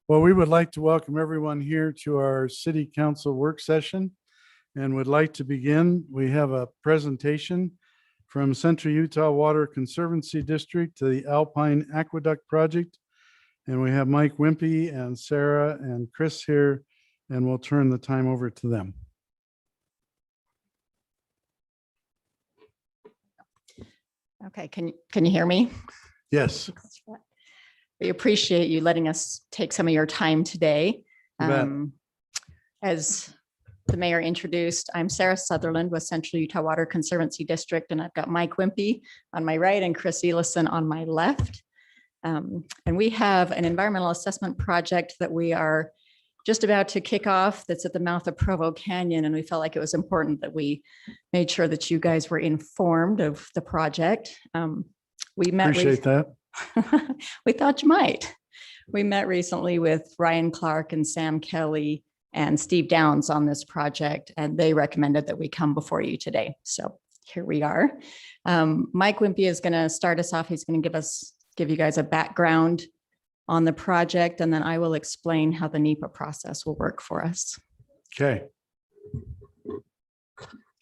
Well, we would like to welcome everyone here to our City Council work session and would like to begin. We have a presentation from Central Utah Water Conservancy District to the Alpine Aqueduct Project. And we have Mike Wimpy and Sarah and Chris here, and we'll turn the time over to them. Okay, can you hear me? Yes. We appreciate you letting us take some of your time today. You bet. As the mayor introduced, I'm Sarah Sutherland with Central Utah Water Conservancy District, and I've got Mike Wimpy on my right and Chris Elison on my left. And we have an environmental assessment project that we are just about to kick off that's at the mouth of Provo Canyon, and we felt like it was important that we made sure that you guys were informed of the project. We met. Appreciate that. We thought you might. We met recently with Ryan Clark and Sam Kelly and Steve Downs on this project, and they recommended that we come before you today. So here we are. Mike Wimpy is going to start us off. He's going to give you guys a background on the project, and then I will explain how the NEPA process will work for us. Okay.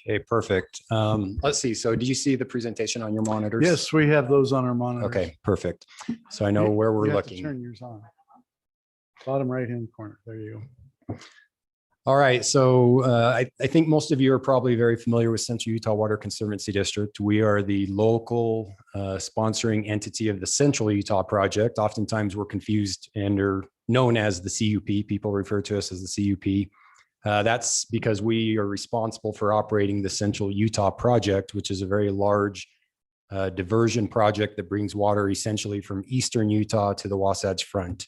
Okay, perfect. Let's see. So did you see the presentation on your monitors? Yes, we have those on our monitors. Okay, perfect. So I know where we're You have to looking. turn yours on. Bottom right-hand corner. There you go. All right. So I think most of you are probably very familiar with Central Utah Water Conservancy District. We are the local sponsoring entity of the Central Utah Project. Oftentimes we're confused and are known as the CUP. People refer to us as the CUP. That's because we are responsible for operating the Central Utah Project, which is a very large diversion project that brings water essentially from eastern Utah to the Wasatch Front.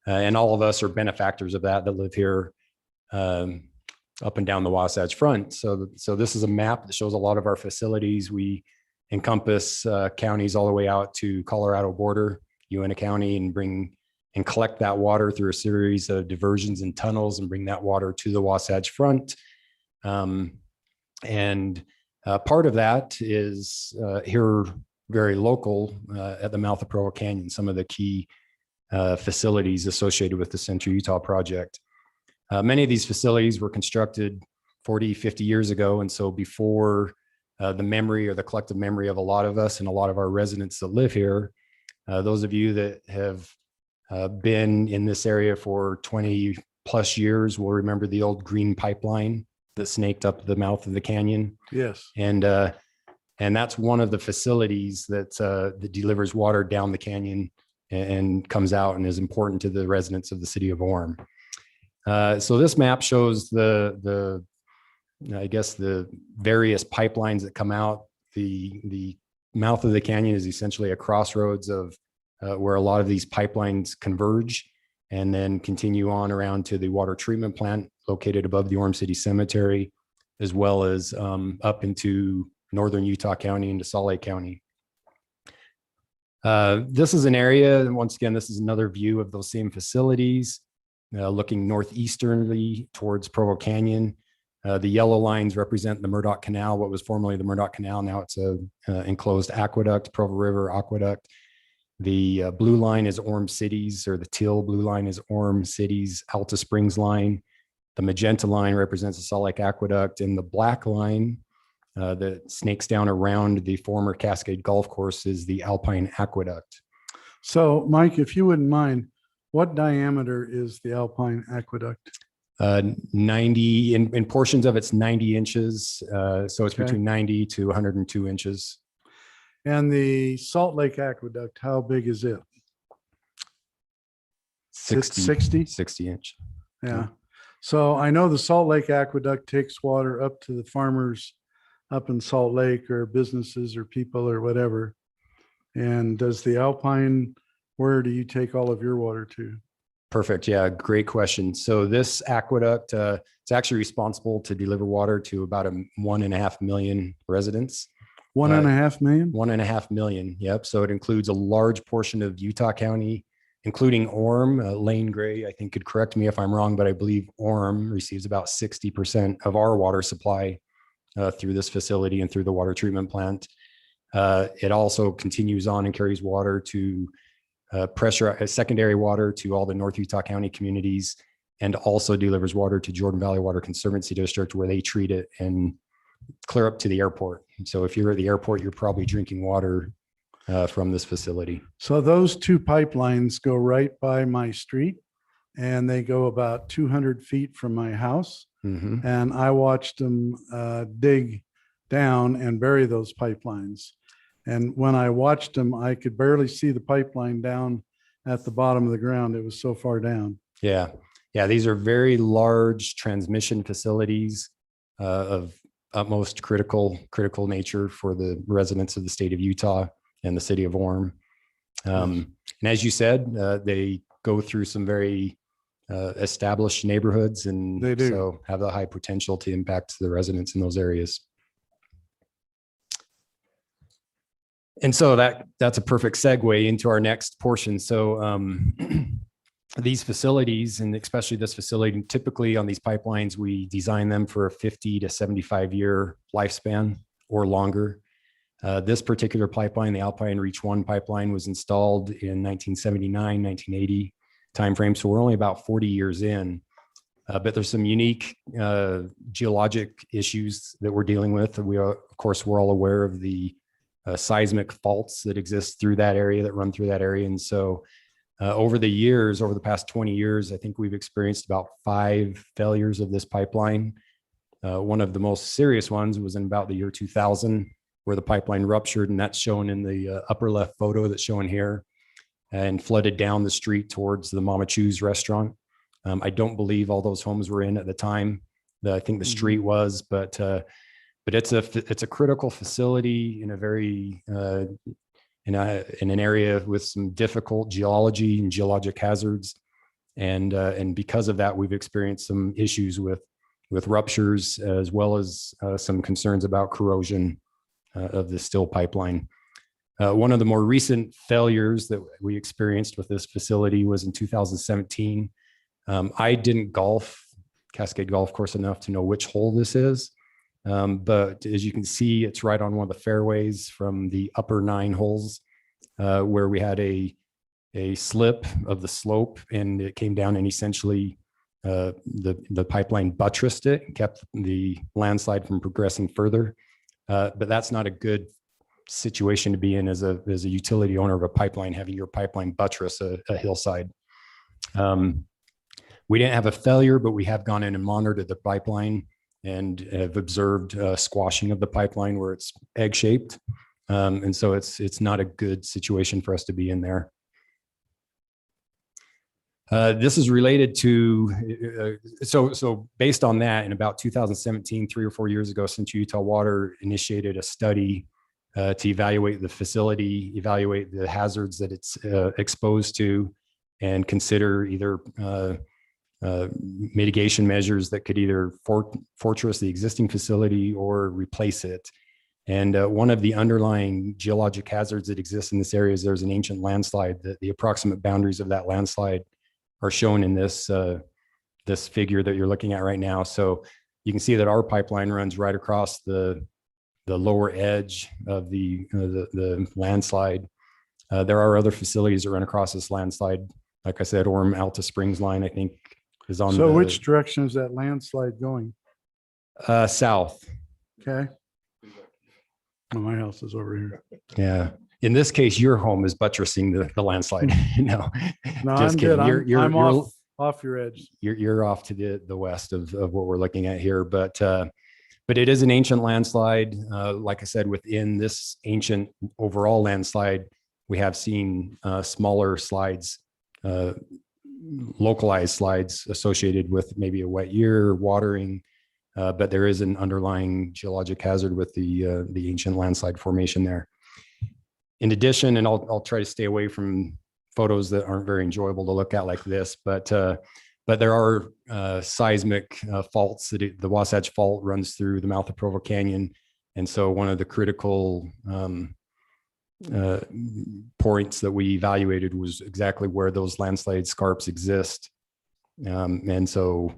And all of us are benefactors of that live here up and down the Wasatch Front. So this is a map that shows a lot of our facilities. We encompass counties all the way out to Colorado border, Uena County, and collect that water through a series of diversions and tunnels and bring that water to the Wasatch Front. And part of that is here very local at the mouth of Provo Canyon, some of the key facilities associated with the Central Utah Project. Many of these facilities were constructed 40, 50 years ago. And so before the memory or the collective memory of a lot of us and a lot of our residents that live here, those of you that have been in this area for 20 plus years will remember the old green pipeline that snaked up the mouth of the canyon. Yes. And that's one of the facilities that delivers water down the canyon and comes out and is important to the residents of the city of Orem. So this map shows the various pipelines that come out. The mouth of the canyon is essentially a crossroads of where a lot of these pipelines converge and then continue on around to the water treatment plant located above the Orem City Cemetery, as well as up into northern Utah County into Salt Lake County. This is an area, and once again, this is another view of those same facilities, looking northeasternly towards Provo Canyon. The yellow lines represent the Murdoch Canal, what was formerly the Murdoch Canal. Now it's a enclosed aqueduct, Provo River Aqueduct. The blue line is Orem City's, or the teal blue line is Orem City's Alta Springs line. The magenta line represents the Salt Lake Aqueduct, and the black line that snakes down around the former Cascade Golf Course is the Alpine Aqueduct. So, Mike, if you wouldn't mind, what diameter is the Alpine Aqueduct? 90 in portions of it's 90 inches. So it's Okay. between 90 to 102 inches. And the Salt Lake Aqueduct, how big is it? 60? 60 inch. Yeah. So I know the Salt Lake Aqueduct takes water up to the farmers up in Salt Lake, or businesses or people or whatever. And does the Alpine, where do you take all of your water to? Perfect. Yeah, great question. So this aqueduct, it's actually responsible to deliver water to about 1.5 million residents. 1.5 million? 1.5 million. Yep. So it includes a large portion of Utah County, including Orem. Lane Gray, I think, could correct me if I'm wrong, but I believe Orem receives about 60% of our water supply through this facility and through the water treatment plant. It also continues on and carries water to secondary water to all the North Utah County communities, and also delivers water to Jordan Valley Water Conservancy District, where they treat it and clear up to the airport. So if you're at the airport, you're probably drinking water from this facility. So those two pipelines go right by my street, and they go about 200 feet from my house. Mhm. And I watched them dig down and bury those pipelines. And when I watched them, I could barely see the pipeline down at the bottom of the ground. It was so far down. Yeah. Yeah. These are very large transmission facilities of utmost critical nature for the residents of the state of Utah and the city of Orem. And as you said, they go through some very established neighborhoods, and They do. so have the high potential to impact the residents in those areas. And so that's a perfect segue into our next portion. So these facilities, and especially this facility, typically on these pipelines, we design them for a 50 to 75-year lifespan or longer. This particular pipeline, the Alpine Reach 1 pipeline, was installed in 1979, 1980 timeframe. So we're only about 40 years in. But there's some unique geologic issues that we're dealing with. We are, of course, we're all aware of the seismic faults that exist through that area, that run through that area. And so over the past 20 years, I think we've experienced about 5 failures of this pipeline. One of the most serious ones was in about the year 2000, where the pipeline ruptured, and that's shown in the upper left photo that's shown here, and flooded down the street towards the Mama Chu's restaurant. I don't believe all those homes were in at the time. I think the street was, but it's a critical facility in a very in an area with some difficult geology and geologic hazards, and because of that, we've experienced some issues with ruptures, as well as some concerns about corrosion of the still pipeline. One of the more recent failures that we experienced with this facility was in 2017. I didn't golf Cascade Golf Course enough to know which hole this is. But as you can see, it's right on one of the fairways from the upper 9 holes, where we had a slip of the slope, and it came down, and essentially the pipeline buttressed it and kept the landslide from progressing further. But that's not a good situation to be in as a utility owner of a pipeline, having your pipeline buttress a hillside. We didn't have a failure, but we have gone in and monitored the pipeline and have observed squashing of the pipeline where it's egg-shaped. And so it's not a good situation for us to be in there. This is related to, so based on that, in about 2017, 3 or 4 years ago, Central Utah Water initiated a study to evaluate the facility, evaluate the hazards that it's exposed to, and consider either mitigation measures that could either fortress the existing facility or replace it. And one of the underlying geologic hazards that exists in this area is there's an ancient landslide. The approximate boundaries of that landslide are shown in this this figure that you're looking at right now. So you can see that our pipeline runs right across the lower edge of the landslide. There are other facilities that run across this landslide. Like I said, Orem Alta Springs line, I think, is on. So which direction is that landslide going? South. Okay. Oh, my house is over here. Yeah. In this case, your home is buttressing the landslide. No, No, just I'm kidding. good. I'm off your edge. You're off to the west of what we're looking at here, but it is an ancient landslide. Like I said, within this ancient overall landslide, we have seen smaller slides, localized slides associated with maybe a wet year, watering, but there is an underlying geologic hazard with the ancient landslide formation there. In addition, and I'll try to stay away from photos that aren't very enjoyable to look at like this, but there are seismic faults. The Wasatch Fault runs through the mouth of Provo Canyon, and so one of the critical points that we evaluated was exactly where those landslide scarps exist, and so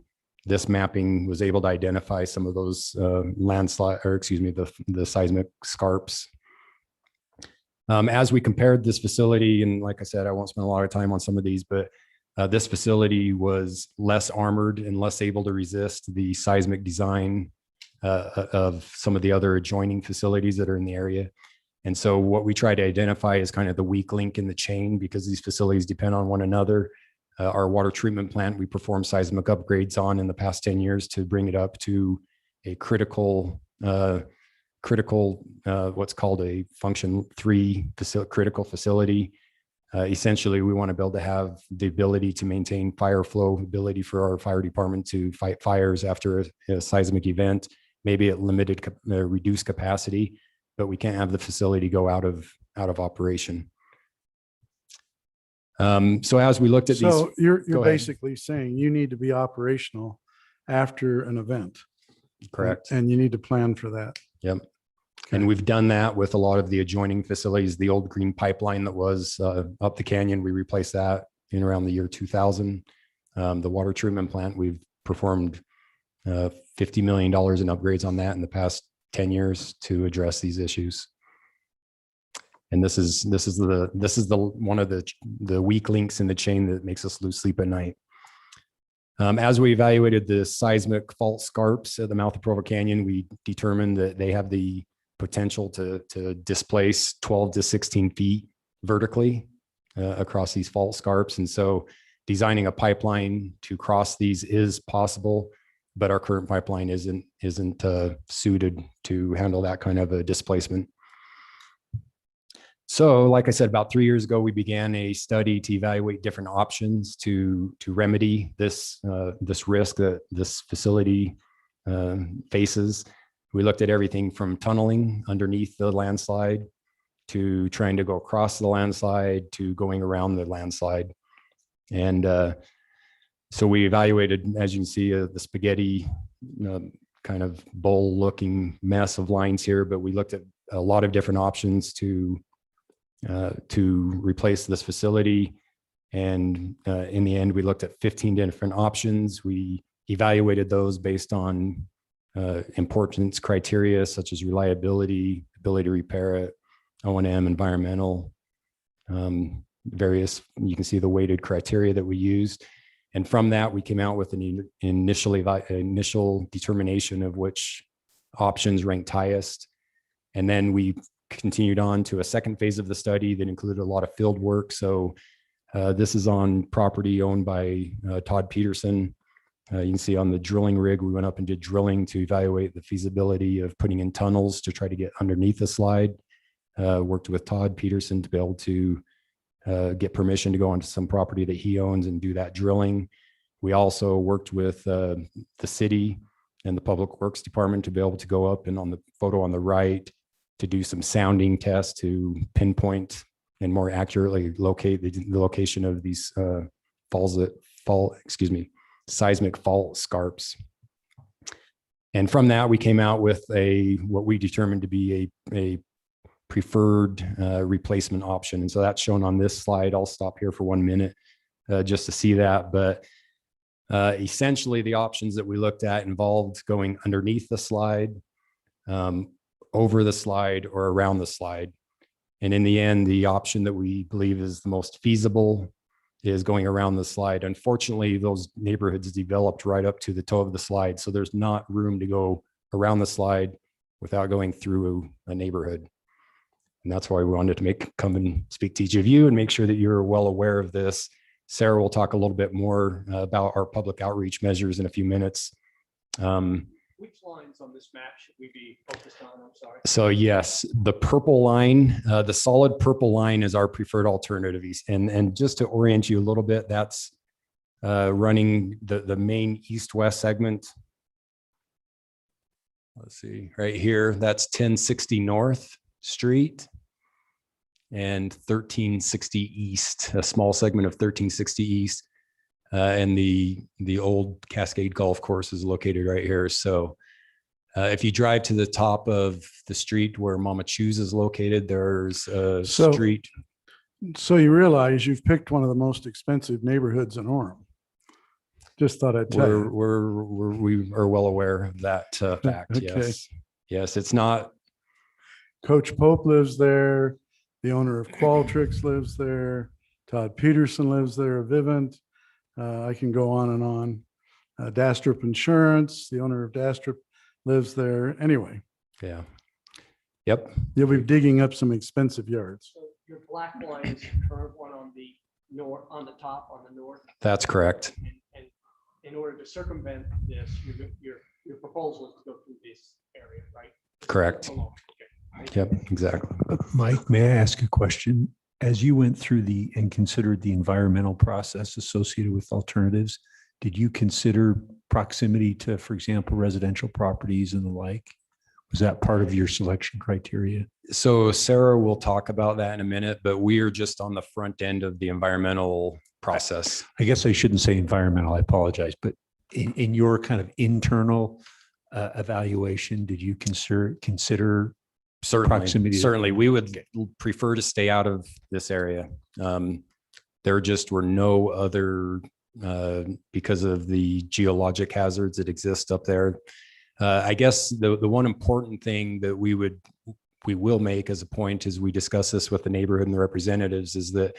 this mapping was able to identify some of those the seismic scarps. As we compared this facility, and like I said, I won't spend a lot of time on some of these, but this facility was less armored and less able to resist the seismic design of some of the other adjoining facilities that are in the area. And so what we try to identify is kind of the weak link in the chain, because these facilities depend on one another. Our water treatment plant, we performed seismic upgrades on in the past 10 years to bring it up to a critical, what's called a function 3 critical facility. Essentially, we want to be able to have the ability to maintain fire flow, ability for our fire department to fight fires after a seismic event, maybe at limited, reduced capacity, but we can't have the facility go out of operation. So as we looked at these, So you're Go ahead. basically saying you need to be operational after an event. correct. And you need to plan for that. Yep. And we've done that with a lot of the adjoining facilities. The old green pipeline that was up the canyon, we replaced that in around the year 2000. The water treatment plant, we've performed $50 million in upgrades on that in the past 10 years to address these issues. And this is the one of the weak links in the chain that makes us lose sleep at night. As we evaluated the seismic fault scarps at the mouth of Provo Canyon, we determined that they have the potential to displace 12 to 16 feet vertically across these fault scarps. And so designing a pipeline to cross these is possible, but our current pipeline isn't suited to handle that kind of a displacement. So like I said, about 3 years ago, we began a study to evaluate different options to remedy this risk that this facility faces. We looked at everything from tunneling underneath the landslide to trying to go across the landslide to going around the landslide. And so we evaluated, as you can see, the spaghetti kind of bowl looking mess of lines here, but we looked at a lot of different options to replace this facility. And in the end, we looked at 15 different options. We evaluated those based on importance criteria such as reliability, ability to repair it, O&M, environmental, various, you can see the weighted criteria that we used. And from that, we came out with an initial determination of which options ranked highest. And then we continued on to a second phase of the study that included a lot of field work. So this is on property owned by Todd Peterson. You can see on the drilling rig, we went up and did drilling to evaluate the feasibility of putting in tunnels to try to get underneath the slide. Worked with Todd Peterson to be able to get permission to go onto some property that he owns and do that drilling. We also worked with the city and the Public Works Department to be able to go up, and on the photo on the right, to do some sounding tests to pinpoint and more accurately locate the location of these seismic fault scarps. And from that, we came out with what we determined to be a preferred replacement option. And so that's shown on this slide. I'll stop here for 1 minute just to see that. But essentially, the options that we looked at involved going underneath the slide, over the slide, or around the slide. And in the end, the option that we believe is the most feasible is going around the slide. Unfortunately, those neighborhoods developed right up to the toe of the slide. So there's not room to go around the slide without going through a neighborhood. And that's why we wanted to come and speak to each of you and make sure that you're well aware of this. Sarah will talk a little bit more about our public outreach measures in a few minutes. Which lines on this map should we be focused on? I'm sorry. So yes, the purple line, the solid purple line is our preferred alternative. And just to orient you a little bit, that's running the main east-west segment. Let's see, right here, that's 1060 North Street and 1360 East, a small segment of 1360 East. And the old Cascade Golf Course is located right here. So if you drive to the top of the street where Mama Choose is located, there's a street. So you realize you've picked one of the most expensive neighborhoods in Orem. Just thought I'd tell you. We are well aware of that fact. Okay. Yes. Yes, it's not. Coach Pope lives there. The owner of Qualtrics lives there. Todd Peterson lives there, Vivint. I can go on and on. Dastrup Insurance, the owner of Dastrup lives there. Anyway, Yeah. Yep. you'll be digging up some expensive yards. So your black line is the current one on the north, on the top, on the north. That's correct. And in order to circumvent this, your proposal is to go through this area, right? Correct. Along. Okay. Yep, exactly. Mike, may I ask a question? As you went through and considered the environmental process associated with alternatives, did you consider proximity to, for example, residential properties and the like? Was that part of your selection criteria? So Sarah will talk about that in a minute, but we are just on the front end of the environmental process. I guess I shouldn't say environmental, I apologize, but in your kind of internal evaluation, did you consider proximity? Certainly, we would prefer to stay out of this area. There just were no other, because of the geologic hazards that exist up there. I guess the one important thing that we will make as a point as we discuss this with the neighborhood and the representatives is that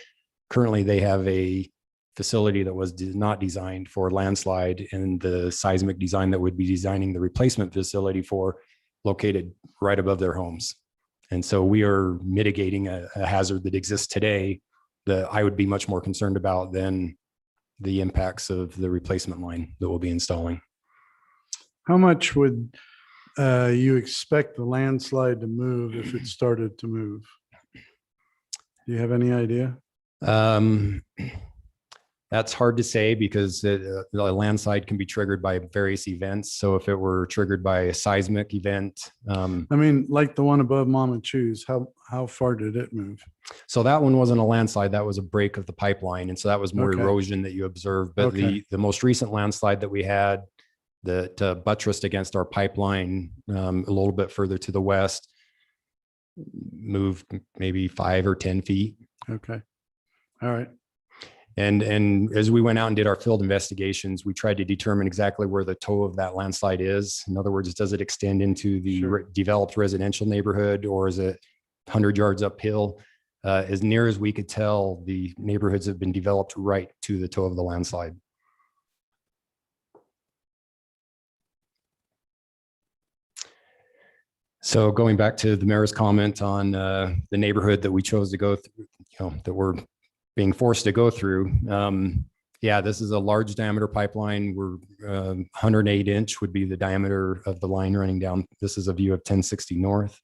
currently they have a facility that was not designed for landslide, and the seismic design that would be designing the replacement facility for located right above their homes. And so we are mitigating a hazard that exists today that I would be much more concerned about than the impacts of the replacement line that we'll be installing. How much would you expect the landslide to move if it started to move? Do you have any idea? That's hard to say because the landslide can be triggered by various events. So if it were triggered by a seismic event, I mean, like the one above Mama Choose, how far did it move? so that one wasn't a landslide, that was a break of the pipeline. And so that was more Okay. erosion that you observed. But Okay. the most recent landslide that we had that buttressed against our pipeline a little bit further to the west moved maybe 5 or 10 feet. Okay. All right. And as we went out and did our field investigations, we tried to determine exactly where the toe of that landslide is. In other words, does it extend into the Sure. developed residential neighborhood, or is it 100 yards uphill? As near as we could tell, the neighborhoods have been developed right to the toe of the landslide. So going back to the mayor's comment on the neighborhood that we chose to go through, that we're being forced to go through. Yeah, this is a large diameter pipeline. We're 108 inch would be the diameter of the line running down. This is a view of 1060 North.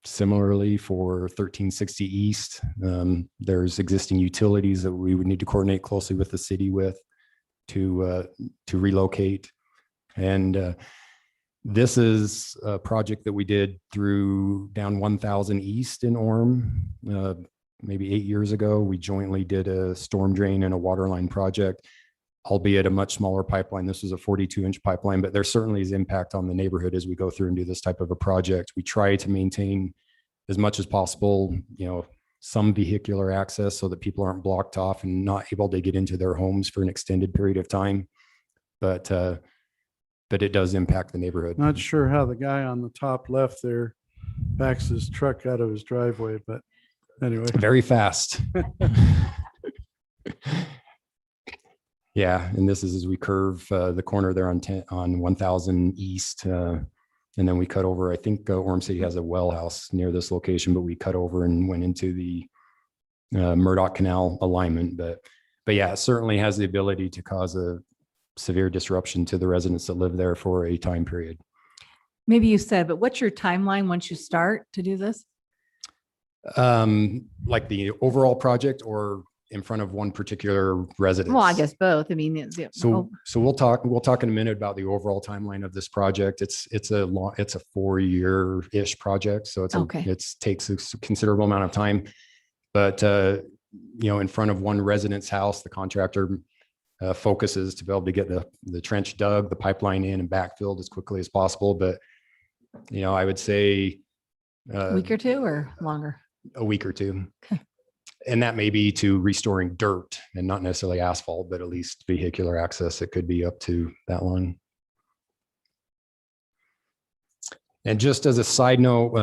Similarly for 1360 East, there's existing utilities that we would need to coordinate closely with the city with to relocate. And this is a project that we did through down 1000 East in Orem. Maybe 8 years ago, we jointly did a storm drain and a water line project, albeit a much smaller pipeline. This was a 42-inch pipeline, but there certainly is impact on the neighborhood as we go through and do this type of a project. We try to maintain as much as possible, some vehicular access so that people aren't blocked off and not able to get into their homes for an extended period of time. But it does impact the neighborhood. Not sure how the guy on the top left there backs his truck out of his driveway, but anyway. Very fast. Yeah, and this is as we curve the corner there on 1000 East, and then we cut over. I think Orem City has a well house near this location, but we cut over and went into the Murdoch Canal alignment. But yeah, it certainly has the ability to cause a severe disruption to the residents that live there for a time period. Maybe you said, but what's your timeline once you start to do this? Like the overall project or in front of one particular residence? Well, I guess both. I mean, So we'll talk in a minute about the overall timeline of this project. It's a 4-year-ish project. So Okay. it takes a considerable amount of time, but in front of one resident's house, the contractor focuses to be able to get the trench dug, the pipeline in and backfilled as quickly as possible. But, I would say a week or two or longer. a week or two. Okay. And that may be to restoring dirt and not necessarily asphalt, but at least vehicular access. It could be up to that long. And just as a side note,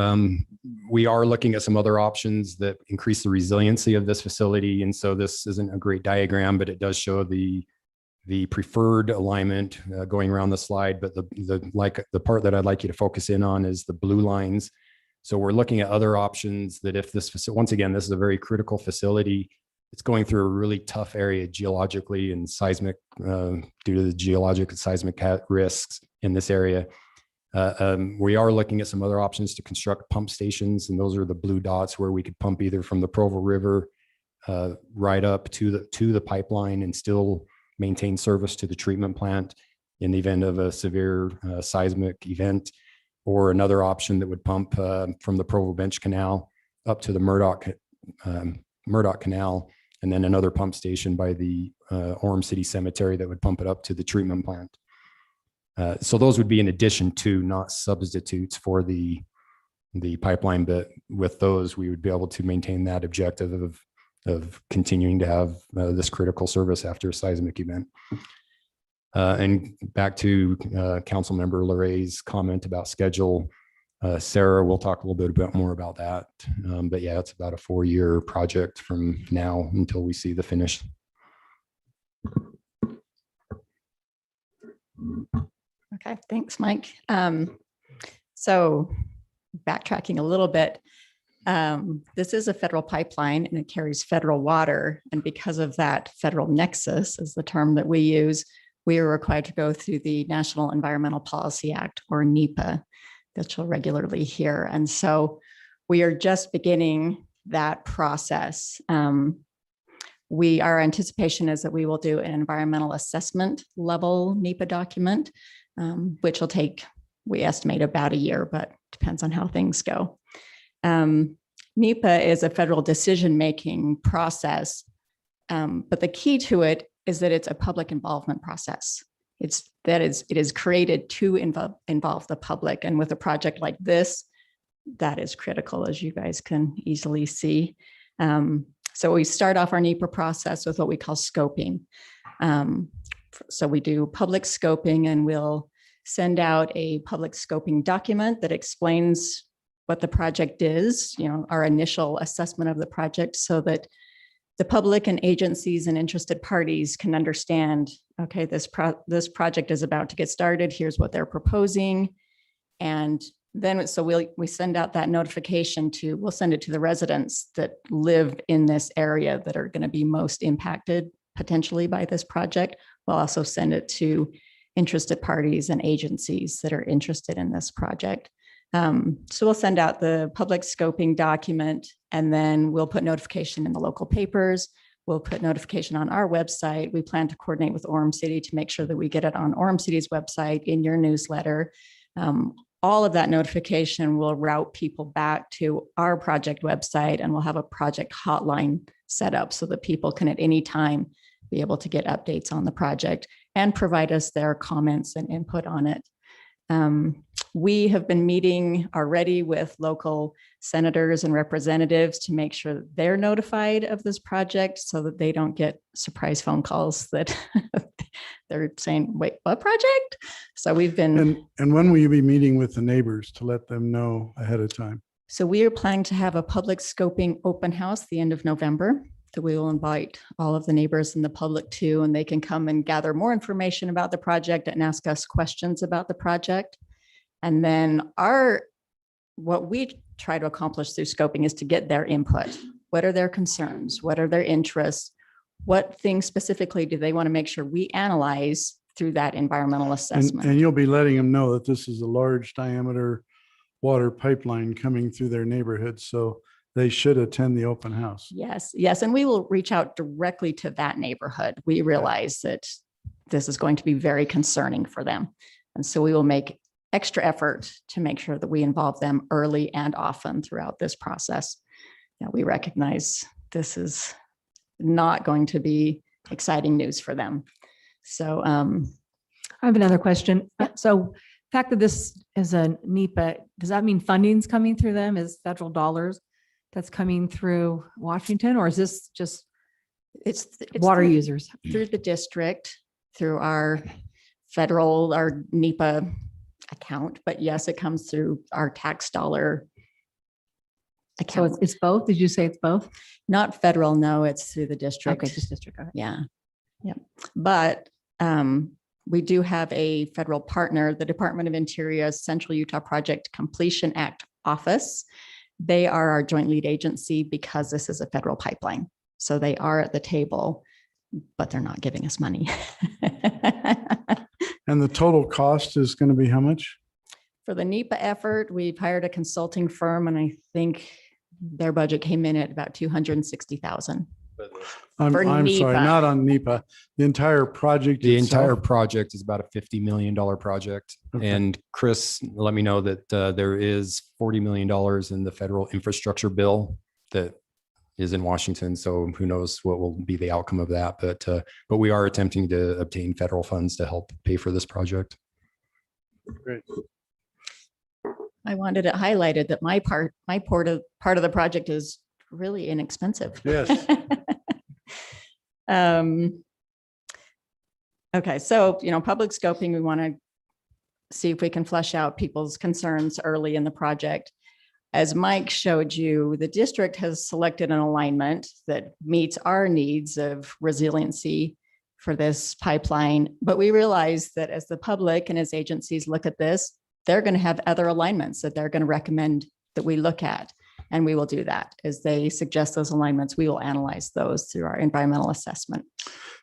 we are looking at some other options that increase the resiliency of this facility. And so this isn't a great diagram, but it does show the preferred alignment going around the slide. But the part that I'd like you to focus in on is the blue lines. So we're looking at other options that if this facility, once again, this is a very critical facility. It's going through a really tough area geologically and seismic due to the geologic and seismic risks in this area. We are looking at some other options to construct pump stations, and those are the blue dots where we could pump either from the Provo River right up to the pipeline and still maintain service to the treatment plant in the event of a severe seismic event, or another option that would pump from the Provo Bench Canal up to the Murdoch Canal, and then another pump station by the Orem City Cemetery that would pump it up to the treatment plant. So those would be in addition to, not substitutes for the pipeline, but with those, we would be able to maintain that objective of continuing to have this critical service after a seismic event. And back to Council Member Laray's comment about schedule. Sarah, we'll talk a little bit more about that. But yeah, it's about a 4-year project from now until we see the finish. Okay, thanks, Mike. So backtracking a little bit, this is a federal pipeline and it carries federal water. And because of that federal nexus is the term that we use, we are required to go through the National Environmental Policy Act, or NEPA, that you'll regularly hear. And so we are just beginning that process. Our anticipation is that we will do an environmental assessment level NEPA document, which will take, we estimate, about a year, but depends on how things go. NEPA is a federal decision-making process, but the key to it is that it's a public involvement process. It is created to involve the public. And with a project like this, that is critical, as you guys can easily see. So we start off our NEPA process with what we call scoping. So we do public scoping, and we'll send out a public scoping document that explains what the project is, our initial assessment of the project, so that the public and agencies and interested parties can understand, okay, this project is about to get started. Here's what they're proposing. And then, so we send out that notification we'll send it to the residents that live in this area that are going to be most impacted potentially by this project. We'll also send it to interested parties and agencies that are interested in this project. So we'll send out the public scoping document, and then we'll put notification in the local papers. We'll put notification on our website. We plan to coordinate with Orem City to make sure that we get it on Orem City's website, in your newsletter. All of that notification will route people back to our project website, and we'll have a project hotline set up so that people can at any time be able to get updates on the project and provide us their comments and input on it. We have been meeting already with local senators and representatives to make sure that they're notified of this project so that they don't get surprise phone calls that they're saying, wait, what project? So we've been. And when will you be meeting with the neighbors to let them know ahead of time? So we are planning to have a public scoping open house the end of November that we will invite all of the neighbors and the public to, and they can come and gather more information about the project and ask us questions about the project. And then what we try to accomplish through scoping is to get their input. What are their concerns? What are their interests? What things specifically do they want to make sure we analyze through that environmental assessment? And you'll be letting them know that this is a large diameter water pipeline coming through their neighborhood, so they should attend the open house. Yes. And we will reach out directly to that neighborhood. We realize that this is going to be very concerning for them. And so we will make extra effort to make sure that we involve them early and often throughout this process. Now, we recognize this is not going to be exciting news for them. So I have another question. So the fact that this is a NEPA, does that mean funding's coming through them? Is federal dollars that's coming through Washington, or is this just it's water through, users? through the district, through our NEPA account, but yes, it comes through our tax dollar So account. it's both? Did you say it's both? Not federal, no, it's through the district. Okay, just district. Go ahead. Yeah, yeah. But we do have a federal partner, the Department of Interior's Central Utah Project Completion Act Office. They are our joint lead agency because this is a federal pipeline. So they are at the table, but they're not giving us money. And the total cost is going to be how much? For the NEPA effort, we've hired a consulting firm and I think their budget came in at about 260,000. I'm For sorry, NEPA. not on NEPA. The entire project The itself? entire project is about a $50 million project. Okay. And Chris, let me know that there is $40 million in the federal infrastructure bill that is in Washington. So who knows what will be the outcome of that. But we are attempting to obtain federal funds to help pay for this project. Great. I wanted it highlighted that my part of the project is really inexpensive. Yes. Okay, so, public scoping, we want to see if we can flesh out people's concerns early in the project. As Mike showed you, the district has selected an alignment that meets our needs of resiliency for this pipeline. But we realize that as the public and as agencies look at this, they're going to have other alignments that they're going to recommend that we look at. And we will do that. As they suggest those alignments, we will analyze those through our environmental assessment.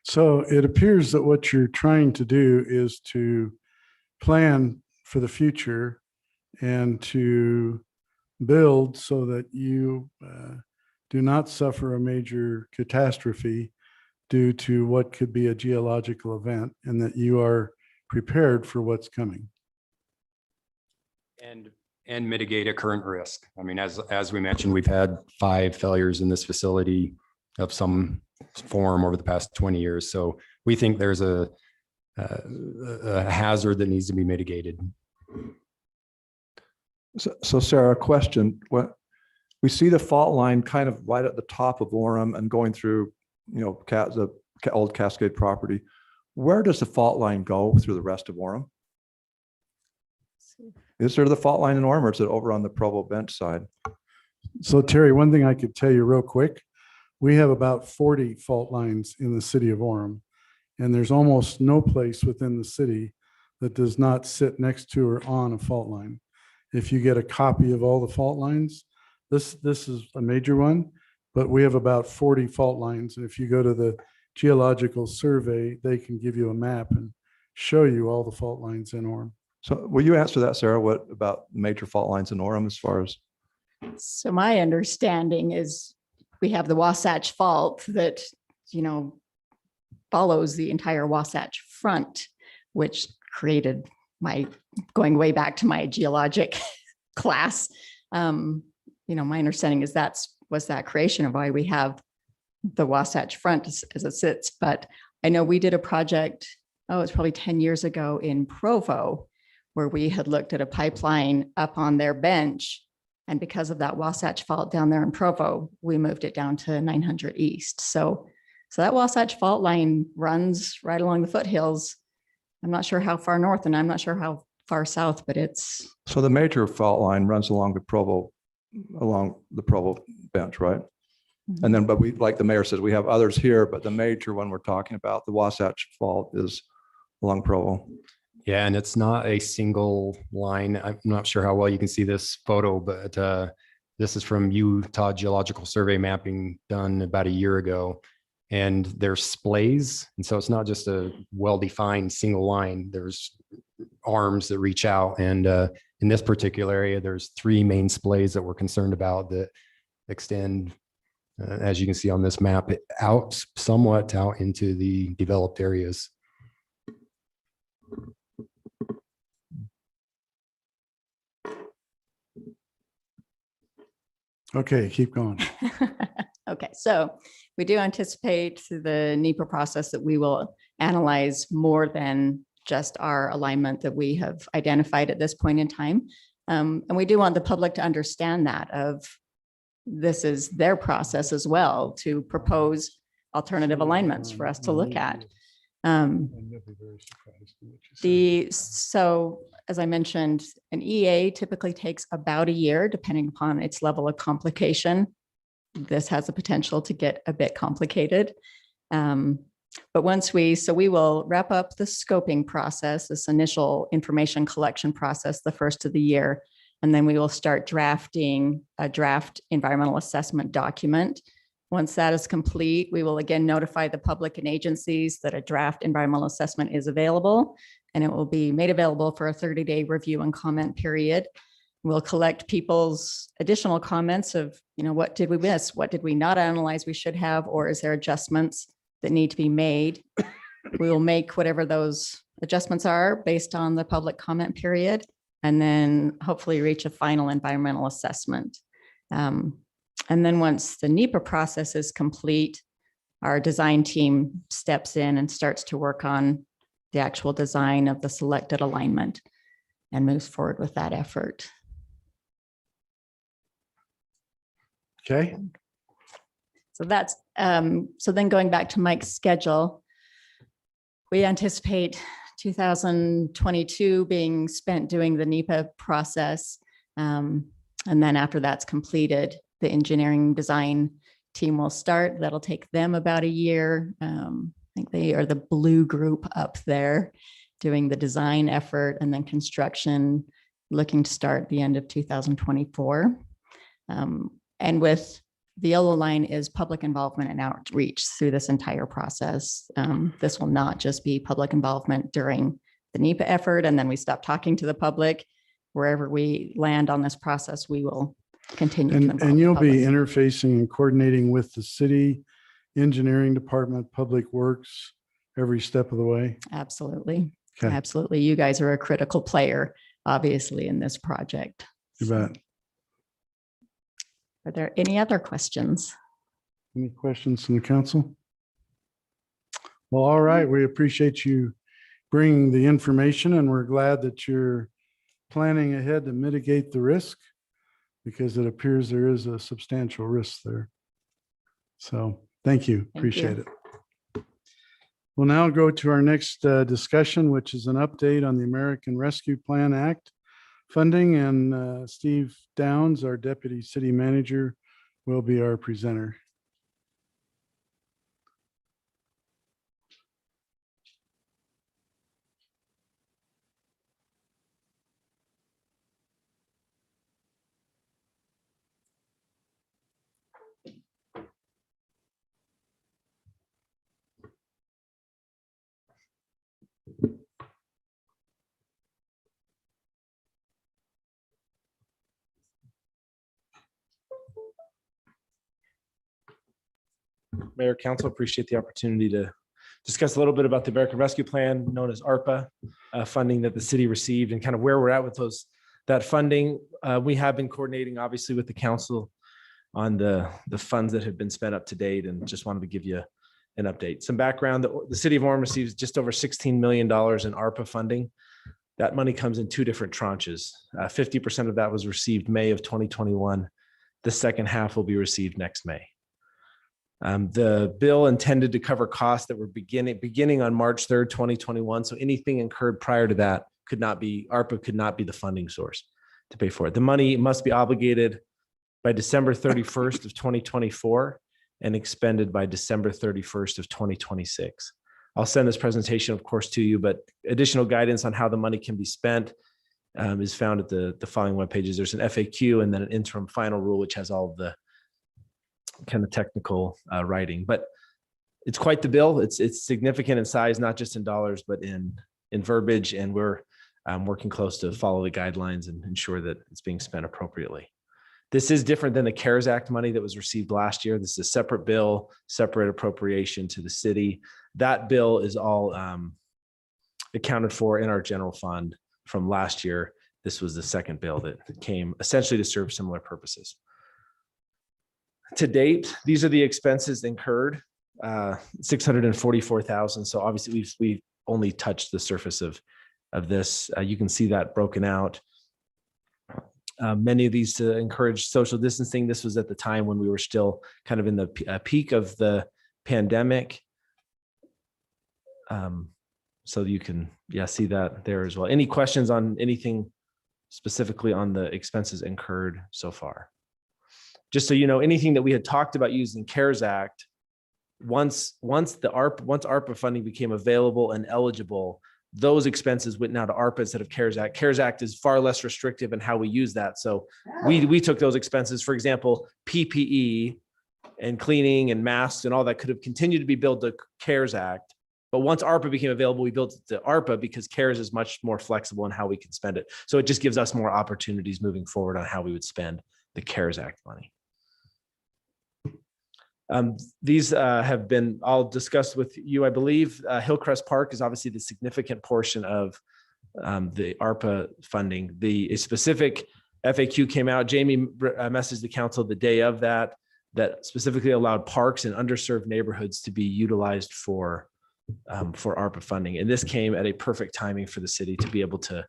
So it appears that what you're trying to do is to plan for the future and to build so that you do not suffer a major catastrophe due to what could be a geological event, and that you are prepared for what's coming. And mitigate a current risk. I mean, as we mentioned, we've had 5 failures in this facility of some form over the past 20 years. So we think there's a hazard that needs to be mitigated. So Sarah, question, what we see the fault line kind of right at the top of Orem and going through, the old Cascade property. Where does the fault line go through the rest of Orem? Is there the fault line in Orem, or is it over on the Provo bench side? So Terry, one thing I could tell you real quick, we have about 40 fault lines in the city of Orem, and there's almost no place within the city that does not sit next to or on a fault line. If you get a copy of all the fault lines, this is a major one, but we have about 40 fault lines. And if you go to the Geological Survey, they can give you a map and show you all the fault lines in Orem. So will you answer that, Sarah? What about major fault lines in Orem as far as? So my understanding is we have the Wasatch Fault that, follows the entire Wasatch Front, which created going way back to my geologic class. My understanding is was that creation of why we have the Wasatch Front as it sits. But I know we did a project, it's probably 10 years ago in Provo, where we had looked at a pipeline up on their bench. And because of that Wasatch Fault down there in Provo, we moved it down to 900 East. So that Wasatch Fault line runs right along the foothills. I'm not sure how far north and I'm not sure how far south, but it's. So the major fault line runs along the Provo bench, right? Mm-hmm. And then, but we, like the mayor says, we have others here, but the major one we're talking about, the Wasatch Fault, is along Provo. Yeah, and it's not a single line. I'm not sure how well you can see this photo, but this is from Utah Geological Survey mapping done about a year ago. And there's splays. And so it's not just a well-defined single line. There's arms that reach out. And in this particular area, there's 3 main splays that we're concerned about that extend, as you can see on this map, somewhat out into the developed areas. Okay, keep going. Okay, so we do anticipate through the NEPA process that we will analyze more than just our alignment that we have identified at this point in time. And we do want the public to understand that this is their process as well to propose alternative alignments for us to look at. So as I mentioned, an EA typically takes about a year, depending upon its level of complication. This has the potential to get a bit complicated. But we will wrap up the scoping process, this initial information collection process, the first of the year. And then we will start drafting a draft environmental assessment document. Once that is complete, we will again notify the public and agencies that a draft environmental assessment is available, and it will be made available for a 30-day review and comment period. We'll collect people's additional comments of, what did we miss? What did we not analyze we should have? Or is there adjustments that need to be made? We will make whatever those adjustments are based on the public comment period, and then hopefully reach a final environmental assessment. And then once the NEPA process is complete, our design team steps in and starts to work on the actual design of the selected alignment and moves forward with that effort. Okay. So that's, so then going back to Mike's schedule, we anticipate 2022 being spent doing the NEPA process. And then after that's completed, the engineering design team will start. That'll take them about a year. I think they are the blue group up there doing the design effort, and then construction looking to start the end of 2024. And with the yellow line is public involvement and outreach through this entire process. This will not just be public involvement during the NEPA effort, and then we stop talking to the public. Wherever we land on this process, we will continue. And you'll be interfacing and coordinating with the city engineering department, public works, every step of the way. Absolutely. Okay. Absolutely. You guys are a critical player, obviously, in this project. You bet. Are there any other questions? Any questions from the council? Well, all right. We appreciate you bringing the information, and we're glad that you're planning ahead to mitigate the risk, because it appears there is a substantial risk there. So thank you. Appreciate it. We'll now go to our next discussion, which is an update on the American Rescue Plan Act funding, and Steve Downs, our Deputy City Manager, will be our presenter. Mayor, Council, appreciate the opportunity to discuss a little bit about the American Rescue Plan, known as ARPA, funding that the city received, and kind of where we're at with that funding. We have been coordinating, obviously, with the council on the funds that have been spent up to date, and just wanted to give you an update. Some background: the city of Orem receives just over $16 million in ARPA funding. That money comes in two different tranches. 50% of that was received May of 2021. The second half will be received next May. The bill intended to cover costs that were beginning on March 3rd, 2021. So anything incurred prior to that ARPA could not be the funding source to pay for it. The money must be obligated by December 31st of 2024 and expended by December 31st of 2026. I'll send this presentation, of course, to you, but additional guidance on how the money can be spent is found at the following web pages. There's an FAQ and then an interim final rule, which has all of the kind of technical writing, but it's quite the bill. It's significant in size, not just in dollars, but in verbiage. And we're working close to follow the guidelines and ensure that it's being spent appropriately. This is different than the CARES Act money that was received last year. This is a separate bill, separate appropriation to the city. That bill is all accounted for in our general fund from last year. This was the second bill that came essentially to serve similar purposes. To date, these are the expenses incurred, $644,000. So obviously we've only touched the surface of this. You can see that broken out. Many of these to encourage social distancing. This was at the time when we were still kind of in the peak of the pandemic. So you can, see that there as well. Any questions on anything specifically on the expenses incurred so far? Just so you know, anything that we had talked about using CARES Act, once ARPA funding became available and eligible, those expenses went now to ARPA instead of CARES Act. CARES Act is far less restrictive in how we use that. So we took those expenses, for example, PPE and cleaning and masks and all that could have continued to be billed to CARES Act. But once ARPA became available, we built it to ARPA because CARES is much more flexible in how we can spend it. So it just gives us more opportunities moving forward on how we would spend the CARES Act money. These have been all discussed with you, I believe. Hillcrest Park is obviously the significant portion of the ARPA funding. The specific FAQ came out. Jamie messaged the council the day of that specifically allowed parks in underserved neighborhoods to be utilized for ARPA funding. And this came at a perfect timing for the city to be able to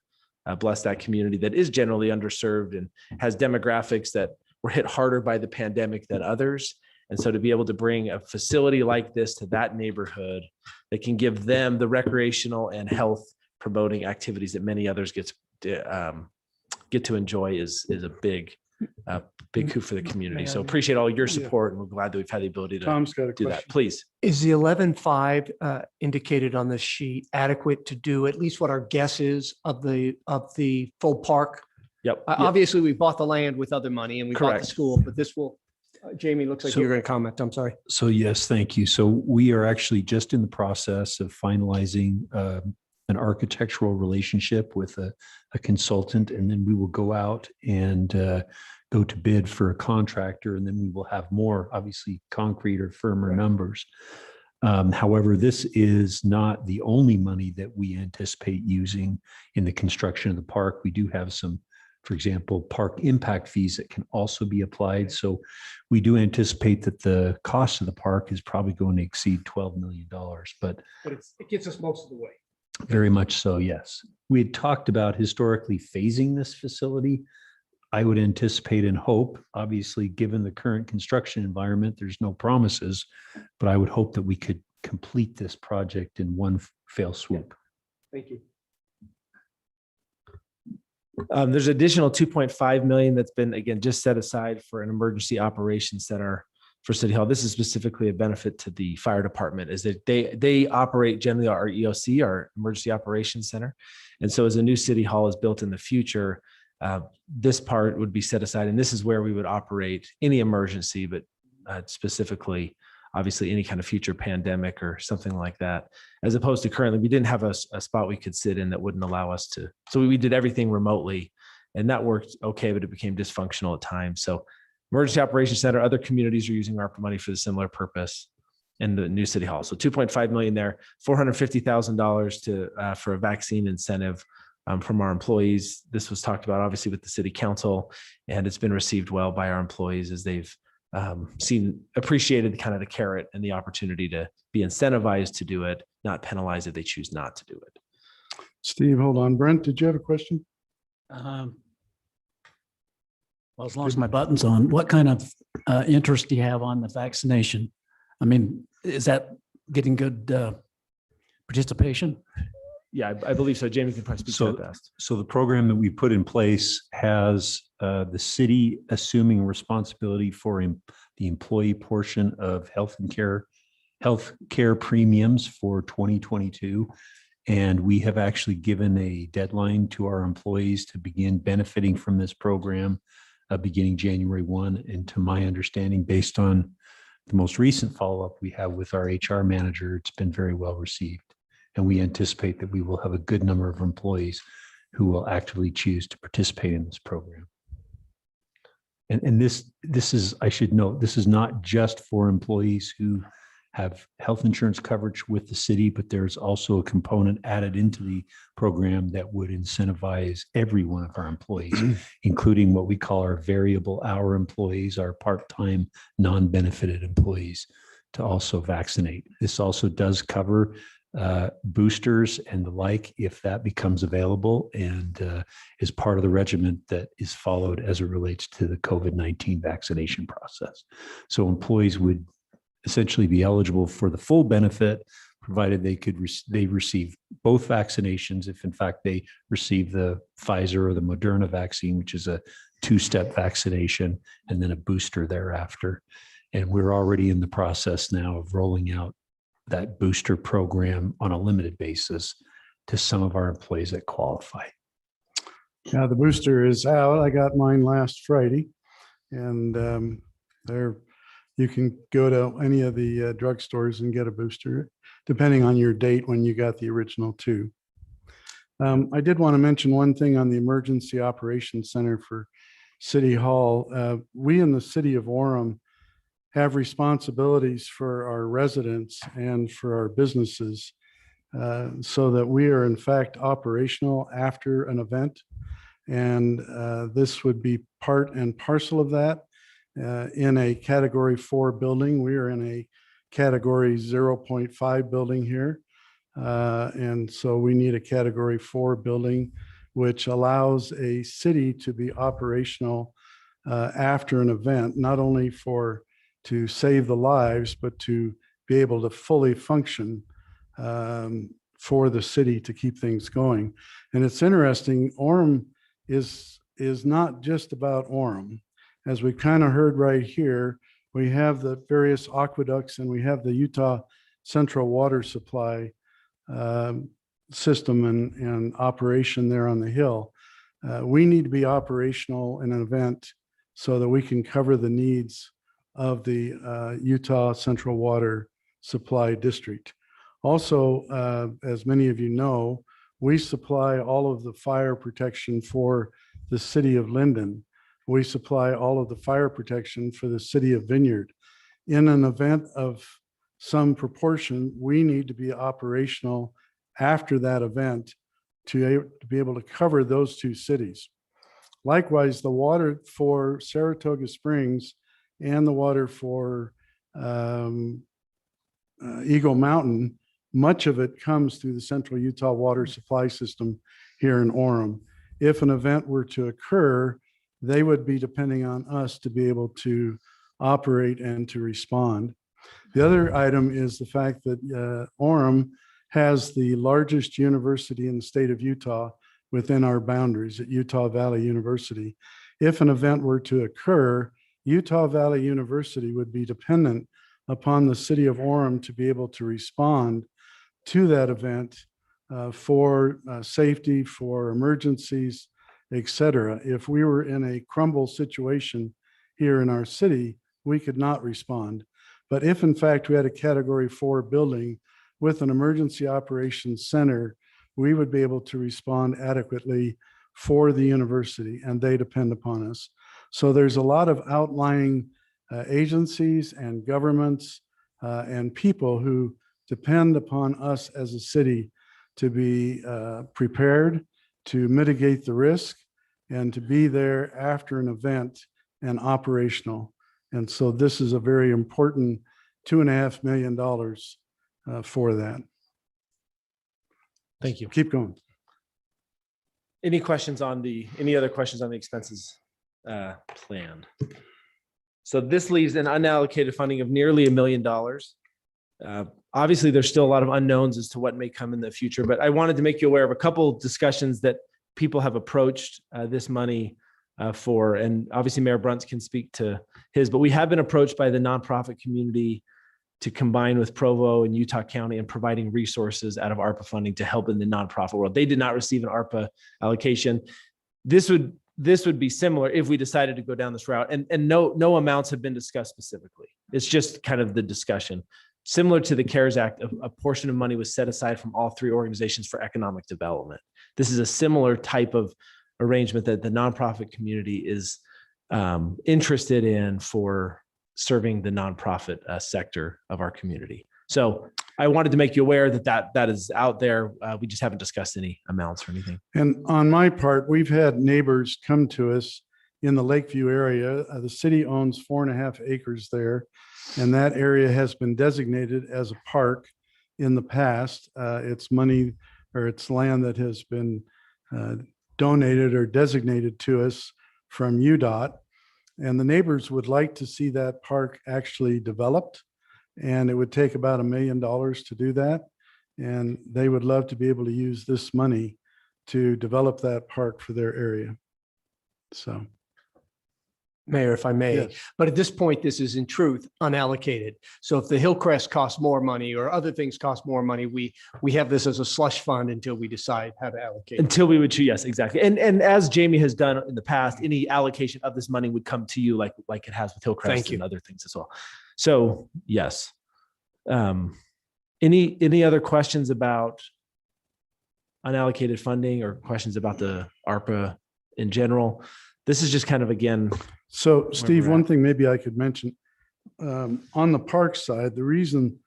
bless that community that is generally underserved and has demographics that were hit harder by the pandemic than others. And so to be able to bring a facility like this to that neighborhood that can give them the recreational and health promoting activities that many others get to enjoy is a big coup for the community. So appreciate all your support, and we're glad that we've had the ability to Tom's got a do that. question. Please. Is the 11.5 indicated on the sheet adequate to do at least what our guess is of the full park? Yep. Obviously, we bought the land with other money and we bought the Correct. school, but this will, Jamie, looks like So- you're going to comment. I'm sorry. So yes, thank you. So we are actually just in the process of finalizing an architectural relationship with a consultant, and then we will go out and go to bid for a contractor, and then we will have more, obviously, concrete or firmer numbers. However, this is not the only money that we anticipate using in the construction of the park. We do have some, for example, park impact fees that can also be applied. So we do anticipate that the cost of the park is probably going to exceed $12 million, but it gets us most of the way. very much so, yes. We had talked about historically phasing this facility. I would anticipate and hope, obviously, given the current construction environment, there's no promises, but I would hope that we could complete this project in one fell swoop. Thank you. There's additional 2.5 million that's been, again, just set aside for an emergency operations center for City Hall. This is specifically a benefit to the fire department, is that they operate generally our EOC, our Emergency Operations Center. And so as a new City Hall is built in the future, this part would be set aside. And this is where we would operate any emergency, but specifically, obviously, any kind of future pandemic or something like that. As opposed to currently, we didn't have a spot we could sit in that wouldn't allow us to. So we did everything remotely, and that worked okay, but it became dysfunctional at times. So Emergency Operations Center, other communities are using ARPA money for the similar purpose in the new City Hall. So 2.5 million there, $450,000 for a vaccine incentive from our employees. This was talked about obviously with the City Council, and it's been received well by our employees as they've appreciated kind of the carrot and the opportunity to be incentivized to do it, not penalized if they choose not to do it. Steve, hold on. Brent, did you have a question? Well, as long as my button's on, what kind of interest do you have on the vaccination? I mean, is that getting good participation? Yeah, I believe so. Jamie can probably speak to that best. So the program that we put in place has the city assuming responsibility for the employee portion of health care premiums for 2022. And we have actually given a deadline to our employees to begin benefiting from this program beginning January 1. And to my understanding, based on the most recent follow-up we have with our HR manager, it's been very well received. And we anticipate that we will have a good number of employees who will actively choose to participate in this program. And this is, I should note, this is not just for employees who have health insurance coverage with the city, but there's also a component added into the program that would incentivize every one of our employees, including what we call our variable hour employees, our part-time non-benefited employees, to also vaccinate. This also does cover boosters and the like, if that becomes available, and is part of the regimen that is followed as it relates to the COVID-19 vaccination process. So employees would essentially be eligible for the full benefit, provided they receive both vaccinations, if in fact they receive the Pfizer or the Moderna vaccine, which is a two-step vaccination, and then a booster thereafter. And we're already in the process now of rolling out that booster program on a limited basis to some of our employees that qualify. Yeah, the booster is out. I got mine last Friday. And you can go to any of the drugstores and get a booster, depending on your date when you got the original two. I did want to mention one thing on the Emergency Operations Center for City Hall. We in the city of Orem have responsibilities for our residents and for our businesses so that we are in fact operational after an event. And this would be part and parcel of that. In a category 4 building, we are in a category 0.5 building here. And so we need a category 4 building, which allows a city to be operational after an event, not only to save the lives, but to be able to fully function for the city to keep things going. And it's interesting, Orem is not just about Orem. As we kind of heard right here, we have the various aqueducts and we have the Utah Central Water Supply system and operation there on the hill. We need to be operational in an event so that we can cover the needs of the Utah Central Water Supply District. Also, as many of you know, we supply all of the fire protection for the city of Linden. We supply all of the fire protection for the city of Vineyard. In an event of some proportion, we need to be operational after that event to be able to cover those two cities. Likewise, the water for Saratoga Springs and the water for Eagle Mountain, much of it comes through the Central Utah Water Supply System here in Orem. If an event were to occur, they would be depending on us to be able to operate and to respond. The other item is the fact that Orem has the largest university in the state of Utah within our boundaries at Utah Valley University. If an event were to occur, Utah Valley University would be dependent upon the city of Orem to be able to respond to that event for safety, for emergencies, etc. If we were in a crumble situation here in our city, we could not respond. But if in fact we had a category 4 building with an emergency operations center, we would be able to respond adequately for the university, and they depend upon us. So there's a lot of outlying agencies and governments and people who depend upon us as a city to be prepared, to mitigate the risk, and to be there after an event and operational. And so this is a very important $2.5 million for that. Thank you. Keep going. Any other questions on the expenses plan? So this leaves an unallocated funding of nearly $1 million. Obviously, there's still a lot of unknowns as to what may come in the future, but I wanted to make you aware of a couple discussions that people have approached this money for, and obviously Mayor Bruntz can speak to his, but we have been approached by the nonprofit community to combine with Provo and Utah County and providing resources out of ARPA funding to help in the nonprofit world. They did not receive an ARPA allocation. This would be similar if we decided to go down this route, and no amounts have been discussed specifically. It's just kind of the discussion. Similar to the CARES Act, a portion of money was set aside from all 3 organizations for economic development. This is a similar type of arrangement that the nonprofit community is interested in for serving the nonprofit sector of our community. So I wanted to make you aware that is out there. We just haven't discussed any amounts or anything. And on my part, we've had neighbors come to us in the Lakeview area. The city owns 4.5 acres there, and that area has been designated as a park in the past. It's money or it's land that has been donated or designated to us from UDOT. And the neighbors would like to see that park actually developed. And it would take about $1 million to do that. And they would love to be able to use this money to develop that park for their area. So, Mayor, if I may, yes. but at this point, this is in truth unallocated. So if the Hillcrest costs more money or other things cost more money, we have this as a slush fund until we decide how to allocate it. Until we would choose, yes, exactly. And as Jamie has done in the past, any allocation of this money would come to you like it has with Hillcrest Thank you. and other things as well. So yes. Any other questions about unallocated funding or questions about the ARPA in general? This is just kind of, again. So Steve, we're one at. thing maybe I could mention, on the park side, the reason,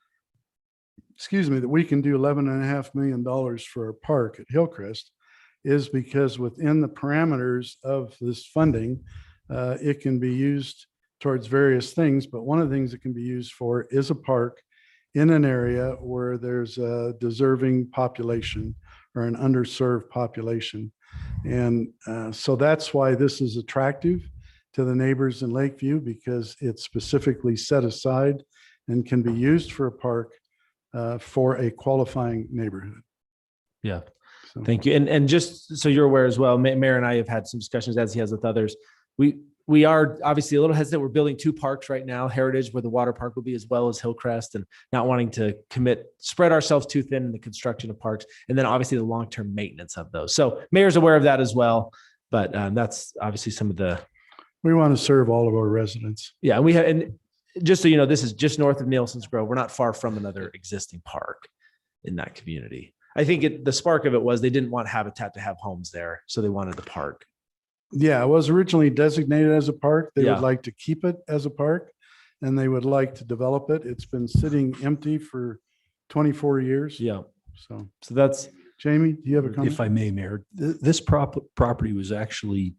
that we can do $11.5 million for a park at Hillcrest is because within the parameters of this funding, it can be used towards various things, but one of the things it can be used for is a park in an area where there's a deserving population or an underserved population. And so that's why this is attractive to the neighbors in Lakeview, because it's specifically set aside and can be used for a park for a qualifying neighborhood. Yeah. So, Thank you. And just so you're aware as well, Mayor and I have had some discussions, as he has with others. We are obviously a little hesitant. We're building 2 parks right now, Heritage, where the water park will be, as well as Hillcrest, and not wanting to spread ourselves too thin in the construction of parks. And then obviously the long-term maintenance of those. So Mayor's aware of that as well, but that's obviously some of the. we want to serve all of our residents. Yeah. And just so you know, this is just north of Nielsen's Grove. We're not far from another existing park in that community. I think the spark of it was they didn't want Habitat to have homes there, so they wanted the park. Yeah, it was originally designated as a park. They Yeah. would like to keep it as a park, and they would like to develop it. It's been sitting empty for 24 years. Yeah. So, So Jamie, do you have a comment? If I may, Mayor, this property was actually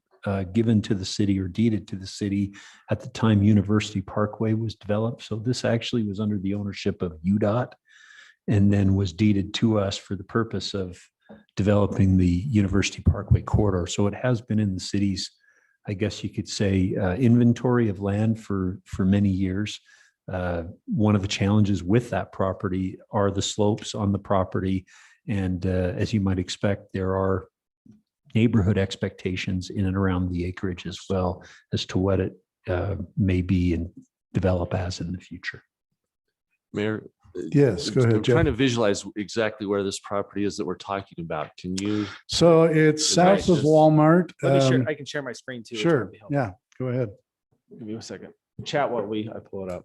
given to the city or deeded to the city at the time University Parkway was developed. So this actually was under the ownership of UDOT and then was deeded to us for the purpose of developing the University Parkway corridor. So it has been in the city's, I guess you could say, inventory of land for many years. One of the challenges with that property are the slopes on the property. And as you might expect, there are neighborhood expectations in and around the acreage as well as to what it may be and develop as in the future. Mayor? Yes, go ahead, I'm Jeff. trying to visualize exactly where this property is that we're talking about. Can you? So it's south of Walmart. I can share my screen too. which Sure. might be helpful. Yeah, go ahead. Give me a second. Chat while I pull it up.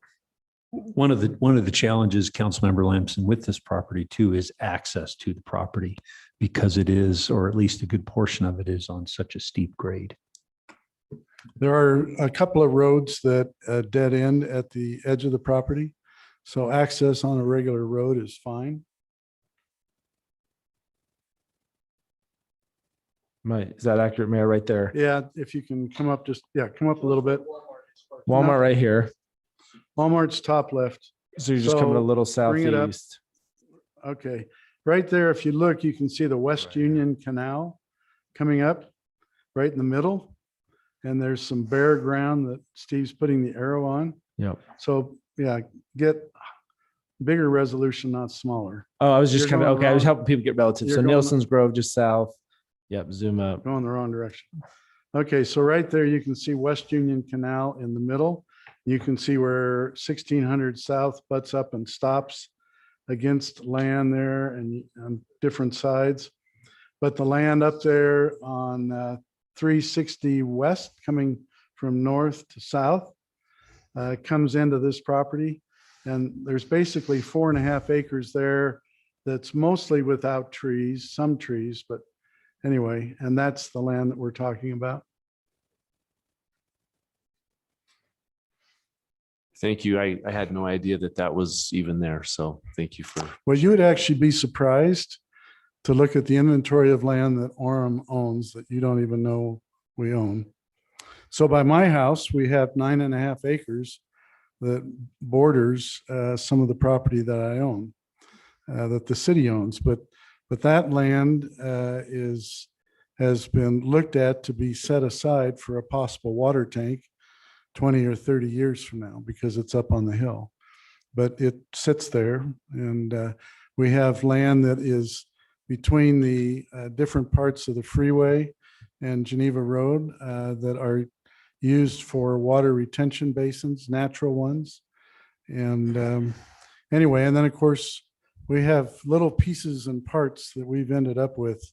One of the challenges, Councilmember Lamson, with this property too, is access to the property because it is, or at least a good portion of it is on such a steep grade. There are a couple of roads that dead end at the edge of the property. So access on a regular road is fine. Is that accurate, Mayor? Right there. Yeah, if you can come up, come up a little bit. Walmart right here. Walmart's top left. So you're just coming a So little bring it up. southeast. Okay, right there, if you look, you can see the West Union Canal coming up right in the middle. And there's some bare ground that Steve's putting the arrow on. Yep. So yeah, get bigger resolution, not smaller. Oh, I was just You're kind of, going okay. I was wrong. helping people get relative. You're So going- Nielsen's Grove just south. Yep. Zoom up. Going the wrong direction. Okay, so right there, you can see West Union Canal in the middle. You can see where 1600 South butts up and stops against land there and on different sides. But the land up there on 360 West, coming from north to south, comes into this property. And there's basically 4.5 acres there that's mostly without trees, some trees, but anyway, and that's the land that we're talking about. Thank you. I had no idea that was even there. So thank you for. Well, you would actually be surprised to look at the inventory of land that Orem owns that you don't even know we own. So by my house, we have 9.5 acres that borders some of the property that I own, that the city owns. But that land has been looked at to be set aside for a possible water tank 20 or 30 years from now because it's up on the hill. but it sits there. And we have land that is between the different parts of the freeway and Geneva Road that are used for water retention basins, natural ones. And anyway, and then of course, we have little pieces and parts that we've ended up with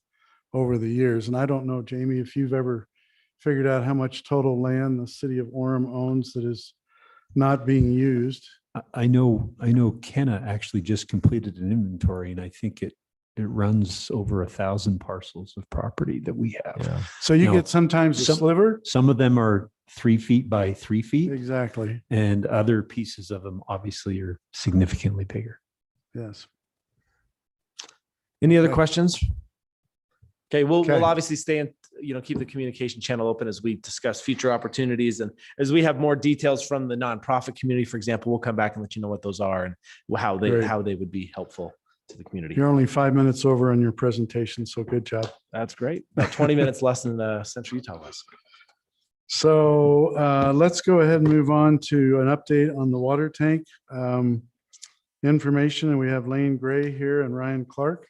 over the years. And I don't know, Jamie, if you've ever figured out how much total land the city of Orem owns that is not being used. I know Kenna actually just completed an inventory, and I think it runs over 1,000 parcels of property that we have. So you No. get sometimes a Some- sliver. Some of them are 3 feet by 3 feet, Exactly. and other pieces of them obviously are significantly bigger. Yes. Any other Okay. questions? Okay, we'll Okay. obviously stay in, keep the communication channel open as we discuss future opportunities. And as we have more details from the nonprofit community, for example, we'll come back and let you know what those are and how Great. they would be helpful to the community. You're only 5 minutes over on your presentation, so good job. That's great. About 20 minutes less than Central Utah was. So let's go ahead and move on to an update on the water tank information. And we have Lane Gray here and Ryan Clark.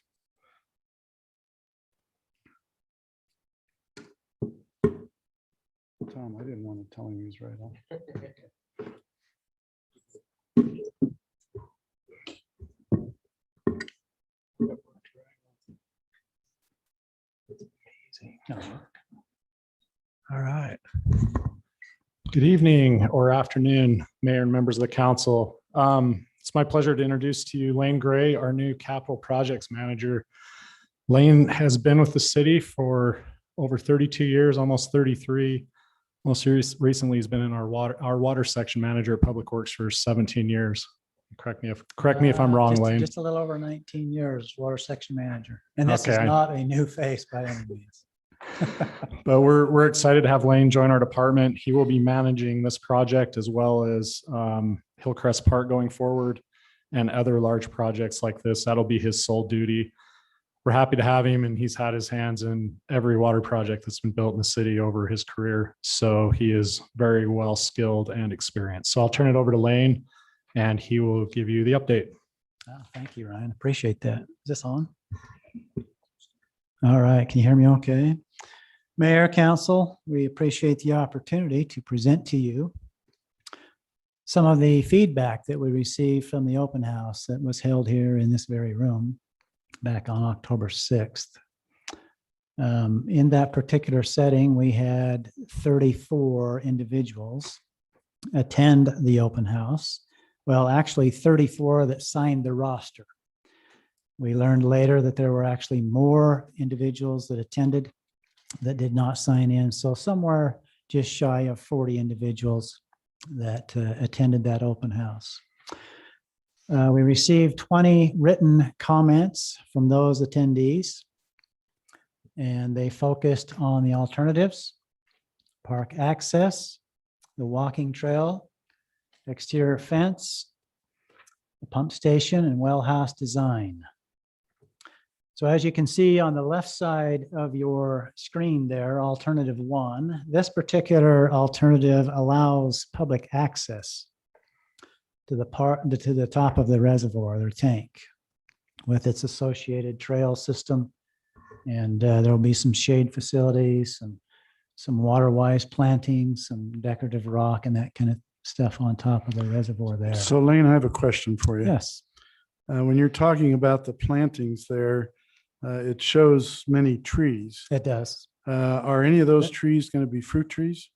Tom, I didn't want to tell him he's right on. All right. Good evening or afternoon, Mayor and members of the council. It's my pleasure to introduce to you Lane Gray, our new capital projects manager. Lane has been with the city for over 32 years, almost 33. Most recently, he's been in our water section manager at Public Works for 17 years. Correct me if I'm wrong, Lane. Just a little over 19 years, water section manager. And this is Okay. not a new face by any means. But we're excited to have Lane join our department. He will be managing this project as well as Hillcrest Park going forward and other large projects like this. That'll be his sole duty. We're happy to have him, and he's had his hands in every water project that's been built in the city over his career. So he is very well skilled and experienced. So I'll turn it over to Lane and he will give you the update. Oh, thank you, Ryan. Appreciate that. Is this on? All right. Can you hear me okay? Mayor, council, we appreciate the opportunity to present to you some of the feedback that we received from the open house that was held here in this very room back on October 6th. In that particular setting, we had 34 individuals attend the open house. Well, actually 34 that signed the roster. We learned later that there were actually more individuals that attended that did not sign in. So somewhere just shy of 40 individuals that attended that open house. We received 20 written comments from those attendees, and they focused on the alternatives, park access, the walking trail, exterior fence, the pump station, and well house design. So as you can see on the left side of your screen there, alternative 1, this particular alternative allows public access to the top of the reservoir, their tank, with its associated trail system. And there will be some shade facilities, some water-wise plantings, some decorative rock and that kind of stuff on top of the reservoir there. So Lane, I have a question for you. Yes, When you're talking about the plantings there, it shows many trees. it does. Are any of those trees going to be fruit trees?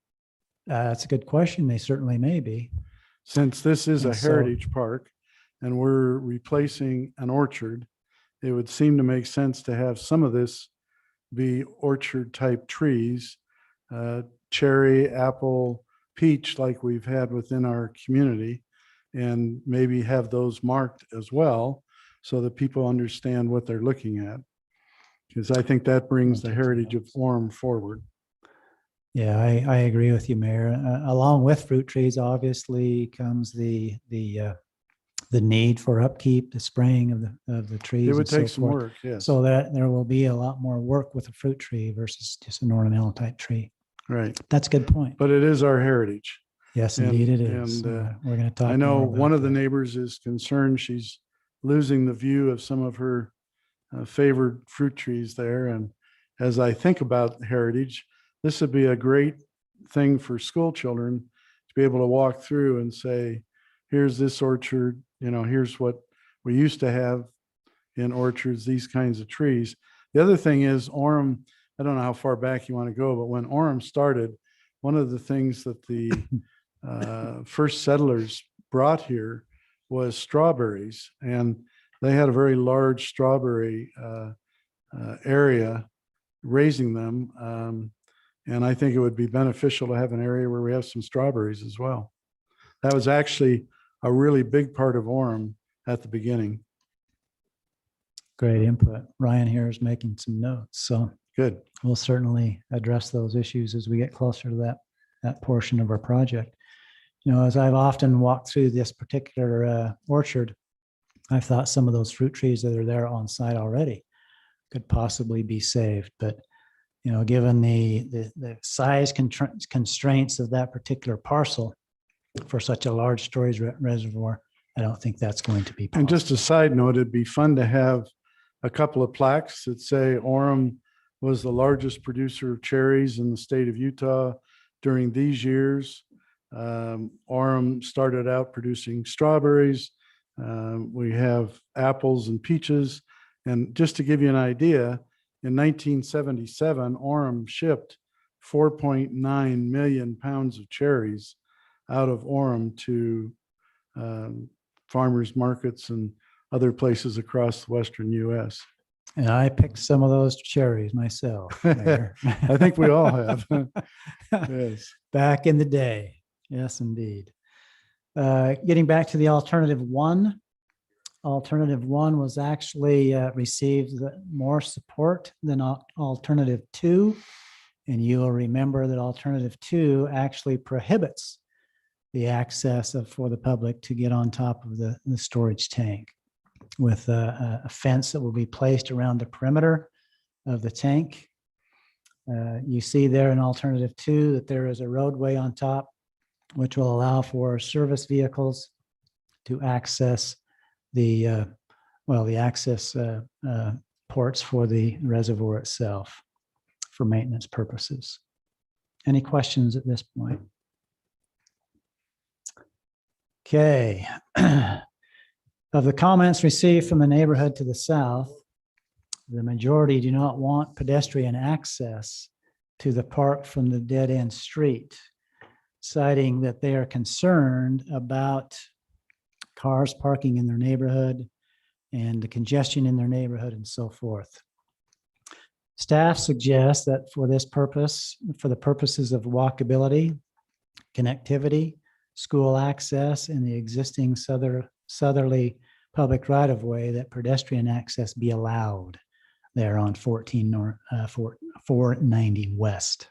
That's a good question. They certainly may be. Since this is a And so- heritage park and we're replacing an orchard, it would seem to make sense to have some of this be orchard type trees, cherry, apple, peach, like we've had within our community, and maybe have those marked as well so that people understand what they're looking at. Because I think that brings the heritage of Orem forward. Yeah, I agree with you, Mayor. Along with fruit trees, obviously comes the need for upkeep, the spraying of the trees. It would and so take some forth. work, yes. So that there will be a lot more work with a fruit tree versus just an ornamental type tree. Right. That's a good point. But it is our heritage. Yes, And- indeed it is. and, We're going to talk. I know more one about of the that. neighbors is concerned she's losing the view of some of her favored fruit trees there. And as I think about heritage, this would be a great thing for school children to be able to walk through and say, here's this orchard, here's what we used to have in orchards, these kinds of trees. The other thing is Orem, I don't know how far back you want to go, but when Orem started, one of the things that the first settlers brought here was strawberries, and they had a very large strawberry area raising them. And I think it would be beneficial to have an area where we have some strawberries as well. That was actually a really big part of Orem at the beginning. Great input. Ryan here is making some notes. So Good. we'll certainly address those issues as we get closer to that portion of our project. As I've often walked through this particular orchard, I've thought some of those fruit trees that are there on site already could possibly be saved. But, given the size constraints of that particular parcel for such a large storage reservoir, I don't think that's going to be possible. And just a side note, it'd be fun to have a couple of plaques that say Orem was the largest producer of cherries in the state of Utah during these years. Orem started out producing strawberries. We have apples and peaches. And just to give you an idea, in 1977, Orem shipped 4.9 million pounds of cherries out of Orem to farmers markets and other places across the western U.S. And I picked some of those cherries myself. Mayor. I think we all have. Yes. Back in the day. Yes, indeed. Getting back to the alternative one. Alternative one was actually received more support than alternative two. And you will remember that alternative two actually prohibits the access for the public to get on top of the storage tank with a fence that will be placed around the perimeter of the tank. You see there in alternative two that there is a roadway on top, which will allow for service vehicles to access the access ports for the reservoir itself for maintenance purposes. Any questions at this point? Okay. Of the comments received from the neighborhood to the south, the majority do not want pedestrian access to the park from the dead-end street, citing that they are concerned about cars parking in their neighborhood and the congestion in their neighborhood and so forth. Staff suggests that for this purpose, for the purposes of walkability, connectivity, school access, and the existing southerly public right-of-way, that pedestrian access be allowed there on 490 West.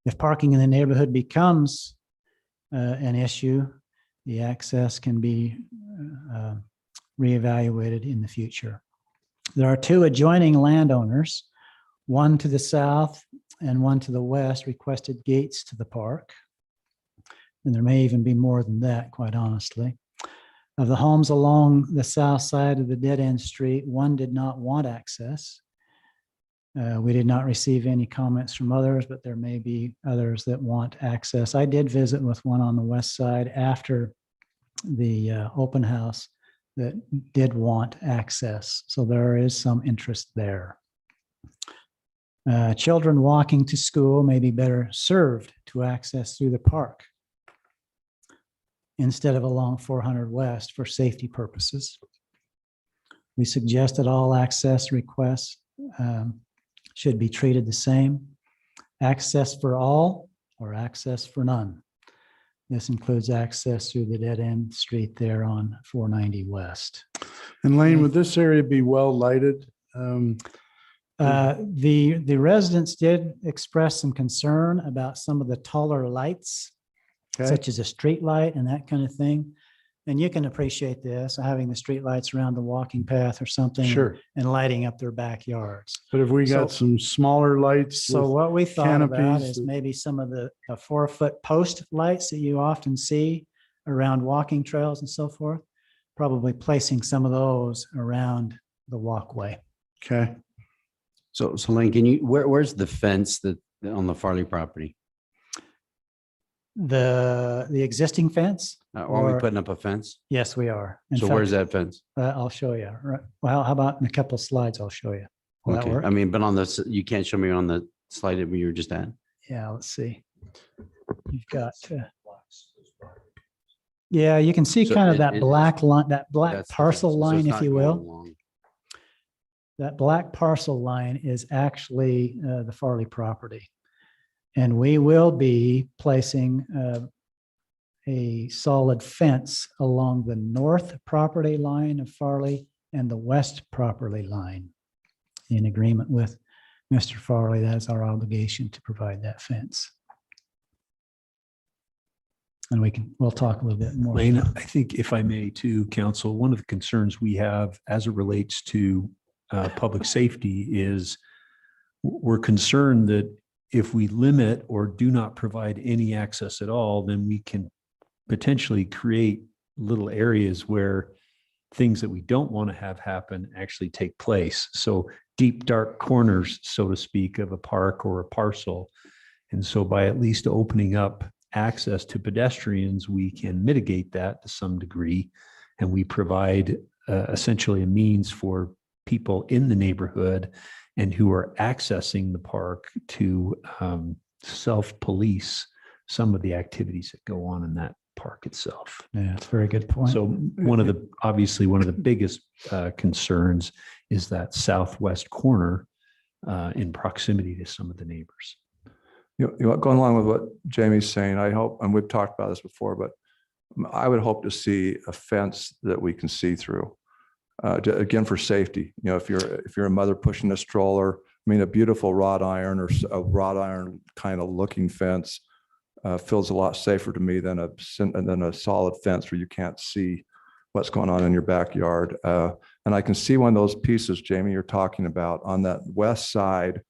If parking in the neighborhood becomes an issue, the access can be reevaluated in the future. There are two adjoining landowners, one to the south and one to the west, requested gates to the park. And there may even be more than that, quite honestly. Of the homes along the south side of the dead-end street, one did not want access. We did not receive any comments from others, but there may be others that want access. I did visit with one on the west side after the open house that did want access. So there is some interest there. Children walking to school may be better served to access through the park instead of along 400 West for safety purposes. We suggest that all access requests should be treated the same. Access for all or access for none. This includes access through the dead end street there on 490 West. And Lane, would this area be well lighted? The residents did express some concern about some of the taller lights, Okay. such as a street light and that kind of thing. And you can appreciate this, having the streetlights around the walking path or something. Sure. And lighting up their backyards. But if we got So- some smaller lights. So with what we thought about canopies is that- maybe some of the 4-foot post lights that you often see around walking trails and so forth, probably placing some of those around the walkway. Okay. So Lane, can you, where's the fence that on the Farley property? The existing fence? Are Or- we putting up a fence? Yes, we are. In So fact, where's that fence? I'll show you. Right. Well, how about in a couple of slides, I'll show you. Will that Okay, work? I mean, but on the, you can't show me on the slide that we were just at. Yeah, let's see. You've got, yeah, you can see So kind of it- that it- black line, that black That's the parcel fence. So line, it's if not you going will. along. That black parcel line is actually the Farley property. And we will be placing a solid fence along the north property line of Farley and the west property line. In agreement with Mr. Farley, that is our obligation to provide that fence. And we'll talk a little bit more. Lane, I think if I may too, council, one of the concerns we have as it relates to public safety is we're concerned that if we limit or do not provide any access at all, then we can potentially create little areas where things that we don't want to have happen actually take place. So deep, dark corners, so to speak, of a park or a parcel. And so by at least opening up access to pedestrians, we can mitigate that to some degree. And we provide essentially a means for people in the neighborhood and who are accessing the park to self-police some of the activities that go on in that park itself. Yeah, it's a very good point. So obviously one of the biggest concerns is that southwest corner in proximity to some of the neighbors. Going along with what Jamie's saying, I hope, and we've talked about this before, but I would hope to see a fence that we can see through. Again, for safety, if you're a mother pushing a stroller, I mean, a beautiful wrought iron or a wrought iron kind of looking fence feels a lot safer to me than a solid fence where you can't see what's going on in your backyard. And I can see one of those pieces, Jamie, you're talking about on that west side.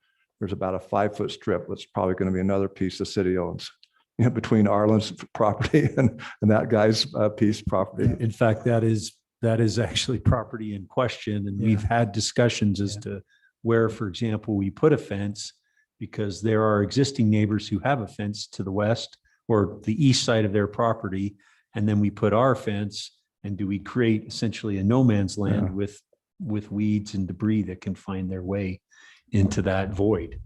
There's about a 5-foot strip. That's probably going to be another piece the city owns, between Arlen's property and that guy's piece property. In fact, that is actually property in question. And we've had discussions as to where, for example, we put a fence, because there are existing neighbors who have a fence to the west or the east side of their property. And then we put our fence, and do we create essentially a no man's land with weeds and debris that can find their way into that void?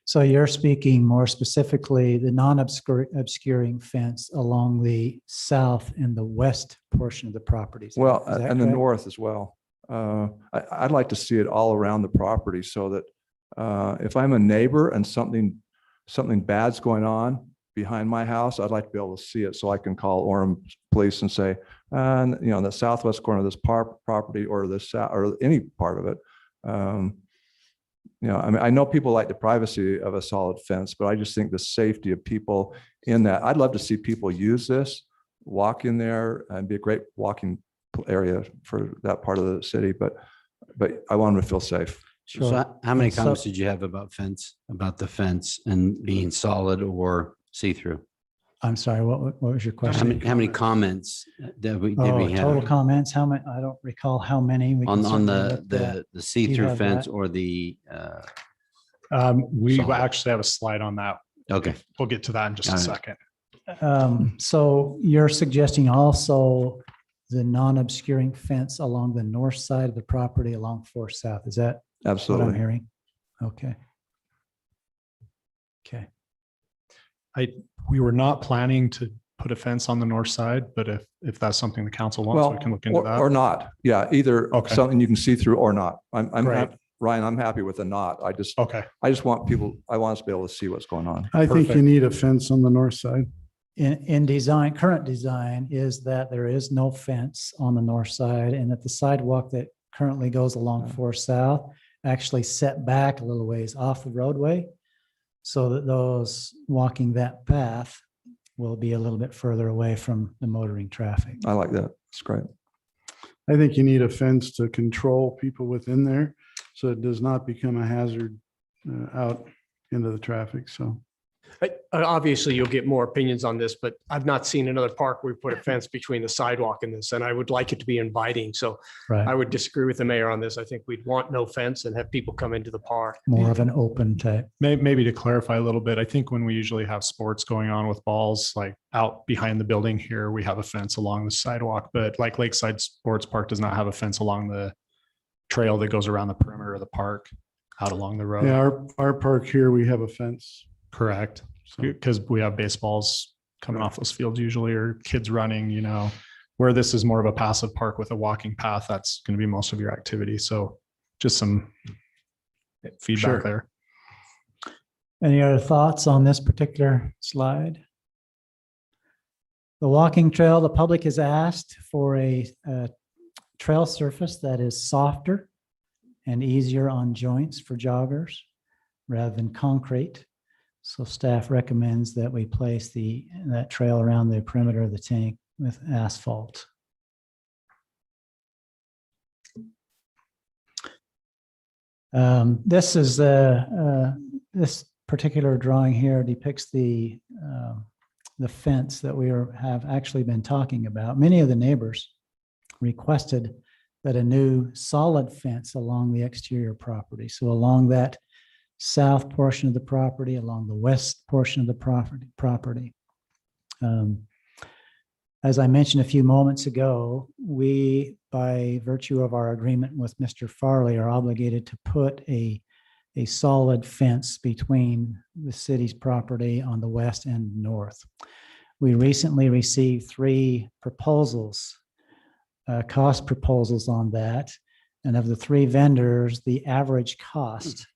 So you're speaking more specifically the non-obscuring fence along the south and the west portion of the properties. Well, and the north as well. I'd like to see it all around the property so that if I'm a neighbor and something bad's going on behind my house, I'd like to be able to see it so I can call Orem police and say, the southwest corner of this property or or any part of it. I mean, I know people like the privacy of a solid fence, but I just think the safety of people in that, I'd love to see people use this, walk in there, and be a great walking area for that part of the city. But I want them to feel safe. Sure. So how many And so- comments did you have about the fence and being solid or see-through? I'm sorry, what was your question? How many comments did we Total have comments, how many? I don't recall how many. We can on certainly the look that. the see-through have fence that? or the, We Solid. actually have a slide on that. okay. We'll get to that in just a All right. second. So you're suggesting also the non-obscuring fence along the north side of the property along 4th South. Is that what I'm Absolutely. hearing? Okay. Okay. We were not planning to put a fence on the north side, but if that's something the council wants, we can look into or that. not. Yeah, either Okay. something you can see through or not. Great. Ryan, I'm happy with the not. I just Okay, want I want us to be able to see what's going on. I think you Perfect. need a fence on the north side. In design, current design is that there is no fence on the north side and that the sidewalk that currently goes along 4th South actually set back a little ways off the roadway so that those walking that path will be a little bit further away from the motoring traffic. I like that. It's great. I think you need a fence to control people within there so it does not become a hazard out into the traffic. So Obviously, you'll get more opinions on this, but I've not seen another park where we put a fence between the sidewalk and this, and I would like it to be inviting. So I Right. would disagree with the mayor on this. I think we'd want no fence and have people come into the park. More of an open type. Maybe to clarify a little bit, I think when we usually have sports going on with balls, like out behind the building here, we have a fence along the sidewalk, but like Lakeside Sports Park does not have a fence along the trail that goes around the perimeter of the park out along the road. yeah, our park here, we have a fence. Correct. So Because we have baseballs coming off those fields usually, or kids running, where this is more of a passive park with a walking path, that's going to be most of your activity. So just some feedback Sure. there. Any other thoughts on this particular slide? The walking trail, the public has asked for a trail surface that is softer and easier on joints for joggers rather than concrete. So staff recommends that we place that trail around the perimeter of the tank with asphalt. This is this particular drawing here depicts the fence that we have actually been talking about. Many of the neighbors requested that a new solid fence along the exterior property. So along that south portion of the property, along the west portion of the property. As I mentioned a few moments ago, we, by virtue of our agreement with Mr. Farley, are obligated to put a solid fence between the city's property on the west and north. We recently received 3 proposals, cost proposals on that. And of the 3 vendors, the average cost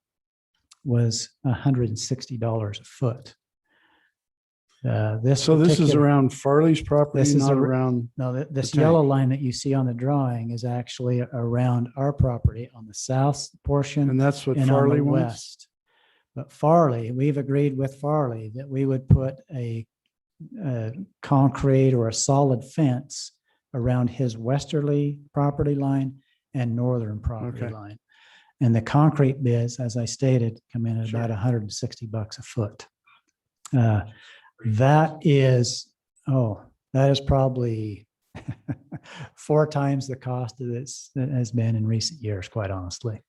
was $160 a foot. So this is particular- around Farley's property, This is not a- around, No, this the yellow tank. line that you see on the drawing is actually around our property on the south portion and that's what and on Farley the wants. west. But Farley, we've agreed with Farley that we would put a concrete or a solid fence around his westerly property line and northern property Okay. line. And the concrete bids, as I stated, come in at Sure. about $160 a foot. That is probably 4 times the cost of this that has been in recent years, quite honestly.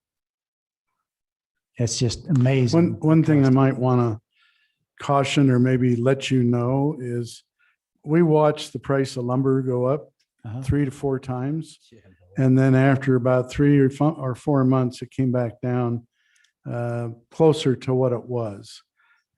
It's just amazing. One thing I cost. might want to caution or maybe let you know is we watched the price of lumber go up Uh-huh. 3 to 4 times. And then after about 3 or 4 months, it came back down closer to what it was.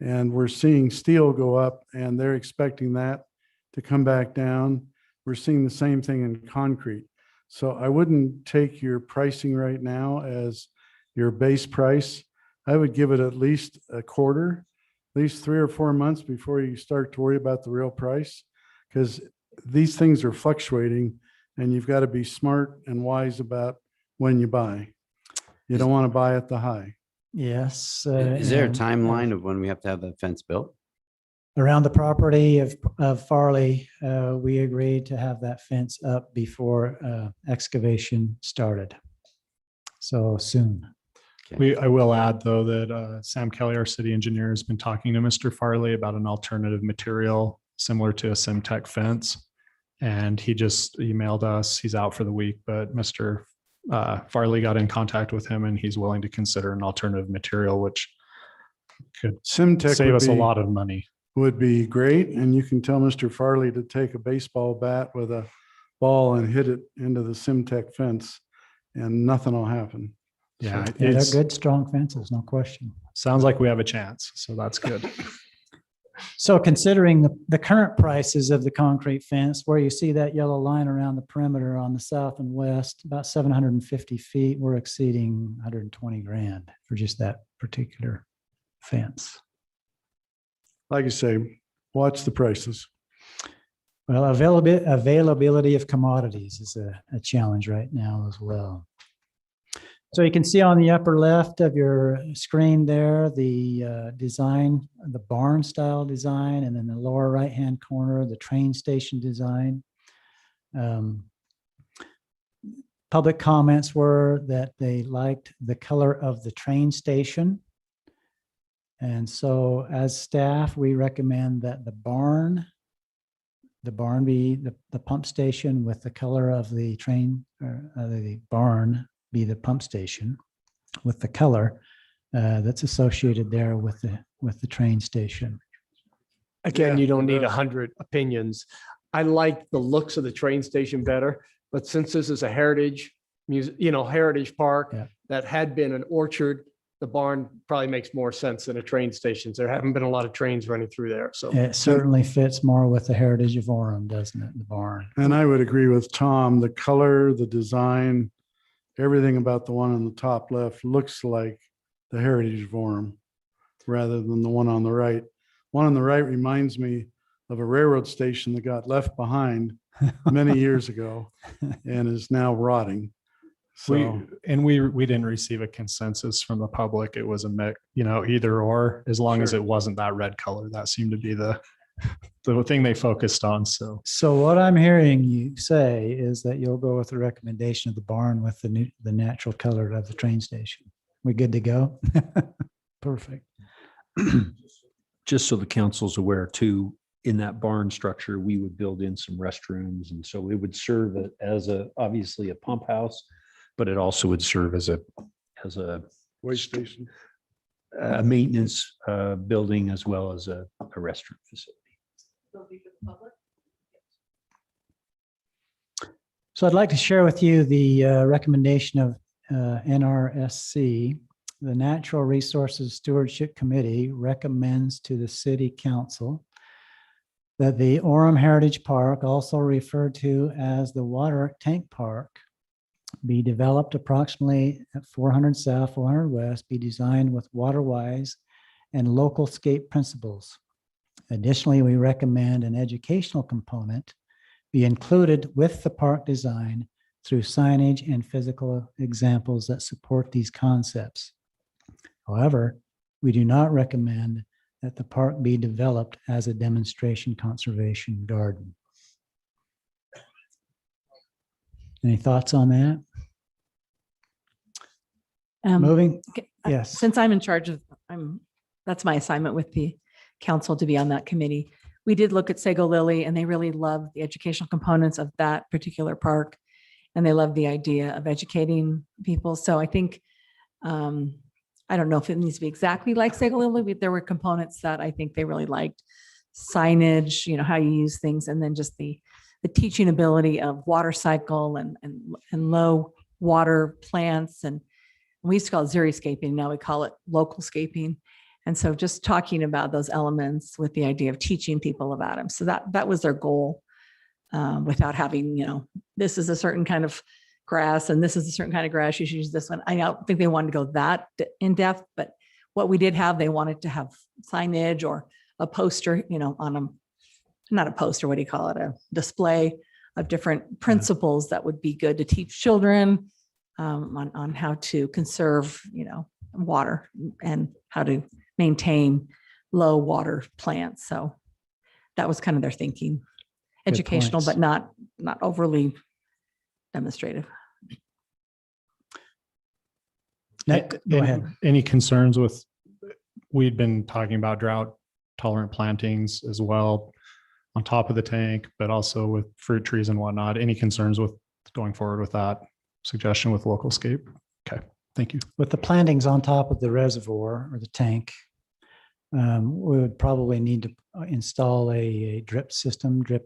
And we're seeing steel go up and they're expecting that to come back down. We're seeing the same thing in concrete. So I wouldn't take your pricing right now as your base price. I would give it at least a quarter, at least 3 or 4 months before you start to worry about the real price. Because these things are fluctuating and you've got to be smart and wise about when you buy. You don't want to buy at the high. Yes. Is there a and, timeline of when we have to have that fence built? Around the property of Farley, we agreed to have that fence up before excavation started. So soon. I will add though that Sam Kelly, our city engineer, has been talking to Mr. Farley about an alternative material similar to a Simtech fence. And he just emailed us, he's out for the week, but Mr. Farley got in contact with him and he's willing to consider an alternative material, which could Simtech save would us a be- lot of money. would be great. And you can tell Mr. Farley to take a baseball bat with a ball and hit it into the Simtech fence and nothing will happen. Yeah, So- Yeah, it's, they're good, strong fences, no question. sounds like we have a chance. So that's good. So considering the current prices of the concrete fence, where you see that yellow line around the perimeter on the south and west, about 750 feet, we're exceeding 120 grand for just that particular fence. Like I say, watch the prices. Well, availability of commodities is a challenge right now as well. So you can see on the upper left of your screen there, the design, the barn style design, and then the lower right-hand corner, the train station design. Public comments were that they liked the color of the train station. And so as staff, we recommend that the barn be the pump station with the color of the train, or the barn be the pump station with the color that's associated there with the train station. Again, Yeah, you don't it need does. 100 opinions. I like the looks of the train station better, but since this is a heritage heritage park Yeah. that had been an orchard, the barn probably makes more sense than a train station. There haven't been a lot of trains running through there, so. It certainly fits more with the heritage of Orem, doesn't it, the barn? And I would agree with Tom, the color, the design, everything about the one on the top left looks like the heritage of Orem rather than the one on the right. One on the right reminds me of a railroad station that got left behind many years ago and is now rotting. So, We didn't receive a consensus from the public. It was a mix, either or, as long as Sure. it wasn't that red color. That seemed to be the thing they focused on. So So what I'm hearing you say is that you'll go with the recommendation of the barn with the natural color of the train station. We good to go? Perfect. Just so the council's aware too, in that barn structure, we would build in some restrooms. And so it would serve as obviously a pump house, but it also would serve as a way station. maintenance building as well as a restroom facility. So I'd like to share with you the recommendation of NRSC. The Natural Resources Stewardship Committee recommends to the City Council that the Orem Heritage Park, also referred to as the Water Tank Park, be developed approximately at 400 South, 400 West, be designed with water-wise and local scape principles. Additionally, we recommend an educational component be included with the park design through signage and physical examples that support these concepts. However, we do not recommend that the park be developed as a demonstration conservation garden. Any thoughts on that? Moving, yes. Since I'm in charge of, that's my assignment with the council to be on that committee. We did look at Sago Lily and they really love the educational components of that particular park. And they love the idea of educating people. So I think, I don't know if it needs to be exactly like Sago Lily, but there were components that I think they really liked. Signage, how you use things, and then just the teaching ability of water cycle and low water plants. And we used to call it xeriscaping. Now we call it local scaping. And so just talking about those elements with the idea of teaching people about them. So that was their goal, without having, this is a certain kind of grass and this is a certain kind of grass. You should use this one. I don't think they wanted to go that in depth, but what we did have, they wanted to have signage or a poster, on them. Not a poster, what do you call it? A display of different principles that would be good to teach children on how to conserve, water and how to maintain low water plants. So that was kind of their thinking. Good Educational, points. but not overly demonstrative. Go ahead. Any concerns with, we'd been talking about drought tolerant plantings as well on top of the tank, but also with fruit trees and whatnot. Any concerns with going forward with that suggestion with local scape? Okay, thank you. With the plantings on top of the reservoir or the tank, we would probably need to install a drip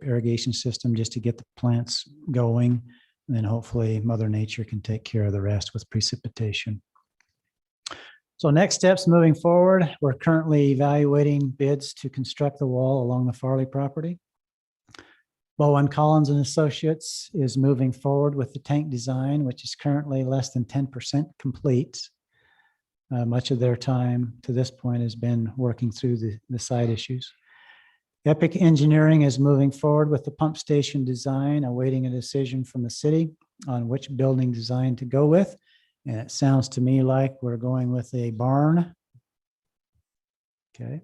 irrigation system, just to get the plants going. And then hopefully Mother Nature can take care of the rest with precipitation. So next steps moving forward, we're currently evaluating bids to construct the wall along the Farley property. Bowen Collins and Associates is moving forward with the tank design, which is currently less than 10% complete. Much of their time to this point has been working through the side issues. Epic Engineering is moving forward with the pump station design, awaiting a decision from the city on which building design to go with. And it sounds to me like we're going with a barn. Okay.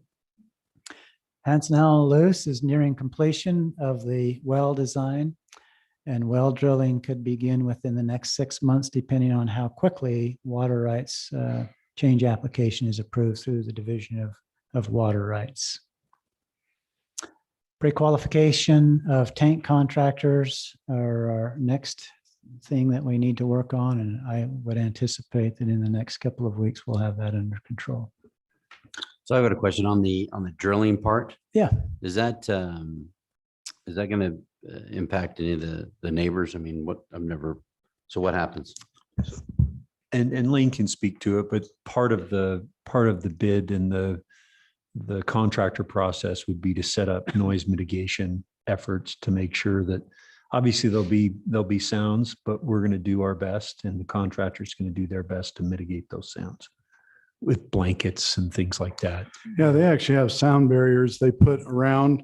Hanson Helen Luce is nearing completion of the well design, and well drilling could begin within the next 6 months, depending on how quickly water rights change application is approved through the Division of Water Rights. Pre-qualification of tank contractors are our next thing that we need to work on, and I would anticipate that in the next couple of weeks, we'll have that under control. So I've got a question on the drilling part. Yeah. Is that going to impact any of the neighbors? I mean, so what happens? And Lane can speak to it, but part of the bid and the contractor process would be to set up noise mitigation efforts to make sure that obviously there'll be sounds, but we're going to do our best, and the contractor's going to do their best to mitigate those sounds with blankets and things like that. Yeah, they actually have sound barriers they put around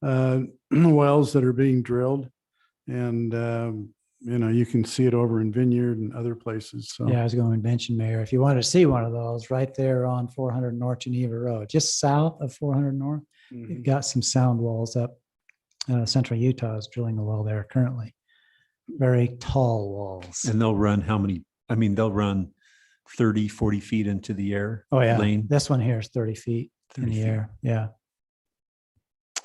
wells that are being drilled. And, you can see it over in Vineyard and other places. So, Yeah, I was going to mention, Mayor, if you want to see one of those right there on 400 North Geneva Road, just south of 400 North, you've got some sound walls up. Central Utah is drilling a well there currently. Very tall walls. And they'll run they'll run 30, 40 feet into the air. Oh, yeah. Lane. This one here is 30 feet in 30 the feet. air. Yeah.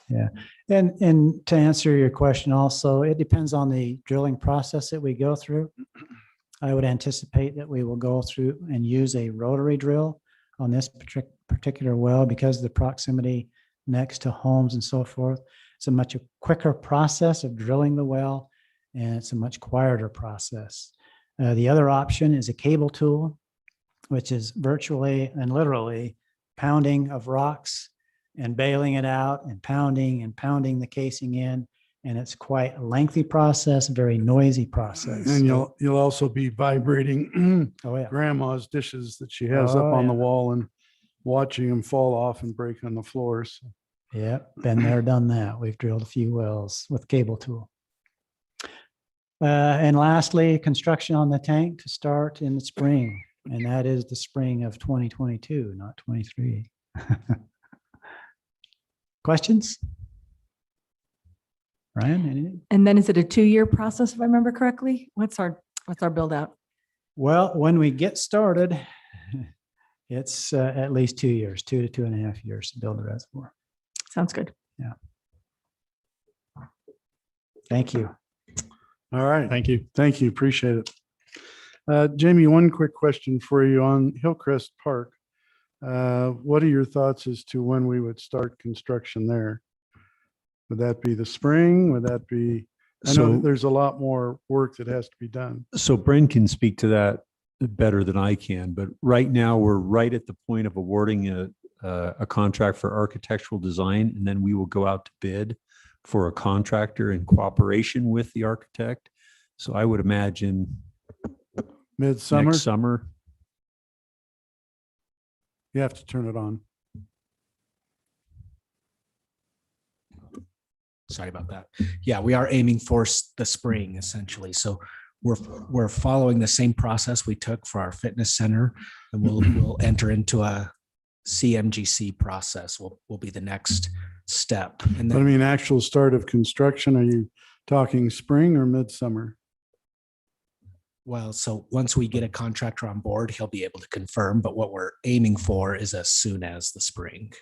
Yeah. And to answer your question also, it depends on the drilling process that we go through. I would anticipate that we will go through and use a rotary drill on this particular well because of the proximity next to homes and so forth. It's a much quicker process of drilling the well, and it's a much quieter process. The other option is a cable tool, which is virtually and literally pounding of rocks and bailing it out and pounding the casing in. And it's quite a lengthy process, a very noisy process. and you'll also be vibrating Oh, yeah. grandma's dishes that she has up Oh, on the yeah. wall and watching them fall off and break on the floors. Yeah, been there, done that. We've drilled a few wells with cable tool. And lastly, construction on the tank to start in the spring, and that is the spring of 2022, not 23. Questions? Ryan, anything? And then is it a 2-year process, if I remember correctly? What's our build out? Well, when we get started, it's at least 2 years, 2 to 2.5 years to build a reservoir. Sounds good. Thank you. All right. Thank you. Thank you. Appreciate it. Jamie, one quick question for you on Hillcrest Park. What are your thoughts as to when we would start construction there? Would that be the spring? Would that be, I know that there's a lot more work that has to be done. So Bren can speak to that better than I can, but right now we're right at the point of awarding a contract for architectural design, and then we will go out to bid for a contractor in cooperation with the architect. So I would imagine Midsummer, next summer. you have to turn it on. Sorry about that. Yeah, we are aiming for the spring essentially. So we're following the same process we took for our fitness center, and we'll enter into a CMGC process. Will be the next step. And But I then, mean, actual start of construction, are you talking spring or midsummer? well, so once we get a contractor on board, he'll be able to confirm. But what we're aiming for is as soon as the spring.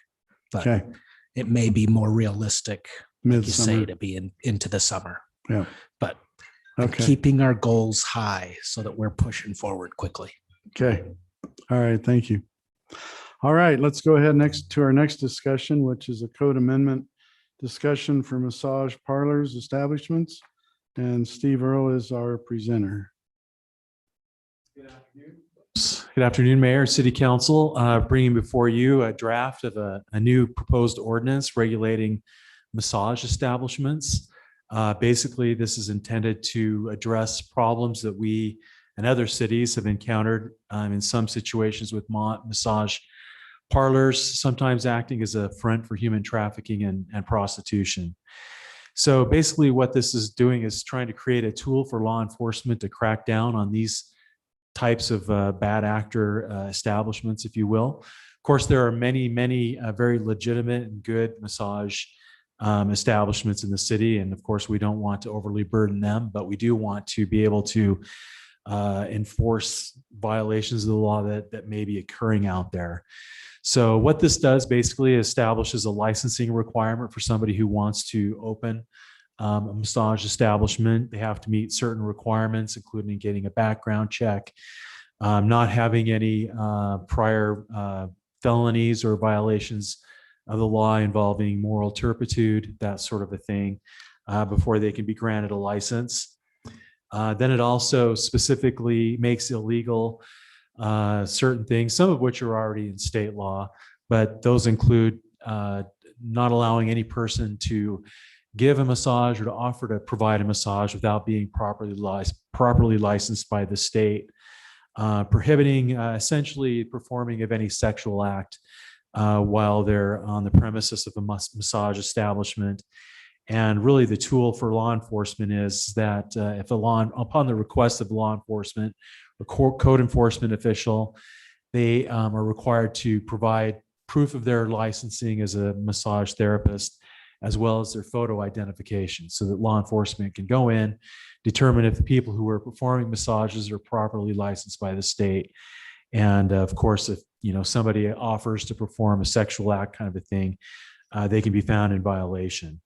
But Okay, it may be more realistic, like you say, midsummer. to be into the summer. Yeah. But I'm Okay. keeping our goals high so that we're pushing forward quickly. Okay. All right. Thank you. All right. Let's go ahead next to our next discussion, which is a code amendment discussion for massage parlors establishments. And Steve Earle is our presenter. Good afternoon, Mayor, City Council. Bringing before you a draft of a new proposed ordinance regulating massage establishments. Basically, this is intended to address problems that we and other cities have encountered in some situations with massage parlors, sometimes acting as a front for human trafficking and prostitution. So basically what this is doing is trying to create a tool for law enforcement to crack down on these types of bad actor establishments, if you will. Of course, there are many, many very legitimate and good massage establishments in the city. And of course, we don't want to overly burden them, but we do want to be able to enforce violations of the law that may be occurring out there. So what this does basically establishes a licensing requirement for somebody who wants to open a massage establishment. They have to meet certain requirements, including getting a background check, not having any prior felonies or violations of the law involving moral turpitude, that sort of a thing, before they can be granted a license. Then it also specifically makes illegal certain things, some of which are already in state law, but those include not allowing any person to give a massage or to offer to provide a massage without being properly licensed by the state, prohibiting essentially performing of any sexual act while they're on the premises of a massage establishment. And really the tool for law enforcement is that if upon the request of law enforcement or code enforcement official, they are required to provide proof of their licensing as a massage therapist, as well as their photo identification, so that law enforcement can go in, determine if the people who are performing massages are properly licensed by the state. And of course, if somebody offers to perform a sexual act kind of a thing, they can be found in violation.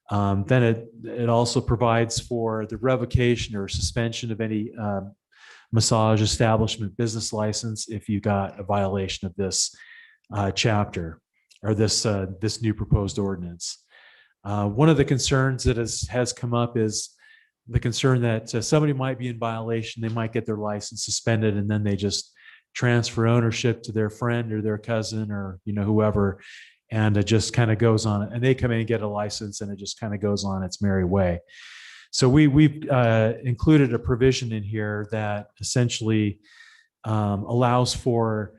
Then it also provides for the revocation or suspension of any massage establishment business license if you got a violation of this chapter or this new proposed ordinance. One of the concerns that has come up is the concern that somebody might be in violation, they might get their license suspended, and then they just transfer ownership to their friend or their cousin or whoever, and it just kind of goes on, and they come in and get a license, and it just kind of goes on its merry way. So we've included a provision in here that essentially allows for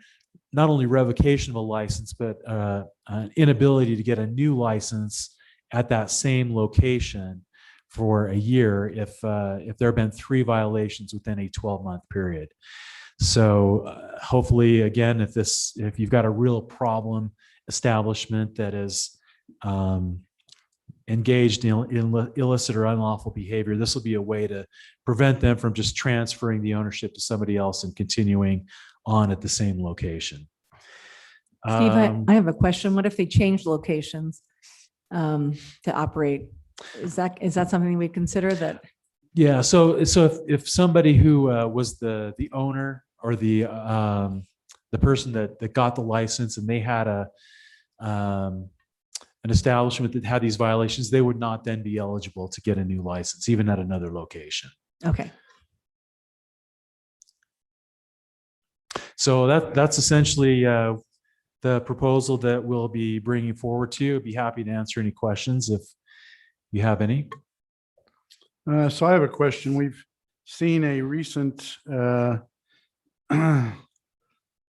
not only revocation of a license, but an inability to get a new license at that same location for a year if there have been 3 violations within a 12-month period. So hopefully, again, if you've got a real problem establishment that is engaged in illicit or unlawful behavior, this will be a way to prevent them from just transferring the ownership to somebody else and continuing on at the same location. Steve, I have a question. What if they change locations to operate? Is that something we consider that? Yeah. So if somebody who was the owner or the person that got the license, and they had an establishment that had these violations, they would not then be eligible to get a new license, even at another location. Okay. So that's essentially the proposal that we'll be bringing forward to you. I'd be happy to answer any questions if you have any. So I have a question. We've seen a recent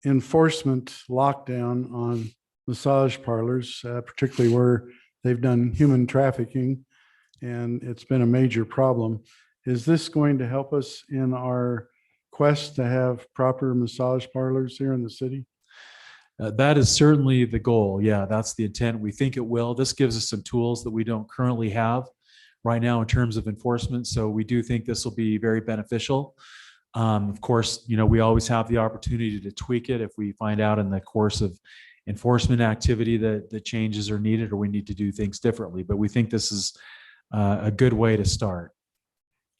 enforcement lockdown on massage parlors, particularly where they've done human trafficking, and it's been a major problem. Is this going to help us in our quest to have proper massage parlors here in the city? That is certainly the goal. Yeah, that's the intent. We think it will. This gives us some tools that we don't currently have right now in terms of enforcement. So we do think this will be very beneficial. Of course, we always have the opportunity to tweak it if we find out in the course of enforcement activity that changes are needed or we need to do things differently. But we think this is a good way to start.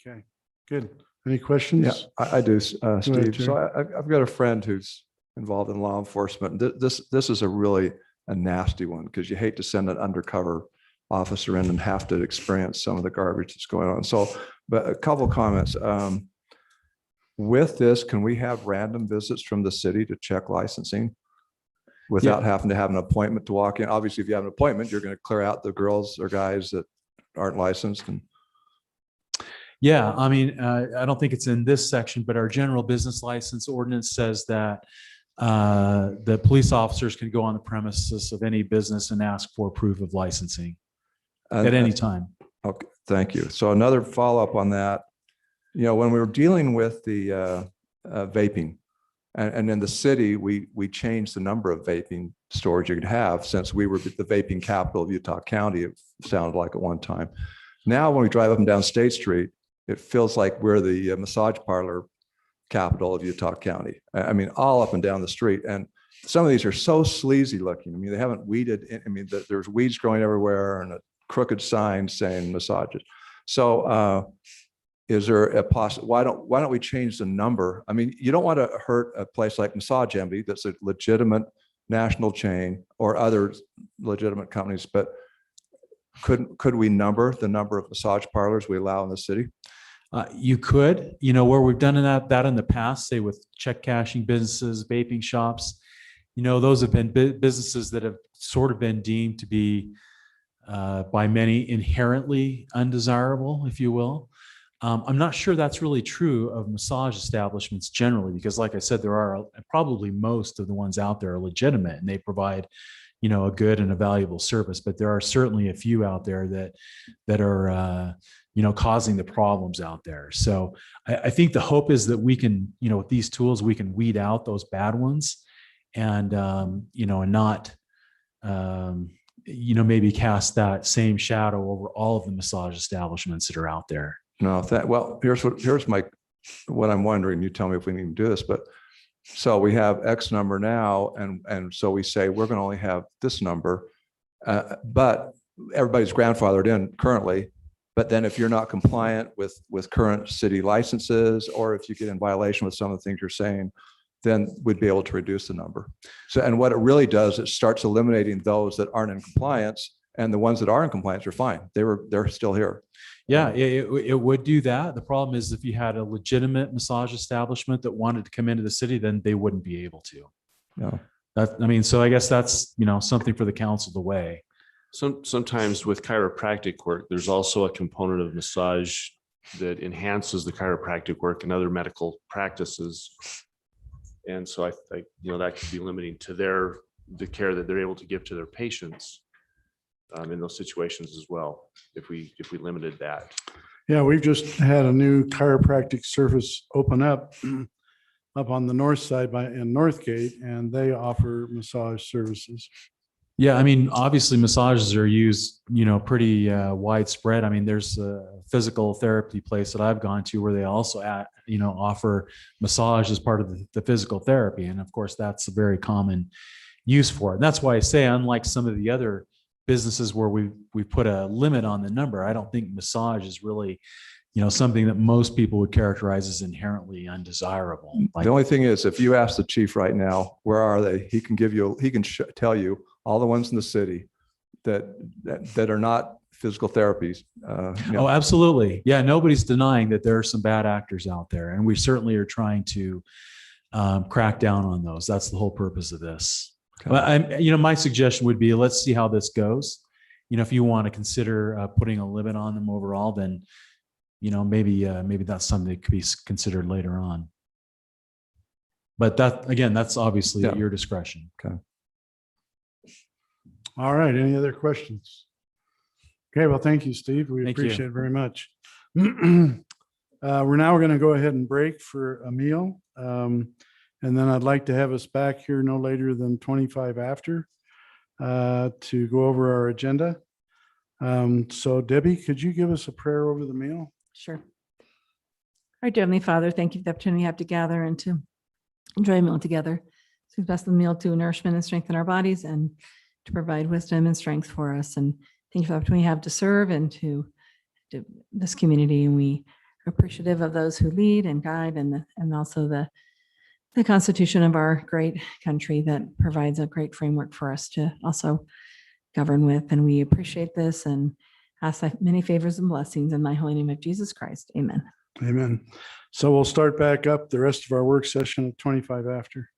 Okay, good. Any questions? Yeah, I do, Steve. ahead, So I've got a friend who's involved in law enforcement. This is a nasty one, because you hate to send an undercover officer in and have to experience some of the garbage that's going on. So, but a couple of comments. With this, can we have random visits from the city to check licensing without having to have an appointment to walk in? Obviously, if you have an appointment, you're going to clear out the girls or guys that aren't licensed. And yeah, I mean, I don't think it's in this section, but our general business license ordinance says that the police officers can go on the premises of any business and ask for proof of licensing at any time. Okay, thank you. So another follow-up on that, when we were dealing with the vaping. And in the city, we changed the number of vaping stores you could have since we were the vaping capital of Utah County, it sounded like at one time. Now, when we drive up and down State Street, it feels like we're the massage parlor capital of Utah County. I mean, all up and down the street. And some of these are so sleazy looking. I mean, they haven't weeded. I mean, there's weeds growing everywhere and a crooked sign saying massages. So is there a why don't we change the number? I mean, you don't want to hurt a place like Massage Envy that's a legitimate national chain or other legitimate companies, but could we number the number of massage parlors we allow in the city? You could, where we've done that in the past, say with check cashing businesses, vaping shops, those have been businesses that have sort of been deemed to be by many inherently undesirable, if you will. I'm not sure that's really true of massage establishments generally, because like I said, there are probably most of the ones out there are legitimate and they provide, a good and a valuable service, but there are certainly a few out there that are, causing the problems out there. So I think the hope is that we can, with these tools, we can weed out those bad ones and, and not, maybe cast that same shadow over all of the massage establishments that are out there. No, well, here's what I'm wondering. You tell me if we need to do this, but so we have X number now, and so we say we're going to only have this number, but everybody's grandfathered in currently. But then if you're not compliant with current city licenses, or if you get in violation with some of the things you're saying, then we'd be able to reduce the number. So, and what it really does, it starts eliminating those that aren't in compliance, and the ones that are in compliance are fine. They're still here. Yeah, it would do that. The problem is if you had a legitimate massage establishment that wanted to come into the city, then they wouldn't be able to. No. So I guess that's, something for the council to weigh. Sometimes with chiropractic work, there's also a component of massage that enhances the chiropractic work and other medical practices. And so I think, that could be limiting to the care that they're able to give to their patients in those situations as well, if we limited that. Yeah, we've just had a new chiropractic service open up on the north side in Northgate, and they offer massage services. Yeah, obviously massages are used, pretty widespread. There's a physical therapy place that I've gone to where they also offer massage as part of the physical therapy. And of course, that's a very common use for it. And that's why I say, unlike some of the other businesses where we put a limit on the number, I don't think massage is really, something that most people would characterize as inherently undesirable. The only thing is, if you ask the chief right now, where are they? He can tell you all the ones in the city that are not physical therapies. Oh, absolutely. Yeah. Nobody's denying that there are some bad actors out there, and we certainly are trying to crack down on those. That's the whole purpose of this. Okay. But my suggestion would be, let's see how this goes. If you want to consider putting a limit on them overall, then, maybe that's something that could be considered later on. But that's obviously at your discretion. Okay. All right. Any other questions? Okay. Well, thank you, Steve. We Thank you. appreciate it very much. We're now going to go ahead and break for a meal. And then I'd like to have us back here no later than 25 after to go over our agenda. So Debbie, could you give us a prayer over the meal? Sure. All right, dear Heavenly Father, thank you for the opportunity we have to gather and to enjoy a meal together. So best the meal to nourishment and strengthen our bodies and to provide wisdom and strength for us. And thank you for the opportunity we have to serve and to this community. And we are appreciative of those who lead and guide and also the Constitution of our great country that provides a great framework for us to also govern with. And we appreciate this and ask many favors and blessings in the holy name of Jesus Christ. Amen. Amen. So we'll start back up the rest of our work session at 25 after.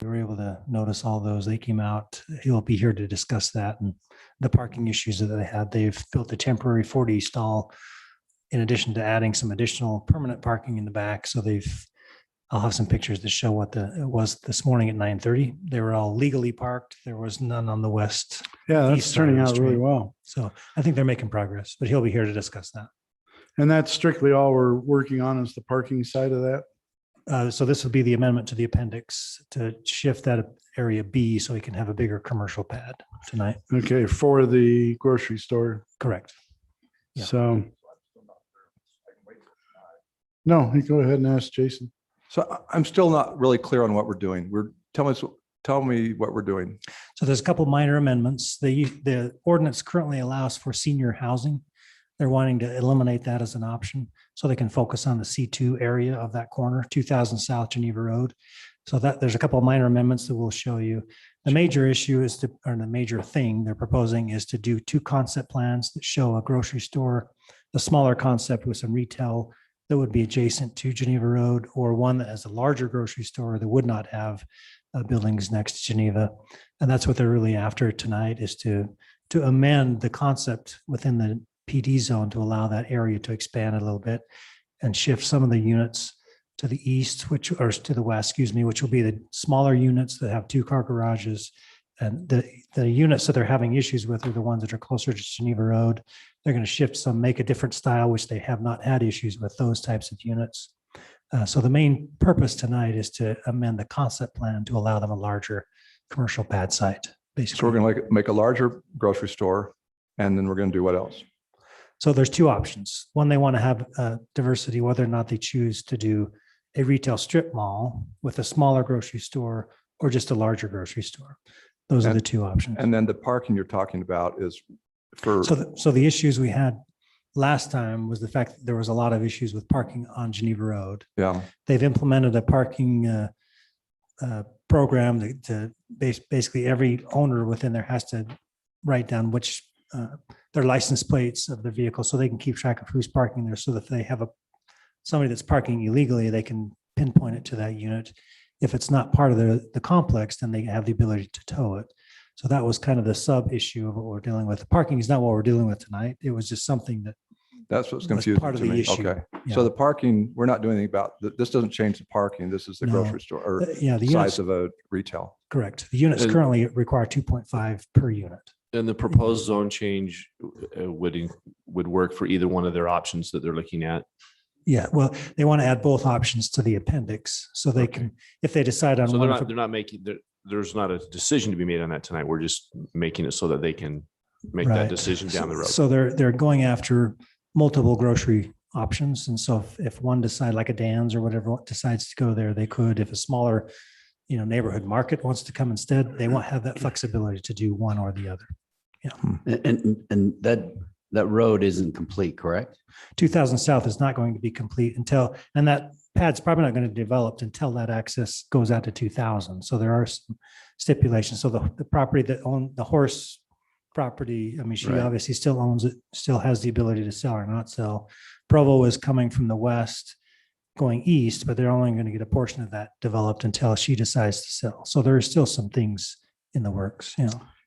We were able to notice all those. They came out. He'll be here to discuss that and the parking issues that they had. They've built a temporary 40 stall in addition to adding some additional permanent parking in the back. So I'll have some pictures to show what it was this morning at 9:30. They were all legally parked. There was none on the west. Yeah, that's east side of turning the out really street. well. So I think they're making progress, but he'll be here to discuss that. And that's strictly all we're working on is the parking side of that. So this will be the amendment to the appendix to shift that area B so we can have a bigger commercial pad tonight. Okay, for the grocery store. Correct. Yeah. So. No, you go ahead and ask Jason. So I'm still not really clear on what we're doing. Tell me what we're doing. So there's a couple minor amendments. The ordinance currently allows for senior housing. They're wanting to eliminate that as an option so they can focus on the C2 area of that corner, 2000 South Geneva Road. So there's a couple of minor amendments that we'll show you. The major issue is or the major thing they're proposing is to do 2 concept plans that show a grocery store, a smaller concept with some retail that would be adjacent to Geneva Road, or one that has a larger grocery store that would not have buildings next to Geneva. And that's what they're really after tonight, is to amend the concept within the PD zone to allow that area to expand a little bit and shift some of the units to the east, or to the west, which will be the smaller units that have 2-car garages. And the units that they're having issues with are the ones that are closer to Geneva Road. They're going to shift some, make a different style, which they have not had issues with those types of units. So the main purpose tonight is to amend the concept plan to allow them a larger commercial pad site, basically. So we're going to make a larger grocery store, and then we're going to do what else? So there's 2 options. One, they want to have diversity, whether or not they choose to do a retail strip mall with a smaller grocery store or just a larger grocery store. Those are the 2 options. And then the parking you're talking about is for. So the issues we had last time was the fact that there was a lot of issues with parking on Geneva Road. Yeah. They've implemented a parking program to basically every owner within there has to write down which their license plates of the vehicle so they can keep track of who's parking there, so that if they have somebody that's parking illegally, they can pinpoint it to that unit. If it's not part of the complex, then they have the ability to tow it. So that was kind of the sub issue of what we're dealing with. The parking is not what we're dealing with tonight. It was just something that's what's confusing part to of the me. issue. Okay. Yeah. So the parking, we're not doing anything about, this doesn't change the parking. This is the No. grocery store or Yeah, the size units, of a retail. correct. The units And- currently require 2.5 per unit. And the proposed zone change would work for either one of their options that they're looking at. Yeah, well, they want to add both options to the appendix so they can, if they decide on So one. they're not making, there's not a decision to be made on that tonight. We're just making it so that they can make that Right. decision down the road. So they're going after multiple grocery options. And so if one decide, like a Dan's or whatever decides to go there, they could. If a smaller, neighborhood market wants to come instead, they won't have that flexibility to do one or the other. And that road isn't complete, correct? 2000 South is not going to be complete and that pad's probably not going to develop until that access goes out to 2000. So there are some stipulations. So the property that owned the horse property, I mean, she Right. obviously still owns it, still has the ability to sell or not sell. Provo is coming from the west, going east, but they're only going to get a portion of that developed until she decides to sell. So there are still some things in the works,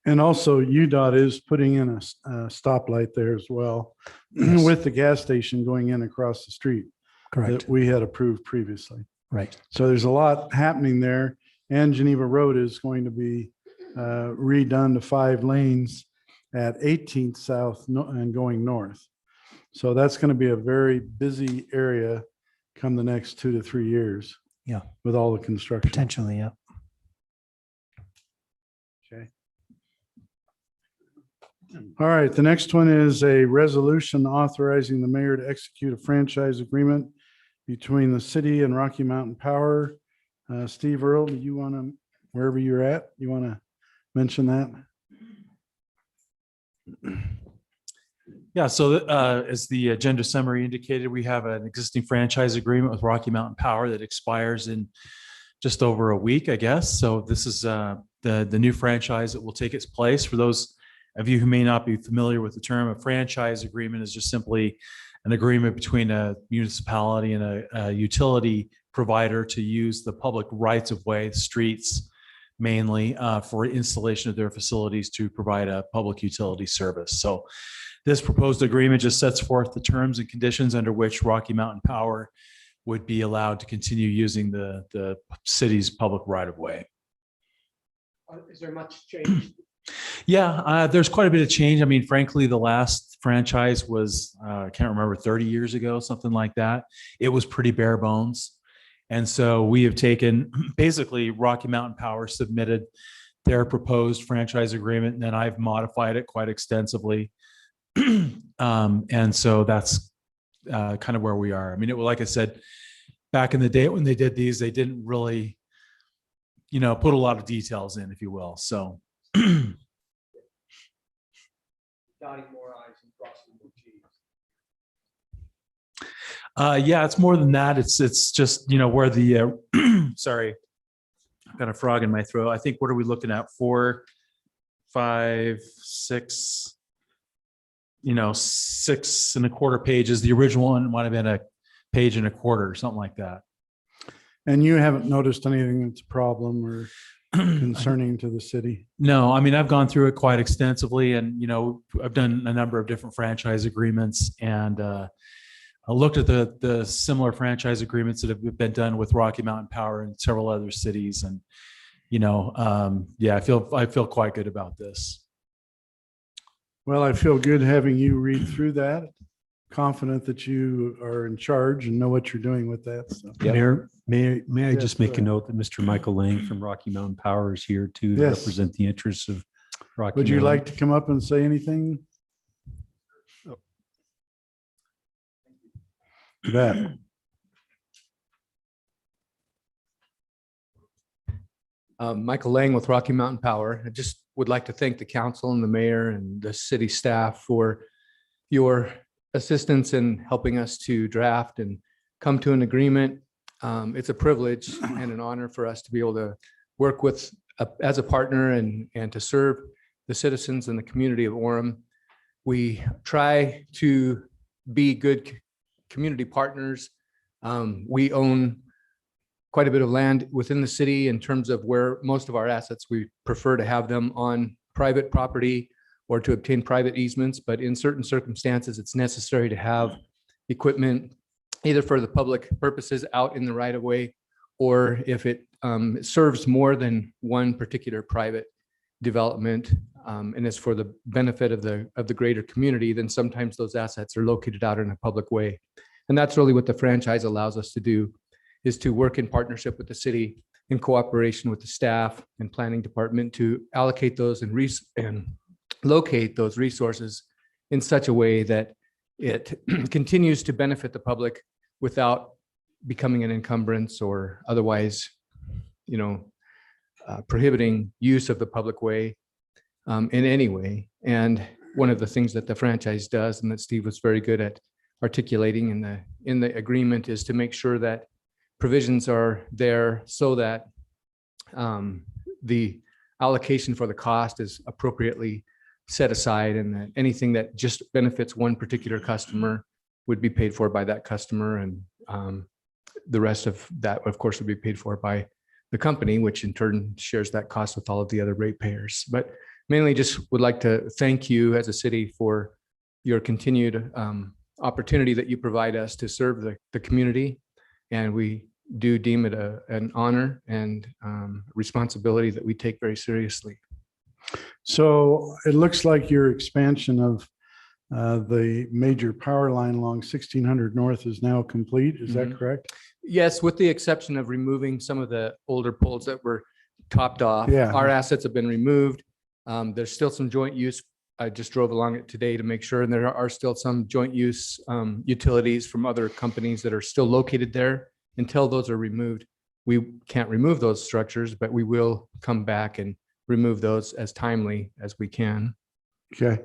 And also UDOT is putting in a stoplight there as well Yes. with the gas station going in across the street Correct. that we had approved previously. Right. So there's a lot happening there, and Geneva Road is going to be redone to 5 lanes at 18th South and going north. So that's going to be a very busy area come the next 2 to 3 years. Yeah. With all the construction. Potentially, yeah. Okay. All right, the next one is a resolution authorizing the mayor to execute a franchise agreement between the city and Rocky Mountain Power. Steve Earl, do you want to, wherever you're at, you want to mention that? Yeah, so as the agenda summary indicated, we have an existing franchise agreement with Rocky Mountain Power that expires in just over a week, I guess. So this is the new franchise that will take its place. For those of you who may not be familiar with the term, a franchise agreement is just simply an agreement between a municipality and a utility provider to use the public rights of way, streets, mainly for installation of their facilities to provide a public utility service. So this proposed agreement just sets forth the terms and conditions under which Rocky Mountain Power would be allowed to continue using the city's public right of way. Is there much change? Yeah, there's quite a bit of change. I mean, frankly, the last franchise was, I can't remember, 30 years ago, something like that. It was pretty bare bones. And so we have taken, basically, Rocky Mountain Power submitted their proposed franchise agreement, and then I've modified it quite extensively. And so that's kind of where we are. I mean, like I said, back in the day when they did these, they didn't really, put a lot of details in, if you will. So. Dotting more I's and crossing more T's. Yeah, it's more than that. It's just, where the, sorry, I've got a frog in my throat. I think, what are we looking at? 4, 5, 6, 6.25 pages. The original one might have been a page and a quarter or something like that. And you haven't noticed anything that's a problem or concerning to the city? No, I mean, I've gone through it quite extensively, and, I've done a number of different franchise agreements, and I looked at the similar franchise agreements that have been done with Rocky Mountain Power and several other cities. And, yeah, I feel quite good about this. Well, I feel good having you read through that. Confident that you are in charge and know what you're doing with that. So. Mayor, may I Yes, just go make a ahead. note that Mr. Michael Lang from Rocky Mountain Power is here to Yes. represent the interests of Rocky Would you Mountain. like to come up and say anything? You bet. Michael Lang with Rocky Mountain Power. I just would like to thank the council and the mayor and the city staff for your assistance in helping us to draft and come to an agreement. It's a privilege and an honor for us to be able to work with as a partner and to serve the citizens and the community of Orem. We try to be good community partners. We own quite a bit of land within the city in terms of where most of our assets, we prefer to have them on private property or to obtain private easements. But in certain circumstances, it's necessary to have equipment either for the public purposes out in the right of way, or if it serves more than one particular private development and is for the benefit of the greater community, then sometimes those assets are located out in a public way. And that's really what the franchise allows us to do, is to work in partnership with the city in cooperation with the staff and planning department to allocate those and locate those resources in such a way that it continues to benefit the public without becoming an encumbrance or otherwise, prohibiting use of the public way in any way. And one of the things that the franchise does, and that Steve was very good at articulating in the agreement, is to make sure that provisions are there so that the allocation for the cost is appropriately set aside, and that anything that just benefits one particular customer would be paid for by that customer, and the rest of that, of course, would be paid for by the company, which in turn shares that cost with all of the other ratepayers. But mainly just would like to thank you as a city for your continued opportunity that you provide us to serve the community. And we do deem it an honor and responsibility that we take very seriously. So it looks like your expansion of the major power line along 1600 North is now complete. Is that correct? Yes, with the exception of removing some of the older poles that were topped off. Yeah. Our assets have been removed. There's still some joint use. I just drove along it today to make sure, and there are still some joint use utilities from other companies that are still located there. Until those are removed, we can't remove those structures, but we will come back and remove those as timely as we can. Okay.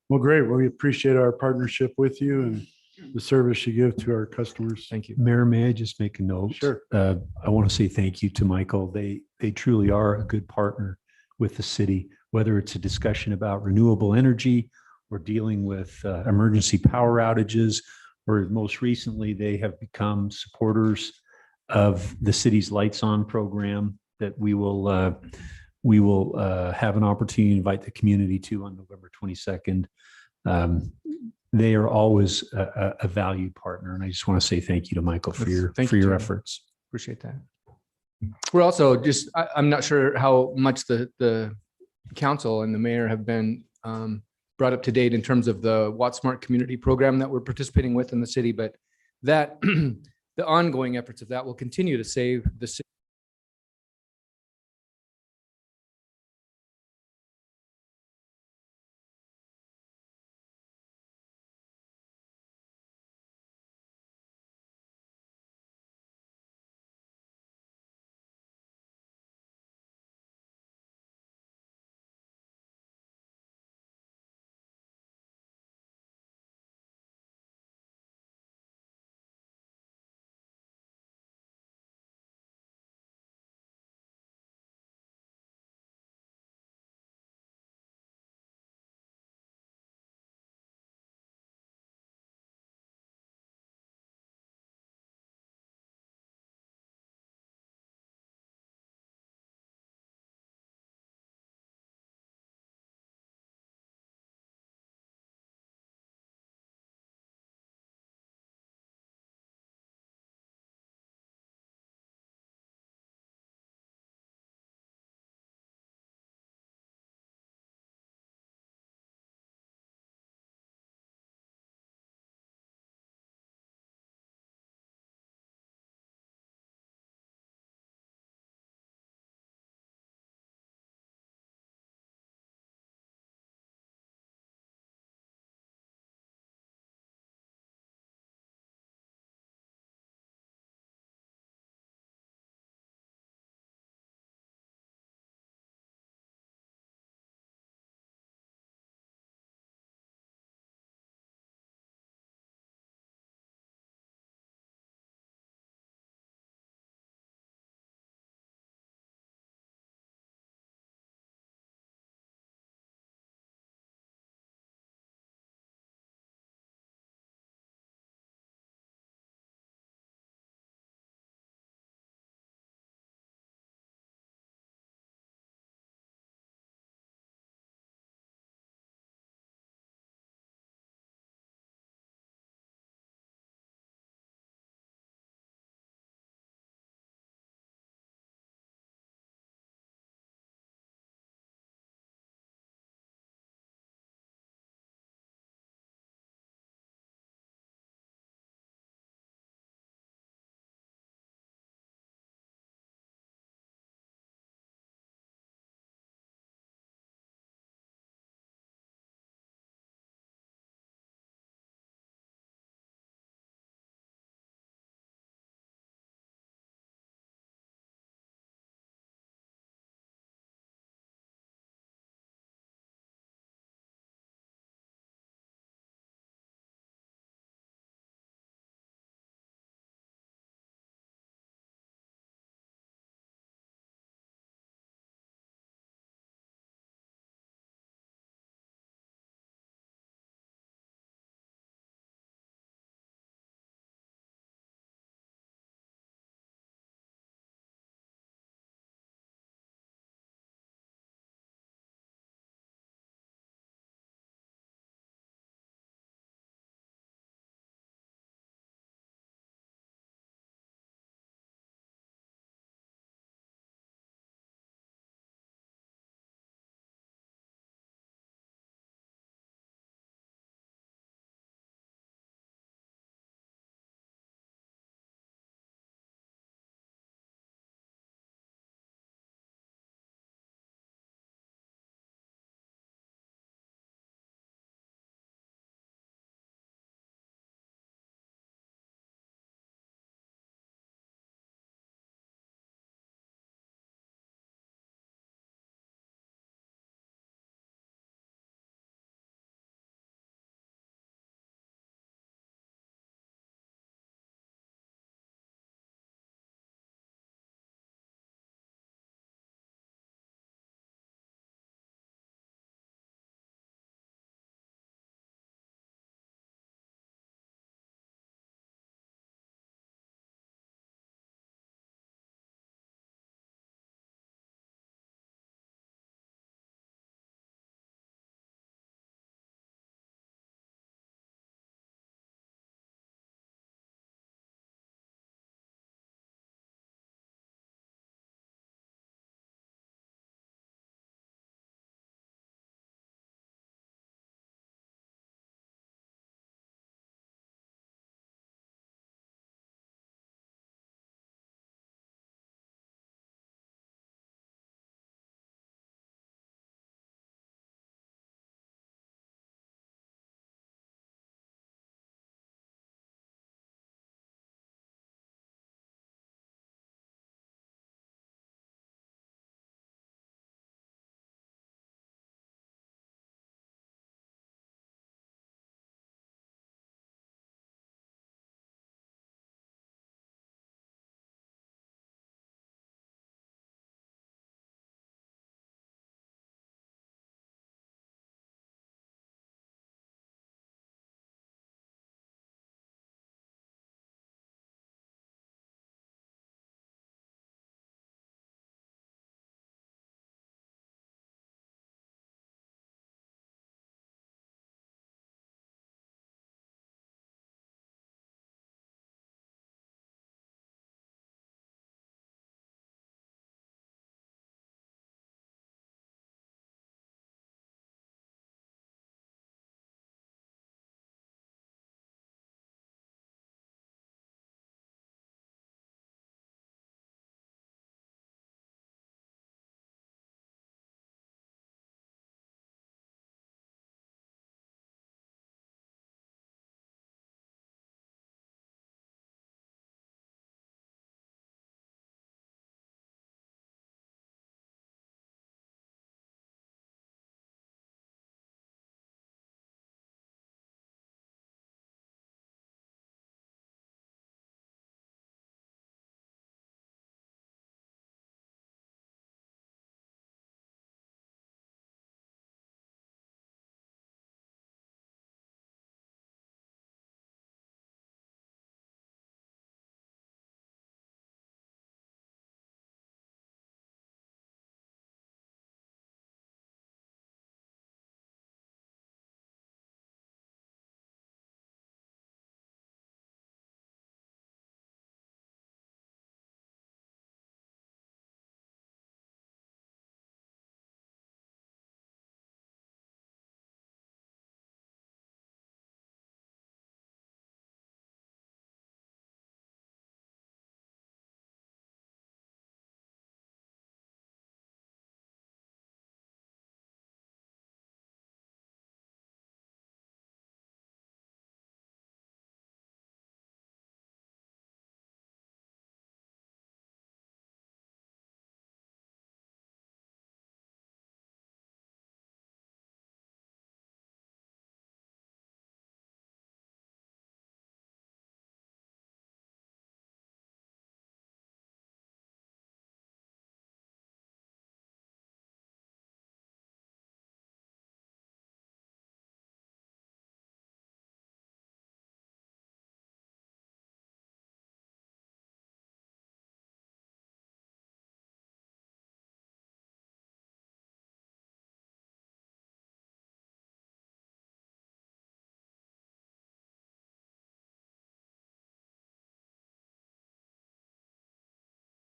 Well, great. Well, we appreciate our partnership with you and the service you give to our customers. Thank you. Mayor, may I just make a note? Sure. I want to say thank you to Michael. They truly are a good partner with the city, whether it's a discussion about renewable energy or dealing with emergency power outages, or most recently, they have become supporters of the city's Lights On program that we will have an opportunity to invite the community to on November 22nd. They are always a valued partner, and I just want to say thank you to Michael for Thank your you, Jim. efforts. Appreciate that. We're also just, I'm not sure how much the council and the mayor have been brought up to date in terms of the Watt Smart Community Program that we're participating with in the city, but that the ongoing efforts of that will continue to save the city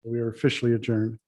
We are officially adjourned.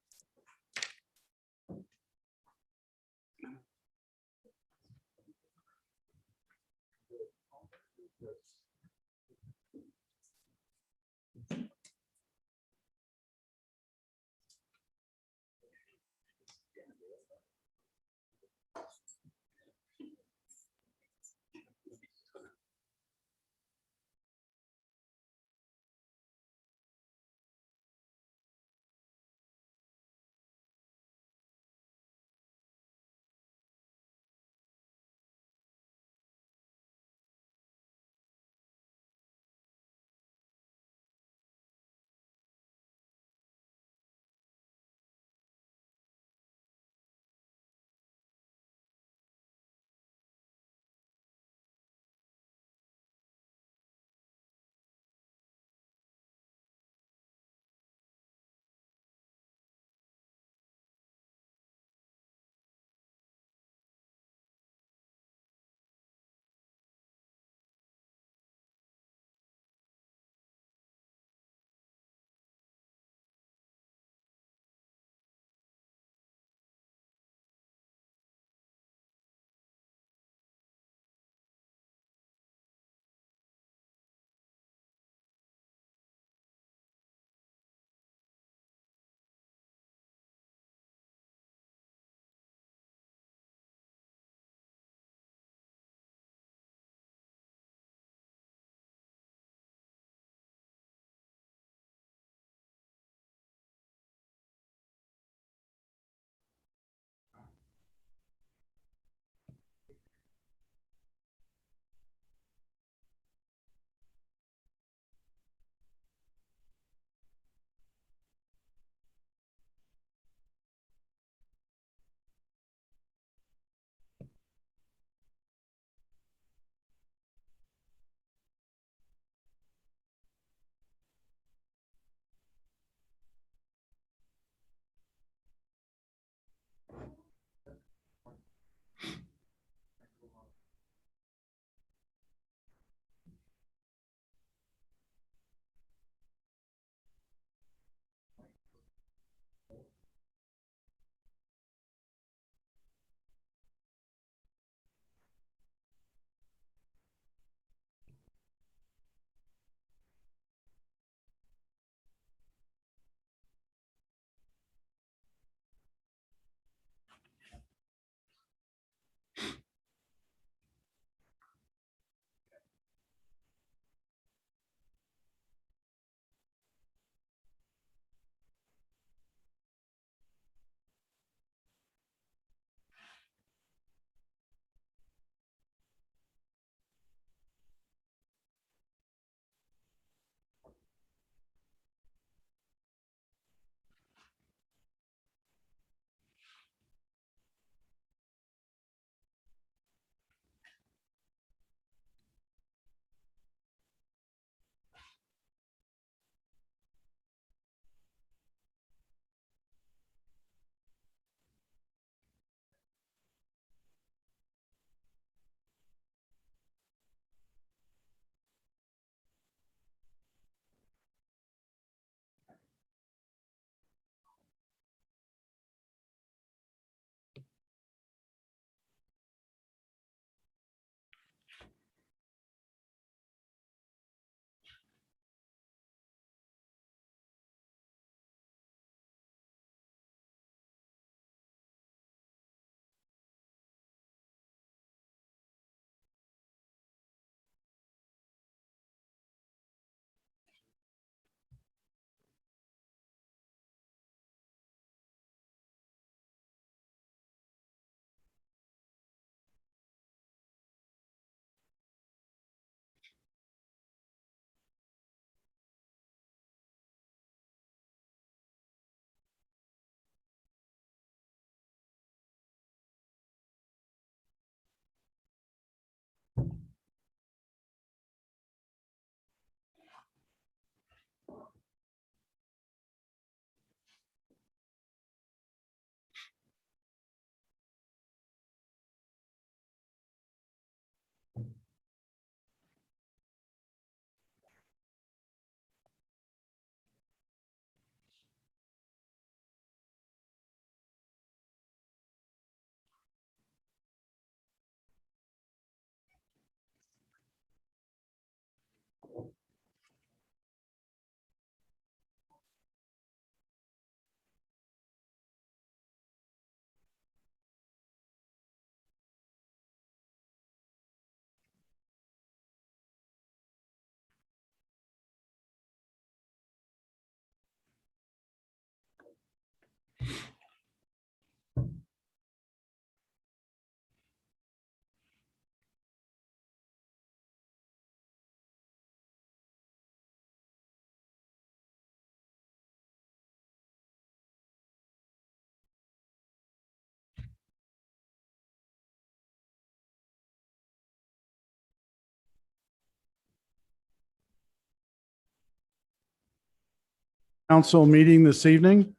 Council meeting this evening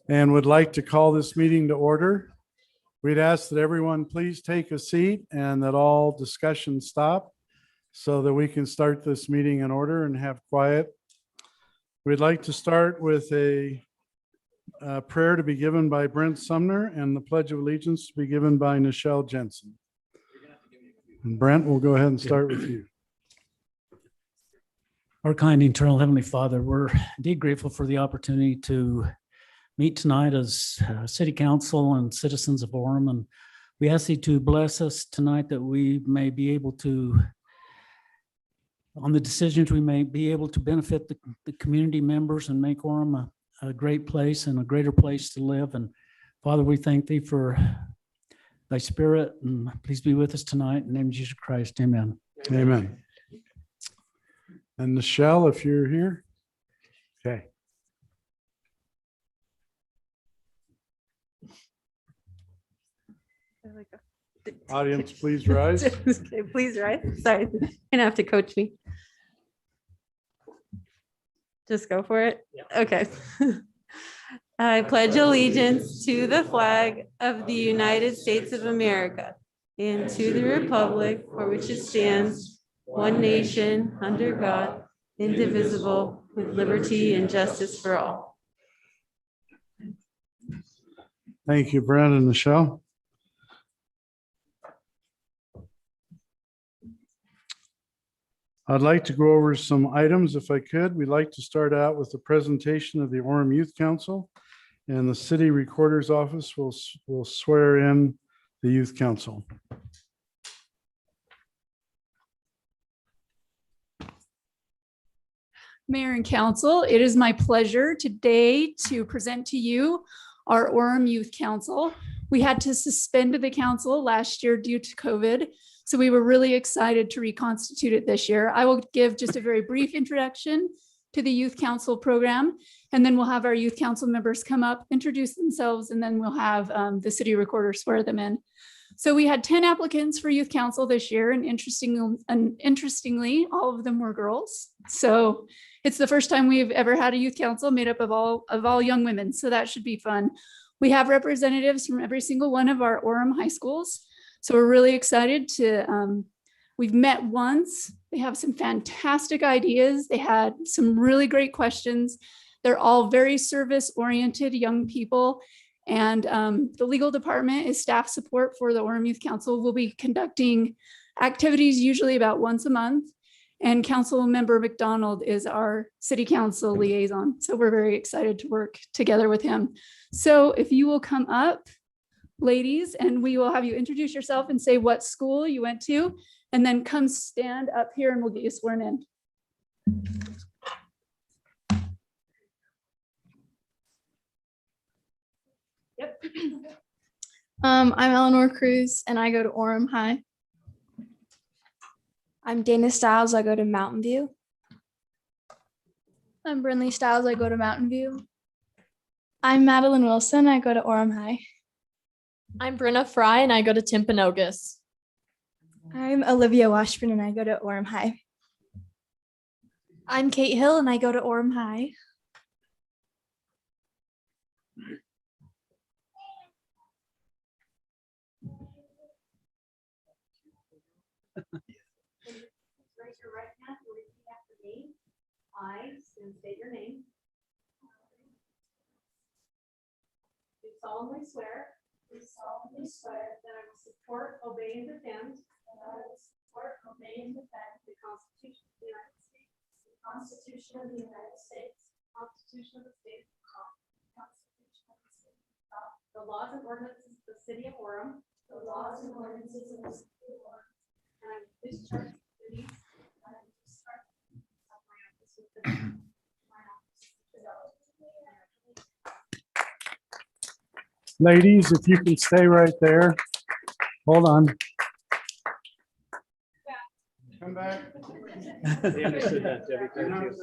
and would like to call this meeting to order. We'd ask that everyone please take a seat and that all discussion stop so that we can start this meeting in order and have quiet. We'd like to start with a prayer to be given by Brent Sumner and the Pledge of Allegiance to be given by Nichelle Jensen. And Brent, we'll go ahead and start with you. Our kind eternal Heavenly Father, we're indeed grateful for the opportunity to meet tonight as City Council and citizens of Orem. And we ask Thee to bless us tonight that we may be able to, on the decisions, we may be able to benefit the community members and make Orem a great place and a greater place to live. And Father, we thank Thee for Thy Spirit, and please be with us tonight. In the name of Jesus Christ, amen. Amen. And Nichelle, if you're here. Okay. Audience, please rise. Okay, please rise. Sorry, you're gonna have to coach me. Just go for it. Okay. I pledge allegiance to the flag of the United States of America and to the republic for which it stands, one nation, under God, indivisible, with liberty and justice for all. Thank you, Brent and Nichelle. I'd like to go over some items if I could. We'd like to start out with the presentation of the Orem Youth Council, and the City Recorder's Office will swear in the Youth Council. Mayor and Council, it is my pleasure today to present to you our Orem Youth Council. We had to suspend the council last year due to COVID, so we were really excited to reconstitute it this year. I will give just a very brief introduction to the Youth Council program, and then we'll have our Youth Council members come up, introduce themselves, and then we'll have the City Recorder swear them in. So we had 10 applicants for Youth Council this year, and interestingly, all of them were girls. So it's the first time we've ever had a Youth Council made up of all young women, so that should be fun. We have representatives from every single one of our Orem high schools. So we're really excited to, we've met once. They have some fantastic ideas. They had some really great questions. They're all very service-oriented young people. And the legal department is staff support for the Orem Youth Council. We'll be conducting activities usually about once a month. And Council Member McDonald is our City Council liaison. So we're very excited to work together with him. So if you will come up, ladies, and we will have you introduce yourself and say what school you went to, and then come stand up here and we'll get you sworn in. Yep. I'm Eleanor Cruz and I go to Orem High. I'm Dana Stiles. I go to Mountain View. I'm Brinley Stiles. I go to Mountain View. I'm Madeline Wilson. I go to Orem High. I'm Brenna Fry and I go to Timpanogos. I'm Olivia Washburn and I go to Orem High. I'm Kate Hill and I go to Orem High. Raise your right hand and repeat after me. I, and state your name. Do solemnly swear. Do solemnly swear that I will support, obey, and defend. That I will support, obey, and defend the Constitution of the United States. The Constitution of the United States. Constitution of the State of Utah. Constitution of the State of Utah. The laws and ordinances of the City of Orem. The laws and ordinances of the City of Orem. And I will discharge the duties. And I will discharge the duties of my office with fidelity. My office with fidelity. Ladies, if you can stay right there. Hold on. Come back. They understood that, Debbie. Thank you.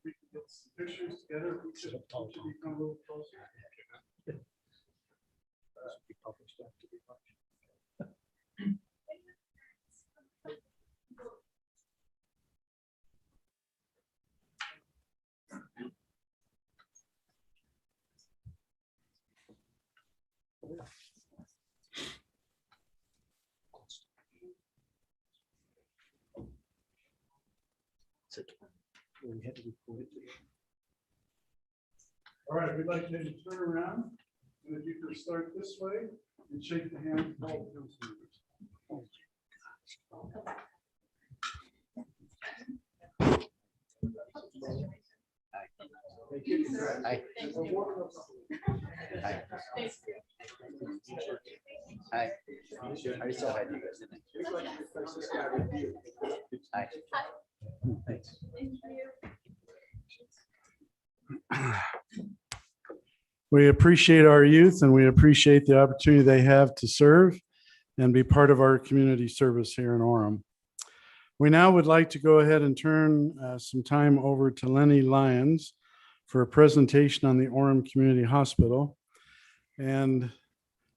We can get some pictures together. We should come a little closer. All right, we'd like you to turn around, and if you could start this way and shake the hand of all the council members. Hi. Hi. I already said hi to you guys, didn't I? Hi. Thanks. We appreciate our youth and we appreciate the opportunity they have to serve and be part of our community service here in Orem. We now would like to go ahead and turn some time over to Lenny Lyons for a presentation on the Orem Community Hospital. And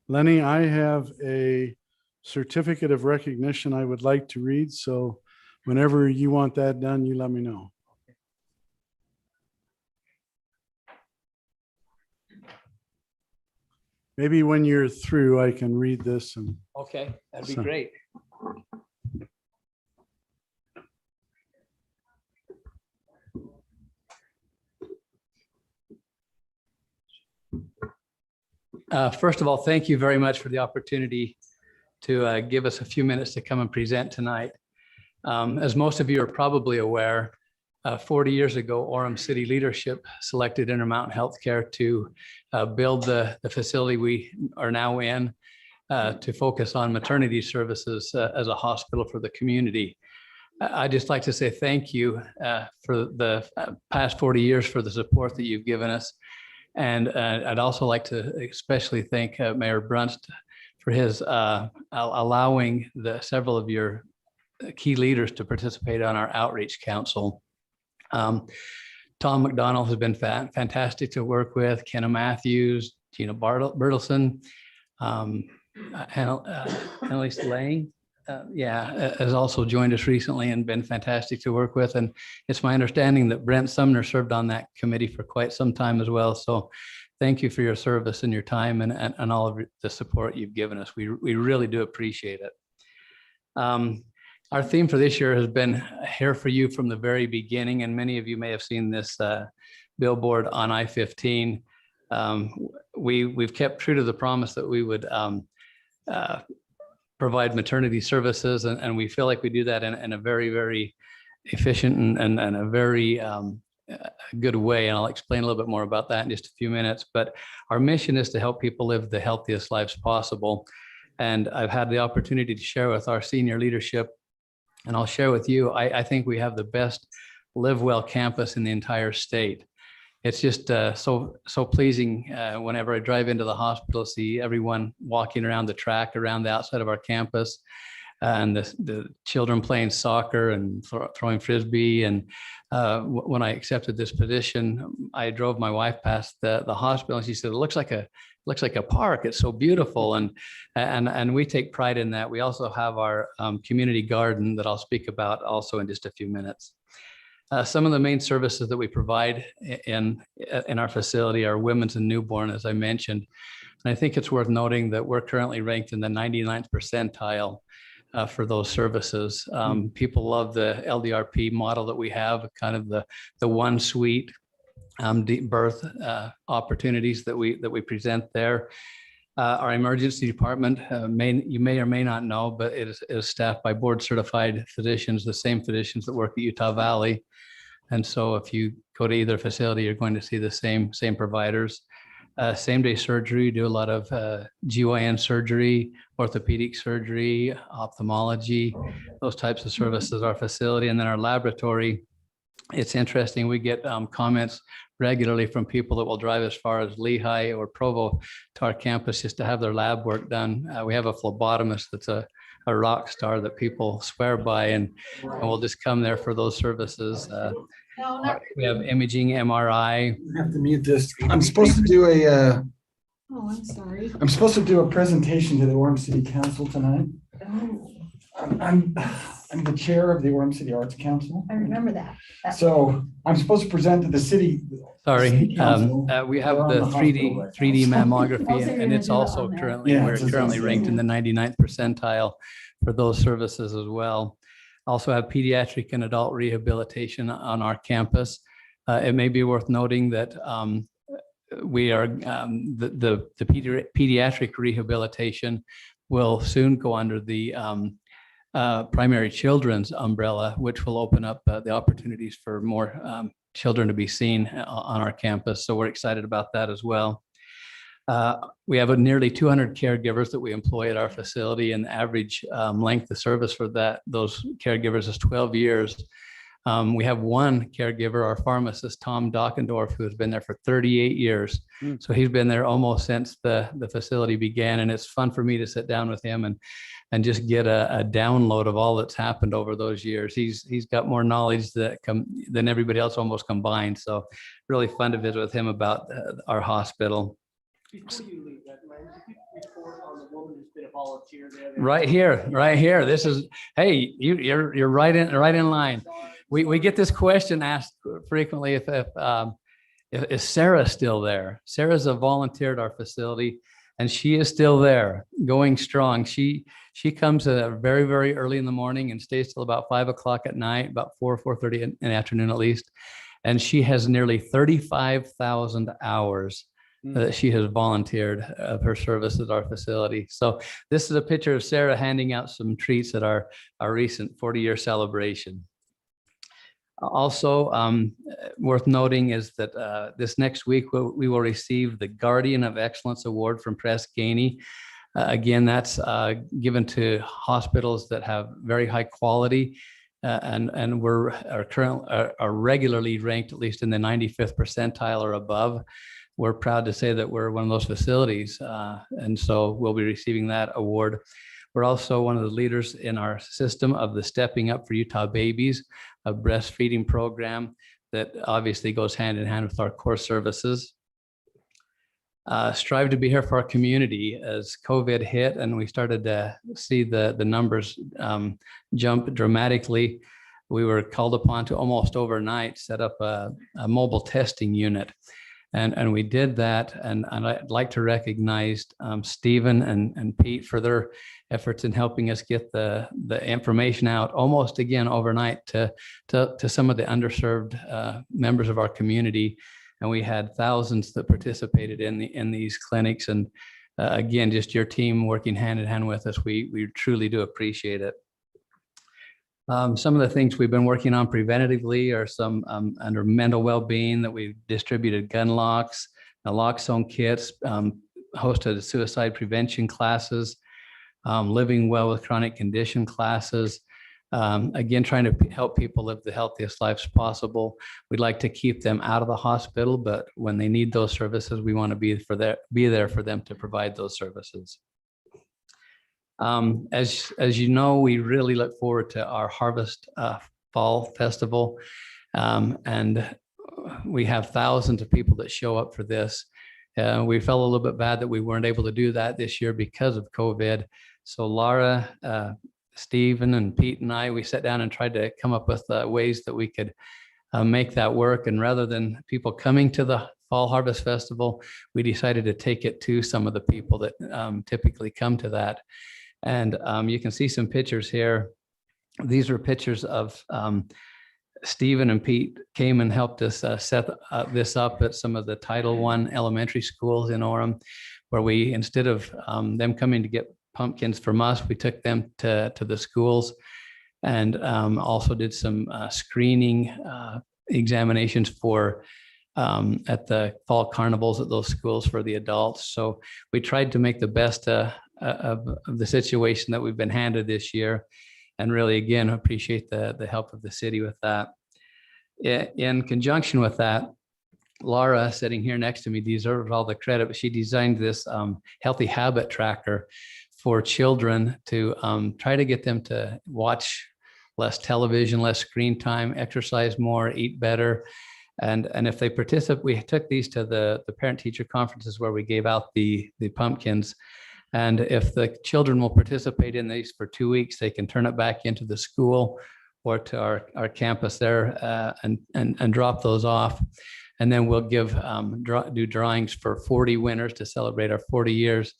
Lenny, I have a certificate of recognition I would like to read. So whenever you want that done, you let me know. Maybe when you're through, I can read this and. Okay, that'd be So- great. First of all, thank you very much for the opportunity to give us a few minutes to come and present tonight. As most of you are probably aware, 40 years ago, Orem City leadership selected Intermountain Healthcare to build the facility we are now in to focus on maternity services as a hospital for the community. I'd just like to say thank you for the past 40 years for the support that you've given us. And I'd also like to especially thank Mayor Brunst for his allowing several of your key leaders to participate on our outreach council. Tom McDonald has been fantastic to work with, Kenna Matthews, Gina Bertelson, Annalise Lang, has also joined us recently and been fantastic to work with. And it's my understanding that Brent Sumner served on that committee for quite some time as well. So thank you for your service and your time and all of the support you've given us. We really do appreciate it. Our theme for this year has been Here for You from the very beginning, and many of you may have seen this billboard on I-15. We've kept true to the promise that we would provide maternity services, and we feel like we do that in a very, very efficient and a very good way. And I'll explain a little bit more about that in just a few minutes. But our mission is to help people live the healthiest lives possible. And I've had the opportunity to share with our senior leadership, and I'll share with you, I think we have the best Live Well campus in the entire state. It's just so pleasing whenever I drive into the hospital, see everyone walking around the track around the outside of our campus, and the children playing soccer and throwing frisbee. And when I accepted this position, I drove my wife past the hospital, and she said, "It looks like a park. It's so beautiful." And we take pride in that. We also have our community garden that I'll speak about also in just a few minutes. Some of the main services that we provide in our facility are women's and newborn, as I mentioned. And I think it's worth noting that we're currently ranked in the 99th percentile for those services. People love the LDRP model that we have, kind of the one suite deep birth opportunities that we present there. Our emergency department, you may or may not know, but it is staffed by board certified physicians, the same physicians that work at Utah Valley. And so if you go to either facility, you're going to see the same providers. same-day surgery, do a lot of GYN surgery, orthopedic surgery, ophthalmology, those types of services, our facility, and then our laboratory. It's interesting, we get comments regularly from people that will drive as far as Lehigh or Provo to our campus just to have their lab work done. We have a phlebotomist that's a rock star that people swear by, and we'll just come there for those services. We have imaging, MRI. I have to mute this. I'm supposed to do a. Oh, I'm sorry. I'm supposed to do a presentation to the Orem City Council tonight. I'm the chair of the Orem City Arts Council. I remember that. So I'm supposed to present to the city. Sorry, council we have around the hospital right now. 3D mammography, Also, you're and gonna it's do it also on there. currently, Yeah, we're it's just currently insane. ranked in the 99th percentile for those services as well. Also have pediatric and adult rehabilitation on our campus. It may be worth noting that we are, the pediatric rehabilitation will soon go under the primary children's umbrella, which will open up the opportunities for more children to be seen on our campus. So we're excited about that as well. We have nearly 200 caregivers that we employ at our facility, and the average length of service for those caregivers is 12 years. We have one caregiver, our pharmacist, Tom Dockendorf, who has been there for 38 years. So he's been there almost since the facility began, and it's fun for me to sit down with him and just get a download of all that's happened over those years. He's got more knowledge than everybody else almost combined. So really fun to visit with him about our hospital. Before you leave that, Lance, if you could report on the woman who's been a volunteer there. Right here. This is, hey, you're right in line. We get this question asked frequently if Sarah's still there. Sarah's a volunteer at our facility, and she is still there, going strong. She comes very, very early in the morning and stays till about 5 o'clock at night, about 4:30 in the afternoon at least. And she has nearly 35,000 hours that she has volunteered of her service at our facility. So this is a picture of Sarah handing out some treats at our recent 40-year celebration. Also worth noting is that this next week we will receive the Guardian of Excellence Award from Press Ganey. Again, that's given to hospitals that have very high quality, and are regularly ranked at least in the 95th percentile or above. We're proud to say that we're one of those facilities, and so we'll be receiving that award. We're also one of the leaders in our system of the Stepping Up for Utah Babies, a breastfeeding program that obviously goes hand in hand with our core services. Strive to be here for our community as COVID hit and we started to see the numbers jump dramatically. We were called upon to almost overnight set up a mobile testing unit. And we did that. And I'd like to recognize Stephen and Pete for their efforts in helping us get the information out almost again overnight to some of the underserved members of our community. And we had thousands that participated in these clinics. And again, just your team working hand in hand with us, we truly do appreciate it. Some of the things we've been working on preventatively are some under mental well-being that we've distributed gun locks, naloxone kits, hosted suicide prevention classes, living well with chronic condition classes. Again, trying to help people live the healthiest lives possible. We'd like to keep them out of the hospital, but when they need those services, we want to be there for them to provide those services. As you know, we really look forward to our Harvest Fall Festival, and we have thousands of people that show up for this. We felt a little bit bad that we weren't able to do that this year because of COVID. So Laura, Stephen and Pete and we sat down and tried to come up with ways that we could make that work. And rather than people coming to the Fall Harvest Festival, we decided to take it to some of the people that typically come to that. And you can see some pictures here. These are pictures of Stephen and Pete came and helped us set this up at some of the Title I elementary schools in Orem, where we, instead of them coming to get pumpkins from us, we took them to the schools and also did some screening examinations for at the fall carnivals at those schools for the adults. So we tried to make the best of the situation that we've been handed this year. And really, again, appreciate the help of the city with that. In conjunction with that, Laura, sitting here next to me, deserves all the credit, but she designed this healthy habit tracker for children to try to get them to watch less television, less screen time, exercise more, eat better. And if they participate, we took these to the parent-teacher conferences where we gave out the pumpkins. And if the children will participate in these for 2 weeks, they can turn it back into the school or to our campus there and drop those off. And then we'll do drawings for 40 winners to celebrate our 40 years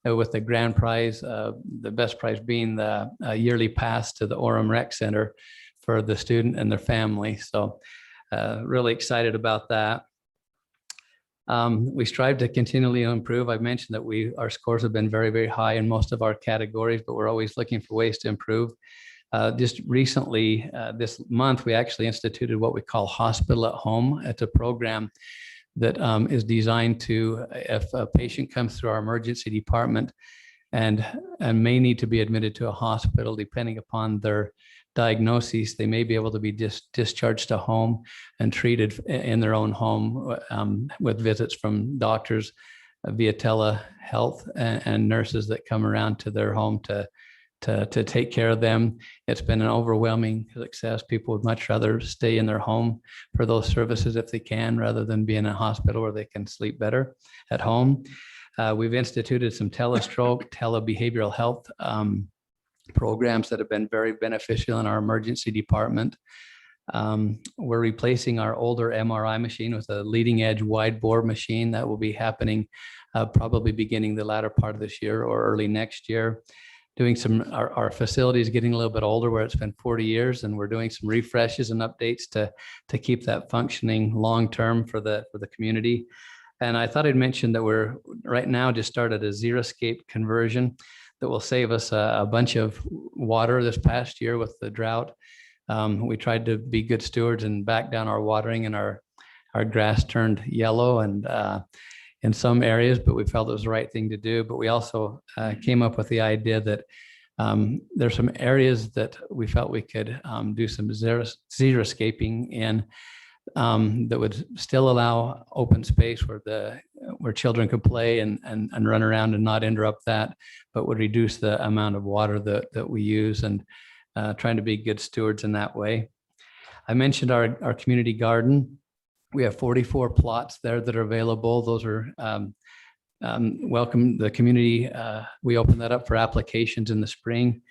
with the grand prize, the best prize being the yearly pass to the Orem Rec Center for the student and their family. So really excited about that. We strive to continually improve. I've mentioned that our scores have been very, very high in most of our categories, but we're always looking for ways to improve. Just recently, this month, we actually instituted what we call Hospital at Home. It's a program that is designed to, if a patient comes through our emergency department and may need to be admitted to a hospital, depending upon their diagnoses, they may be able to be discharged to home and treated in their own home with visits from doctors via telehealth and nurses that come around to their home to take care of them. It's been an overwhelming success. People would much rather stay in their home for those services if they can, rather than be in a hospital where they can sleep better at home. We've instituted some telestroke, telebehavioral health programs that have been very beneficial in our emergency department. We're replacing our older MRI machine with a leading edge wide bore machine that will be happening probably beginning the latter part of this year or early next year. Doing our facility is getting a little bit older, where it's been 40 years, and we're doing some refreshes and updates to keep that functioning long-term for the community. And I thought I'd mention that we're right now just started a xeriscape conversion that will save us a bunch of water this past year with the drought. We tried to be good stewards and back down our watering, and our grass turned yellow and in some areas, but we felt it was the right thing to do. But we also came up with the idea that there's some areas that we felt we could do some xeriscaping in that would still allow open space where children could play and run around and not interrupt that, but would reduce the amount of water that we use, and trying to be good stewards in that way. I mentioned our community garden. We have 44 plots there that are available. Those are welcome the community. We open that up for applications in the spring,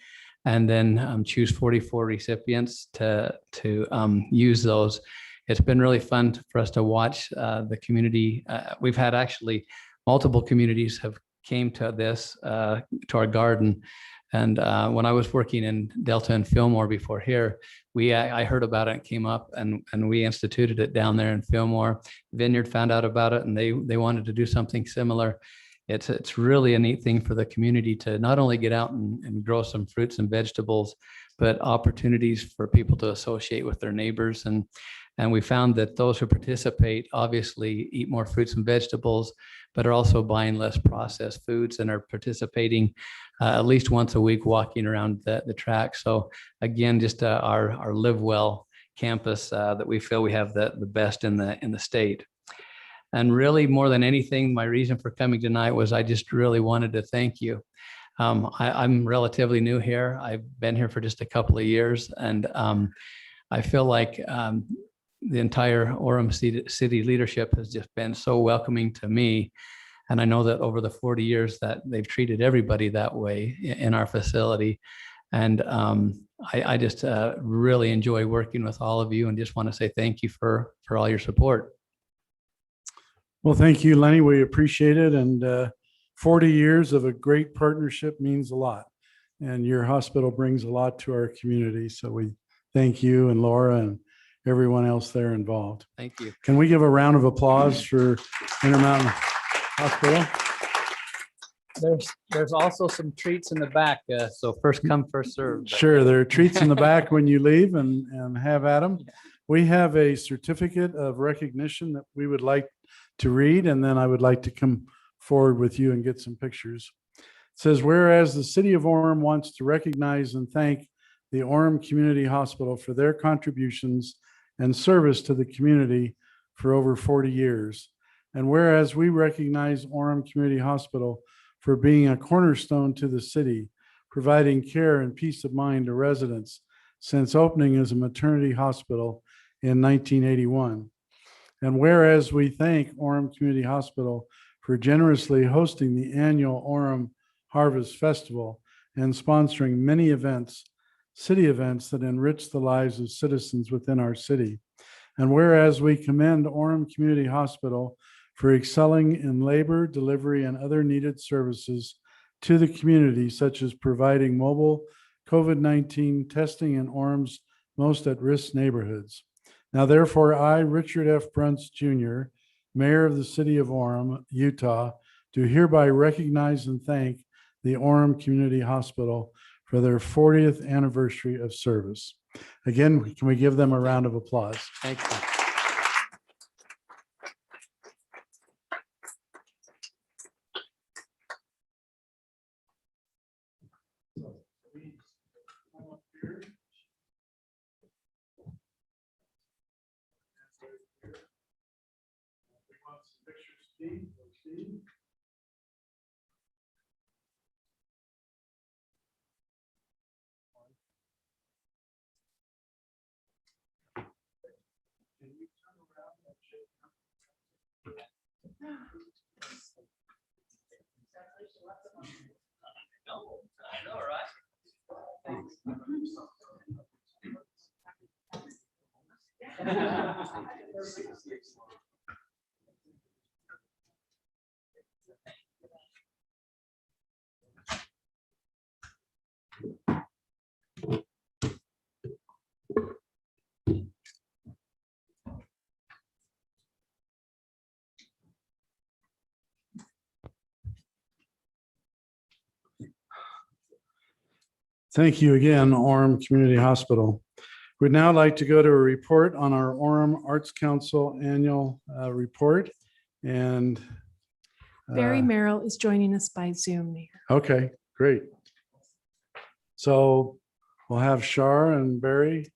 and then choose 44 recipients to use those. It's been really fun for us to watch the community. We've had actually multiple communities have came to this, to our garden. And when I was working in Delta and Fillmore before here, I heard about it and came up, and we instituted it down there in Fillmore. Vineyard found out about it, and they wanted to do something similar. It's really a neat thing for the community to not only get out and grow some fruits and vegetables, but opportunities for people to associate with their neighbors. And we found that those who participate obviously eat more fruits and vegetables, but are also buying less processed foods and are participating at least once a week, walking around the track. So again, just our Live Well campus that we feel we have the best in the state. And really, more than anything, my reason for coming tonight was I just really wanted to thank you. I'm relatively new here. I've been here for just a couple of years, and I feel like the entire Orem city leadership has just been so welcoming to me. And I know that over the 40 years that they've treated everybody that way in our facility. And I just really enjoy working with all of you, and just want to say thank you for all your support. Well, thank you, Lenny. We appreciate it. And 40 years of a great partnership means a lot. And your hospital brings a lot to our community. So we thank you and Laura and everyone else there involved. Thank you. Can we give a round of applause for Intermountain Hospital? There's also some treats in the back. So first come, first serve. Sure, there are treats in the back when you leave, and have at them. We have a certificate of recognition that we would like to read, and then I would like to come forward with you and get some pictures. It says, whereas the city of Orem wants to recognize and thank the Orem Community Hospital for their contributions and service to the community for over 40 years. And whereas we recognize Orem Community Hospital for being a cornerstone to the city, providing care and peace of mind to residents since opening as a maternity hospital in 1981. And whereas we thank Orem Community Hospital for generously hosting the annual Orem Harvest Festival and sponsoring many events, city events that enrich the lives of citizens within our city. And whereas we commend Orem Community Hospital for excelling in labor, delivery, and other needed services to the community, such as providing mobile COVID-19 testing in Orem's most at-risk neighborhoods. Now, therefore, I, Richard F. Bruntz Jr., Mayor of the City of Orem, Utah, do hereby recognize and thank the Orem Community Hospital for their 40th anniversary of service. Again, can we give them a round of applause? Thank you. I know, right? Thank you again, Orem Community Hospital. We'd now like to go to a report on our Orem Arts Council annual report. And Barry Merrill is joining us by Zoom, Mayor. okay, great. So we'll have Shar and Barry.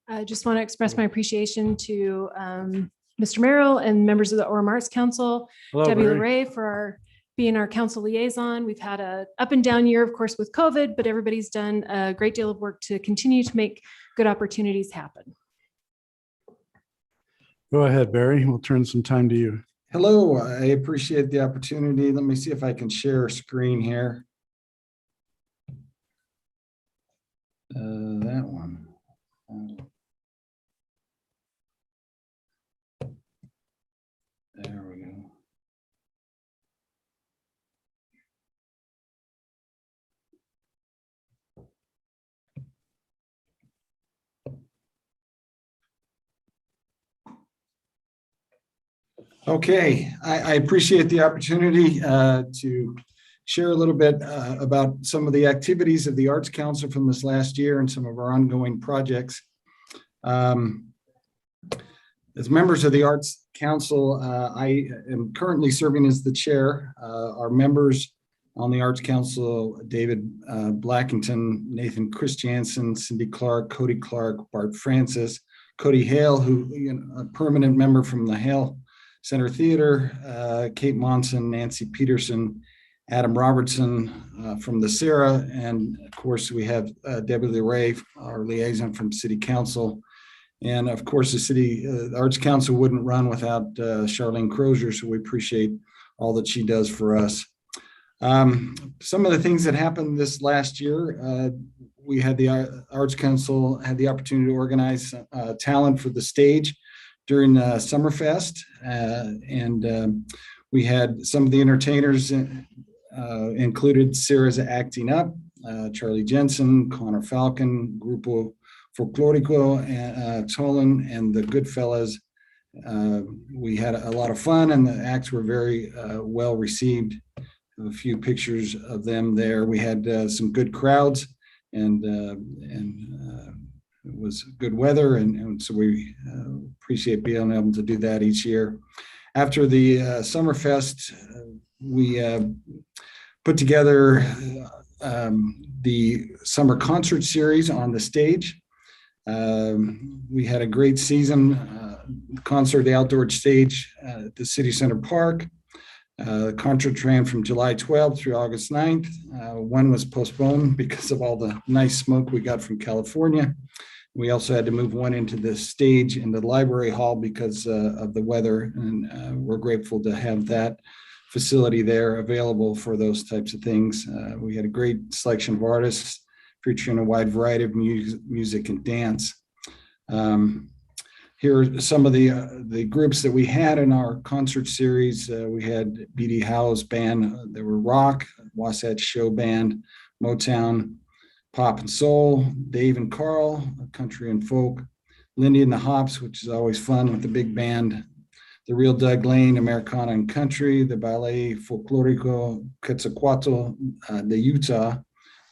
I just want to express my appreciation to Mr. Merrill and members of the Orem Arts Council, Hello, Debbie Barry. LeRae for being our council liaison. We've had a up and down year, of course, with COVID, but everybody's done a great deal of work to continue to make good opportunities happen. Go ahead, Barry. We'll turn some time to you. Hello, I appreciate the opportunity. Let me see if I can share a screen here. That one. There we go. Okay, I appreciate the opportunity to share a little bit about some of the activities of the Arts Council from this last year and some of our ongoing projects. As members of the Arts Council, I am currently serving as the chair. Our members on the Arts Council, David Blackington, Nathan Christiansen, Cindy Clark, Cody Clark, Bart Francis, Cody Hale, who a permanent member from the Hale Center Theater, Kate Monson, Nancy Peterson, Adam Robertson from the Sarah, and of course we have Debbie LeRae, our liaison from City Council. And of course, the Arts Council wouldn't run without Charlene Crozier, so we appreciate all that she does for us. Some of the things that happened this last year, we had the Arts Council had the opportunity to organize talent for the stage during Summerfest, and we had some of the entertainers included Sarah's Acting Up, Charlie Jensen, Connor Falcon, Grupo Folklorico, Tolan, and the Goodfellas. We had a lot of fun, and the acts were very well received. A few pictures of them there. We had some good crowds, and was good weather, and so we appreciate being able to do that each year. After the Summerfest, we put together the summer concert series on the stage. We had a great season, concert, the outdoor stage at the City Center Park. The concert ran from July 12th through August 9th. One was postponed because of all the nice smoke we got from California. We also had to move one into the stage in the library hall because of the weather, and we're grateful to have that facility there available for those types of things. We had a great selection of artists featuring a wide variety of music and dance. Here are some of the groups that we had in our concert series. We had B.D. Howe's band. There were rock, Wasatch Show Band, Motown, pop and soul, Dave and Carl, country and folk, Lindy and the Hops, which is always fun with the big band, the Real Doug Lane, Americana and Country, the Ballet Folklorico Quetzalcoatl, the Utah,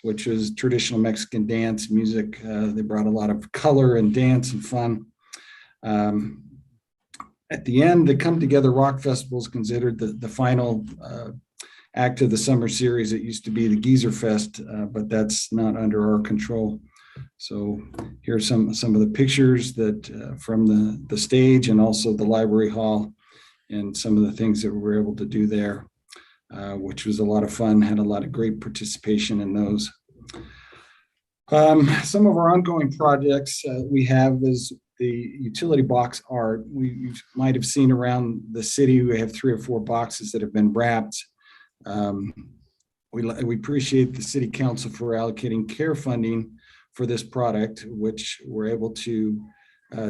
which is traditional Mexican dance music. They brought a lot of color and dance and fun. At the end, the Come Together Rock Festival is considered the final act of the summer series. It used to be the Geezer Fest, but that's not under our control. So here's some of the pictures that from the stage and also the library hall, and some of the things that we were able to do there, which was a lot of fun, had a lot of great participation in those. Some of our ongoing projects we have is the utility box art. You might have seen around the city, we have 3 or 4 boxes that have been wrapped. We appreciate the city council for allocating care funding for this product, which we're able to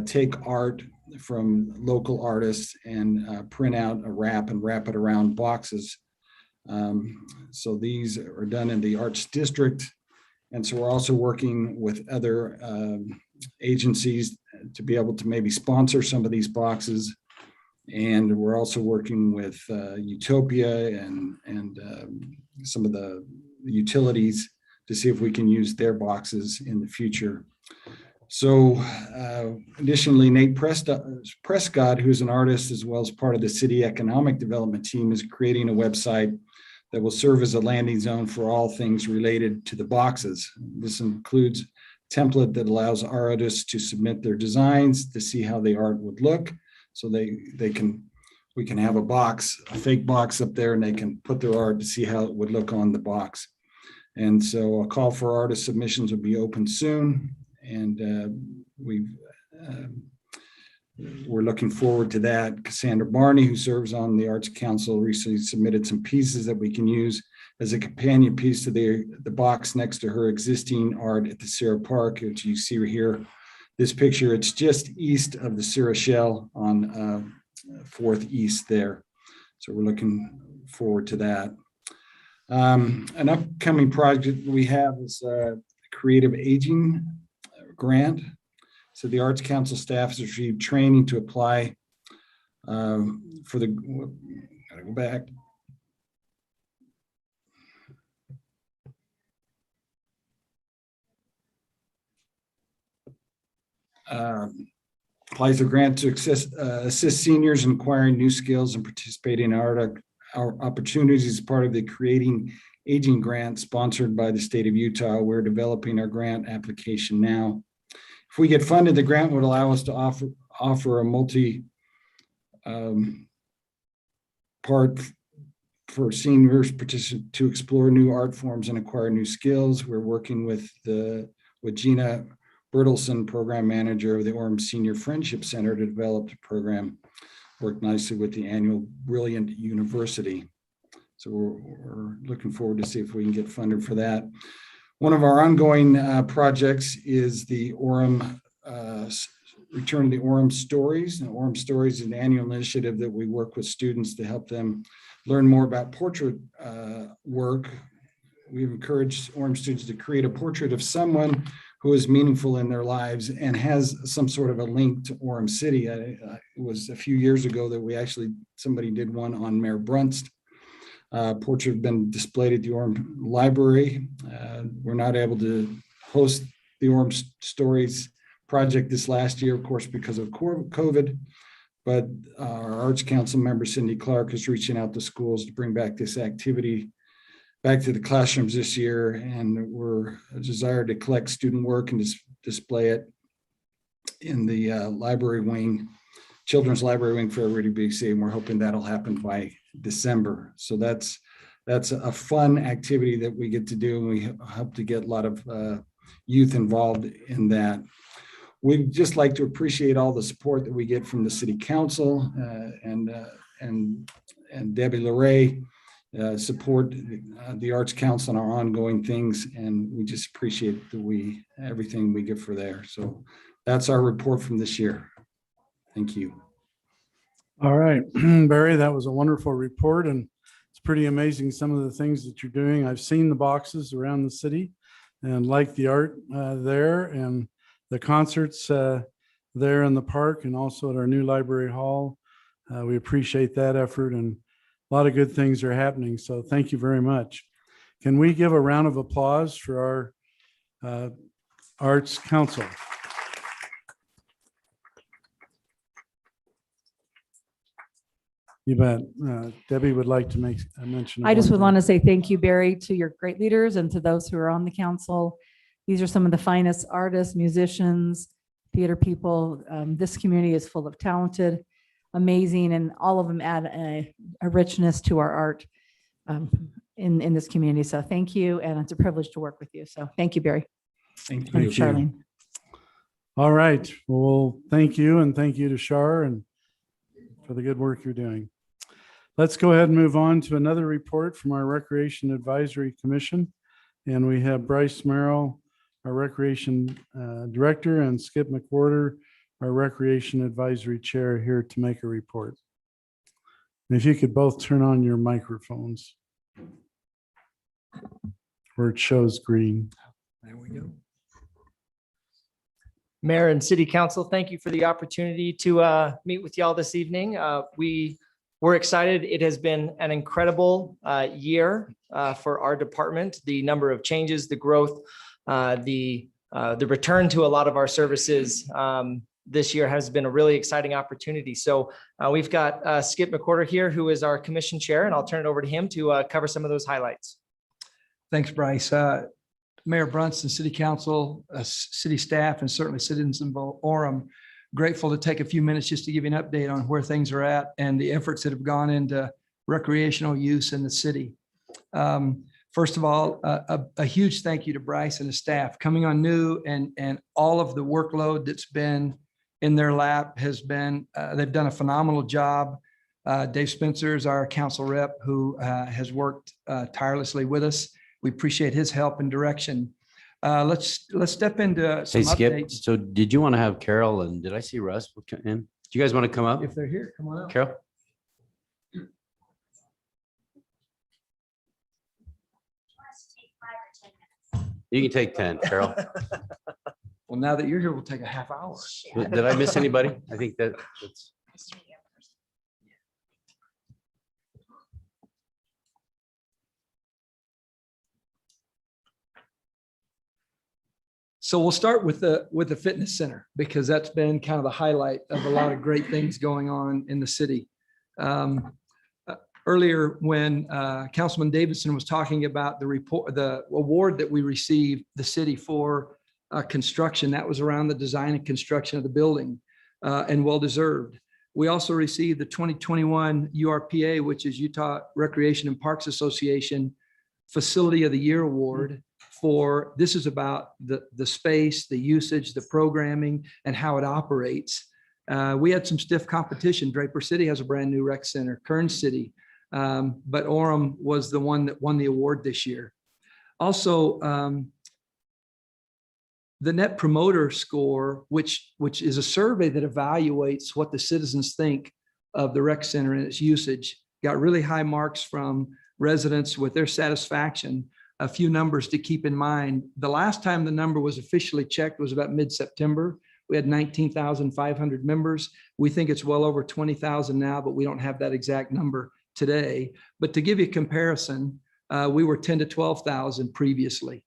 take art from local artists and print out a wrap and wrap it around boxes. So these are done in the Arts District. And so we're also working with other agencies to be able to maybe sponsor some of these boxes. And we're also working with Utopia and some of the utilities to see if we can use their boxes in the future. So additionally, Nate Prescott, who's an artist as well as part of the city economic development team, is creating a website that will serve as a landing zone for all things related to the boxes. This includes a template that allows artists to submit their designs to see how the art would look. So we can have a fake box up there, and they can put their art to see how it would look on the box. And so a call for artist submissions will be open soon. And we're looking forward to that. Cassandra Barney, who serves on the Arts Council, recently submitted some pieces that we can use as a companion piece to the box next to her existing art at the Sierra Park, which you see here. This picture, it's just east of the Sierra Shell on 4th East there. So we're looking forward to that. An upcoming project we have is a creative aging grant. So the Arts Council staff has received training to apply for the, gotta go back. Applies a grant to assist seniors in acquiring new skills and participating in our opportunities as part of the Creating Aging Grant sponsored by the state of Utah. We're developing our grant application now. If we get funded, the grant would allow us to offer a multi part for seniors to explore new art forms and acquire new skills. We're working with Gina Bertelson, program manager of the Orem Senior Friendship Center, to develop the program. Worked nicely with the annual Brilliant University. So we're looking forward to see if we can get funded for that. One of our ongoing projects is the Orem, Return to the Orem Stories. And Orem Stories is an annual initiative that we work with students to help them learn more about portrait work. We've encouraged Orem students to create a portrait of someone who is meaningful in their lives and has some sort of a link to Orem City. It was a few years ago that somebody did one on Mayor Brunst. Portrait have been displayed at the Orem Library. We're not able to host the Orem Stories project this last year, of course, because of COVID. But our Arts Council member Cindy Clark is reaching out to schools to bring back this activity back to the classrooms this year. And we're desired to collect student work and display it in the library wing, children's library wing for everybody to see. And we're hoping that'll happen by December. So that's a fun activity that we get to do. And we hope to get a lot of youth involved in that. We'd just like to appreciate all the support that we get from the city council and Debbie LeRae, support the Arts Council and our ongoing things. And we just appreciate everything we get for there. So that's our report from this year. Thank you. All right, Barry, that was a wonderful report, and it's pretty amazing some of the things that you're doing. I've seen the boxes around the city and like the art there and the concerts there in the park and also at our new library hall. We appreciate that effort, and a lot of good things are happening. So thank you very much. Can we give a round of applause for our Arts Council? You bet. Debbie would like to make a mention. I just would want to say thank you, Barry, to your great leaders and to those who are on the council. These are some of the finest artists, musicians, theater people. This community is full of talented, amazing, and all of them add a richness to our art in this community. So thank you, and it's a privilege to work with you. So thank you, Barry. Thank And you. Charlene. All right. Well, thank you, and thank you to Shar and for the good work you're doing. Let's go ahead and move on to another report from our Recreation Advisory Commission. And we have Bryce Merrill, our Recreation Director, and Skip McWhorter, our Recreation Advisory Chair, here to make a report. And if you could both turn on your microphones where it shows green. There we go. Mayor and City Council, thank you for the opportunity to meet with y'all this evening. We're excited. It has been an incredible year for our department. The number of changes, the growth, the return to a lot of our services this year has been a really exciting opportunity. So we've got Skip McWhorter here, who is our commission chair, and I'll turn it over to him to cover some of those highlights. Thanks, Bryce. Mayor Brunson, City Council, city staff, and certainly citizens of Orem, grateful to take a few minutes just to give you an update on where things are at and the efforts that have gone into recreational use in the city. First of all, a huge thank you to Bryce and his staff coming on new, and all of the workload that's been in their lap has been, they've done a phenomenal job. Dave Spencer is our council rep who has worked tirelessly with us. We appreciate his help and direction. Let's step into some Hey, Skip, updates. so did you want to have Carol and did I see Russ in? Do you guys want to come up? If they're here, come on up. Carol? You can take 10, Carol. Well, now that you're here, we'll take a half hour. Did I miss anybody? I think that's. So we'll start with the fitness center because that's been kind of the highlight of a lot of great things going on in the city. Earlier, when Councilman Davidson was talking about the award that we received, the city for construction, that was around the design and construction of the building, and well-deserved. We also received the 2021 URPA, which is Utah Recreation and Parks Association Facility of the Year Award. This is about the space, the usage, the programming, and how it operates. We had some stiff competition. Draper City has a brand new rec center, Kern City, but Orem was the one that won the award this year. Also, the Net Promoter Score, which is a survey that evaluates what the citizens think of the rec center and its usage, got really high marks from residents with their satisfaction. A few numbers to keep in mind. The last time the number was officially checked was about mid-September. We had 19,500 members. We think it's well over 20,000 now, but we don't have that exact number today. But to give you a comparison, we were 10 to 12,000 previously.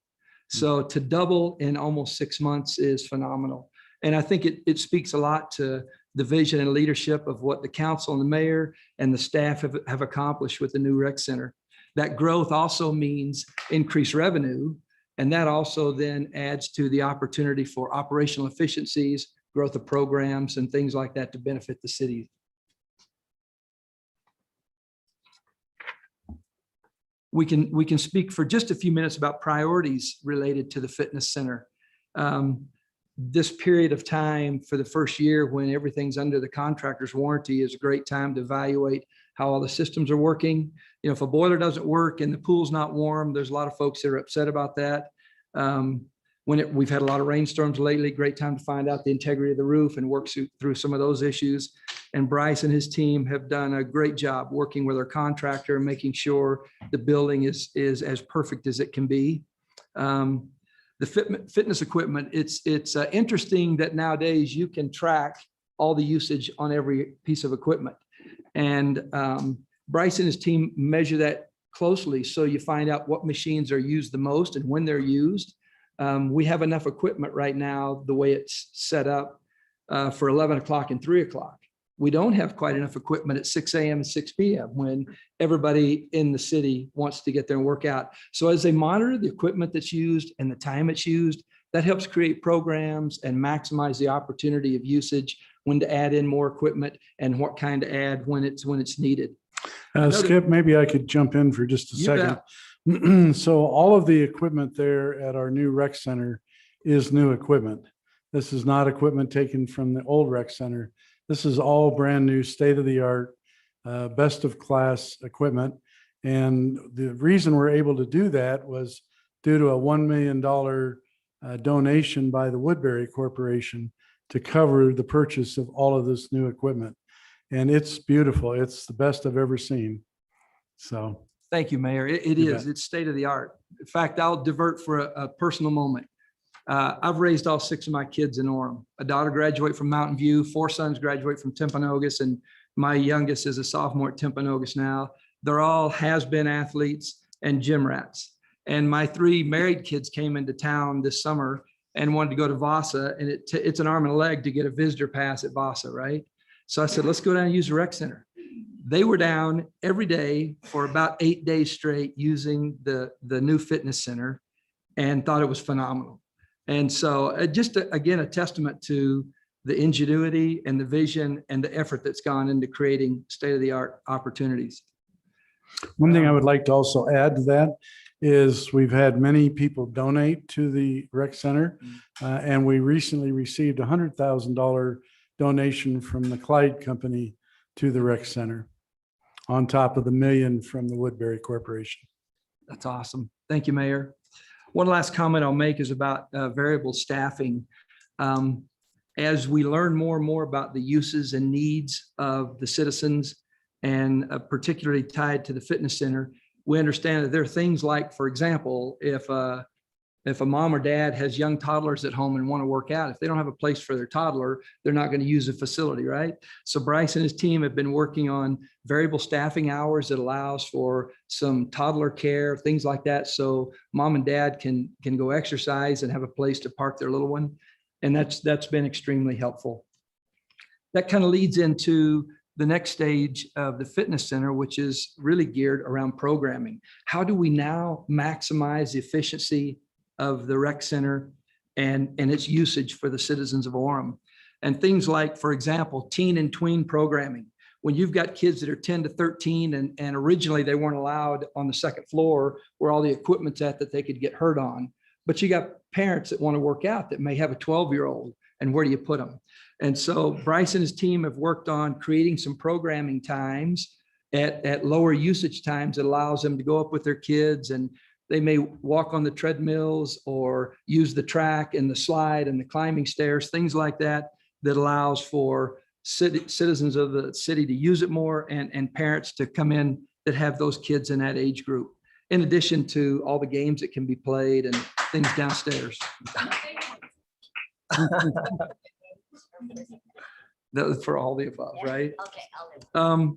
So to double in almost 6 months is phenomenal. And I think it speaks a lot to the vision and leadership of what the council and the mayor and the staff have accomplished with the new rec center. That growth also means increased revenue. And that also then adds to the opportunity for operational efficiencies, growth of programs and things like that to benefit the city. We can speak for just a few minutes about priorities related to the fitness center. This period of time for the first year when everything's under the contractor's warranty is a great time to evaluate how all the systems are working. You know, if a boiler doesn't work and the pool's not warm, there's a lot of folks that are upset about that. We've had a lot of rainstorms lately, great time to find out the integrity of the roof and work through some of those issues. And Bryce and his team have done a great job working with our contractor and making sure the building is as perfect as it can be. The fitness equipment, it's interesting that nowadays you can track all the usage on every piece of equipment. And Bryce and his team measure that closely. So you find out what machines are used the most and when they're used. We have enough equipment right now, the way it's set up for 11 o'clock and 3 o'clock. We don't have quite enough equipment at 6 a.m. and 6 p.m. when everybody in the city wants to get there and work out. So as they monitor the equipment that's used and the time it's used, that helps create programs and maximize the opportunity of usage, when to add in more equipment and what kind to add when it's needed. Skip, maybe I could jump in for just a second. So all of the equipment there at our new rec center is new equipment. This is not equipment taken from the old rec center. This is all brand new, state-of-the-art, best of class equipment. And the reason we're able to do that was due to a $1 million donation by the Woodbury Corporation to cover the purchase of all of this new equipment. And it's beautiful. It's the best I've ever seen. So. Thank you, Mayor. It is. It's state of the art. In fact, I'll divert for a personal moment. I've raised all 6 of my kids in Orem. A daughter graduated from Mountain View, 4 sons graduate from Timpanogos, and my youngest is a sophomore at Timpanogos now. They're all has-been athletes and gym rats. And my 3 married kids came into town this summer and wanted to go to Vasa, and it's an arm and a leg to get a visitor pass at Vasa, right? So I said, let's go down and use the rec center. They were down every day for about 8 days straight using the new fitness center and thought it was phenomenal. And so again, a testament to the ingenuity and the vision and the effort that's gone into creating state-of-the-art opportunities. One thing I would like to also add to that is we've had many people donate to the rec center, and we recently received a $100,000 donation from the Clyde Company to the rec center, on top of the $1 million from the Woodbury Corporation. That's awesome. Thank you, Mayor. One last comment I'll make is about variable staffing. As we learn more and more about the uses and needs of the citizens, and particularly tied to the fitness center, we understand that there are things like, for example, if a mom or dad has young toddlers at home and want to work out, if they don't have a place for their toddler, they're not going to use a facility, right? So Bryce and his team have been working on variable staffing hours that allows for some toddler care, things like that. So mom and dad can go exercise and have a place to park their little one. And that's been extremely helpful. That kind of leads into the next stage of the fitness center, which is really geared around programming. How do we now maximize the efficiency of the rec center and its usage for the citizens of Orem? And things like, for example, teen and tween programming. When you've got kids that are 10 to 13 and originally they weren't allowed on the second floor where all the equipment's at that they could get hurt on, but you got parents that want to work out that may have a 12-year-old, and where do you put them? And so Bryce and his team have worked on creating some programming times at lower usage times that allows them to go up with their kids, and they may walk on the treadmills or use the track and the slide and the climbing stairs, things like that, that allows for citizens of the city to use it more, and parents to come in that have those kids in that age group, in addition to all the games that can be played and things downstairs. That was for all the above, right? Okay.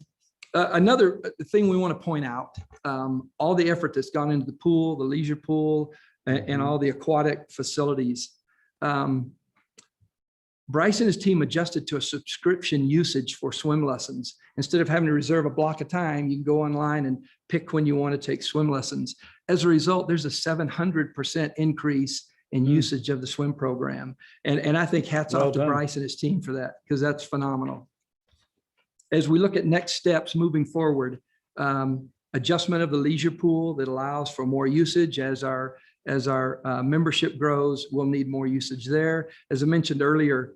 Another thing we want to point out, all the effort that's gone into the pool, the leisure pool, and all the aquatic facilities. Bryce and his team adjusted to a subscription usage for swim lessons. Instead of having to reserve a block of time, you can go online and pick when you want to take swim lessons. As a result, there's a 700% increase in usage of the swim program. And I think hats Well off to done. Bryce and his team for that, because that's phenomenal. As we look at next steps moving forward, adjustment of the leisure pool that allows for more usage as our membership grows, we'll need more usage there. As I mentioned earlier,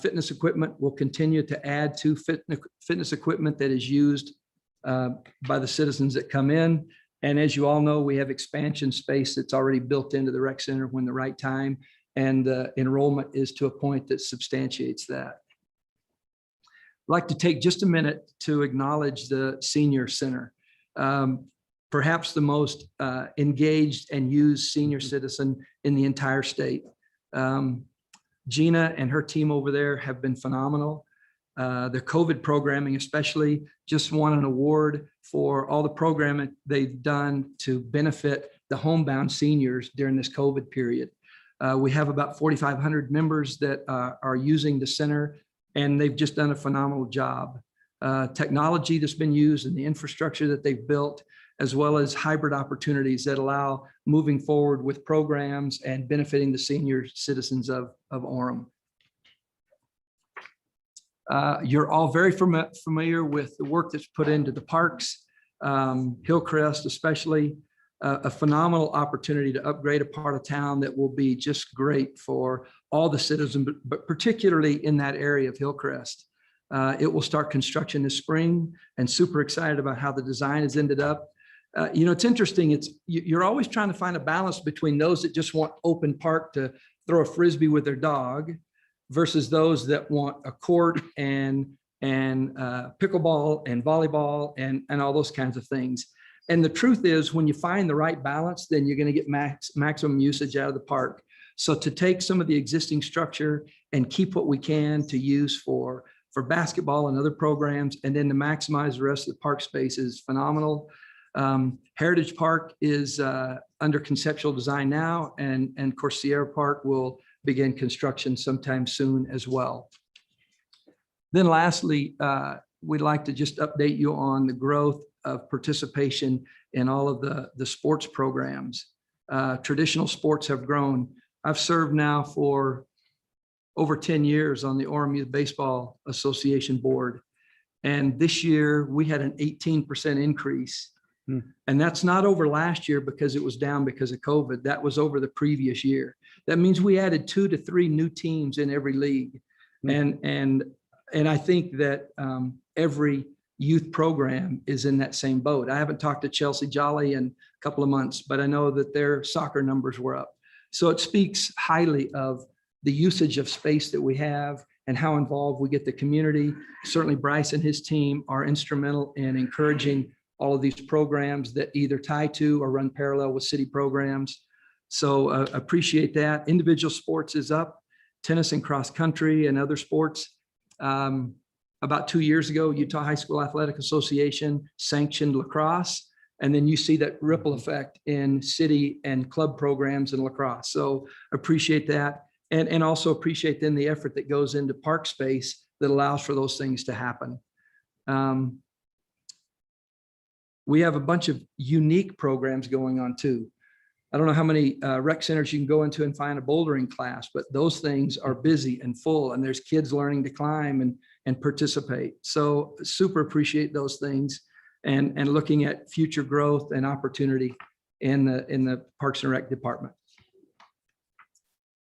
fitness equipment will continue to add to fitness equipment that is used by the citizens that come in. And as you all know, we have expansion space that's already built into the rec center when the right time, and enrollment is to a point that substantiates that. I'd like to take just a minute to acknowledge the senior center. Perhaps the most engaged and used senior citizen in the entire state. Gina and her team over there have been phenomenal. The COVID programming especially just won an award for all the programming they've done to benefit the homebound seniors during this COVID period. We have about 4,500 members that are using the center, and they've just done a phenomenal job. Technology that's been used and the infrastructure that they've built, as well as hybrid opportunities that allow moving forward with programs and benefiting the senior citizens of Orem. You're all very familiar with the work that's put into the parks, Hillcrest especially, a phenomenal opportunity to upgrade a part of town that will be just great for all the citizens, but particularly in that area of Hillcrest. It will start construction this spring, and super excited about how the design has ended up. It's interesting. You're always trying to find a balance between those that just want open park to throw a Frisbee with their dog versus those that want a court and pickleball and volleyball and all those kinds of things. And the truth is, when you find the right balance, then you're going to get maximum usage out of the park. So to take some of the existing structure and keep what we can to use for basketball and other programs, and then to maximize the rest of the park space is phenomenal. Heritage Park is under conceptual design now, and of course Sierra Park will begin construction sometime soon as well. Then lastly, we'd like to just update you on the growth of participation in all of the sports programs. Traditional sports have grown. I've served now for over 10 years on the Orem Youth Baseball Association board. And this year we had an 18% increase. And that's not over last year because it was down because of COVID. That was over the previous year. That means we added 2 to 3 new teams in every league. And I think that every youth program is in that same boat. I haven't talked to Chelsea Jolly in a couple of months, but I know that their soccer numbers were up. So it speaks highly of the usage of space that we have and how involved we get the community. Certainly Bryce and his team are instrumental in encouraging all of these programs that either tie to or run parallel with city programs. So appreciate that. Individual sports is up, tennis and cross country and other sports. About 2 years ago, Utah High School Athletic Association sanctioned lacrosse. And then you see that ripple effect in city and club programs in lacrosse. So appreciate that. And also appreciate then the effort that goes into park space that allows for those things to happen. We have a bunch of unique programs going on too. I don't know how many rec centers you can go into and find a bouldering class, but those things are busy and full, and there's kids learning to climb and participate. So super appreciate those things and looking at future growth and opportunity in the Parks and Rec department.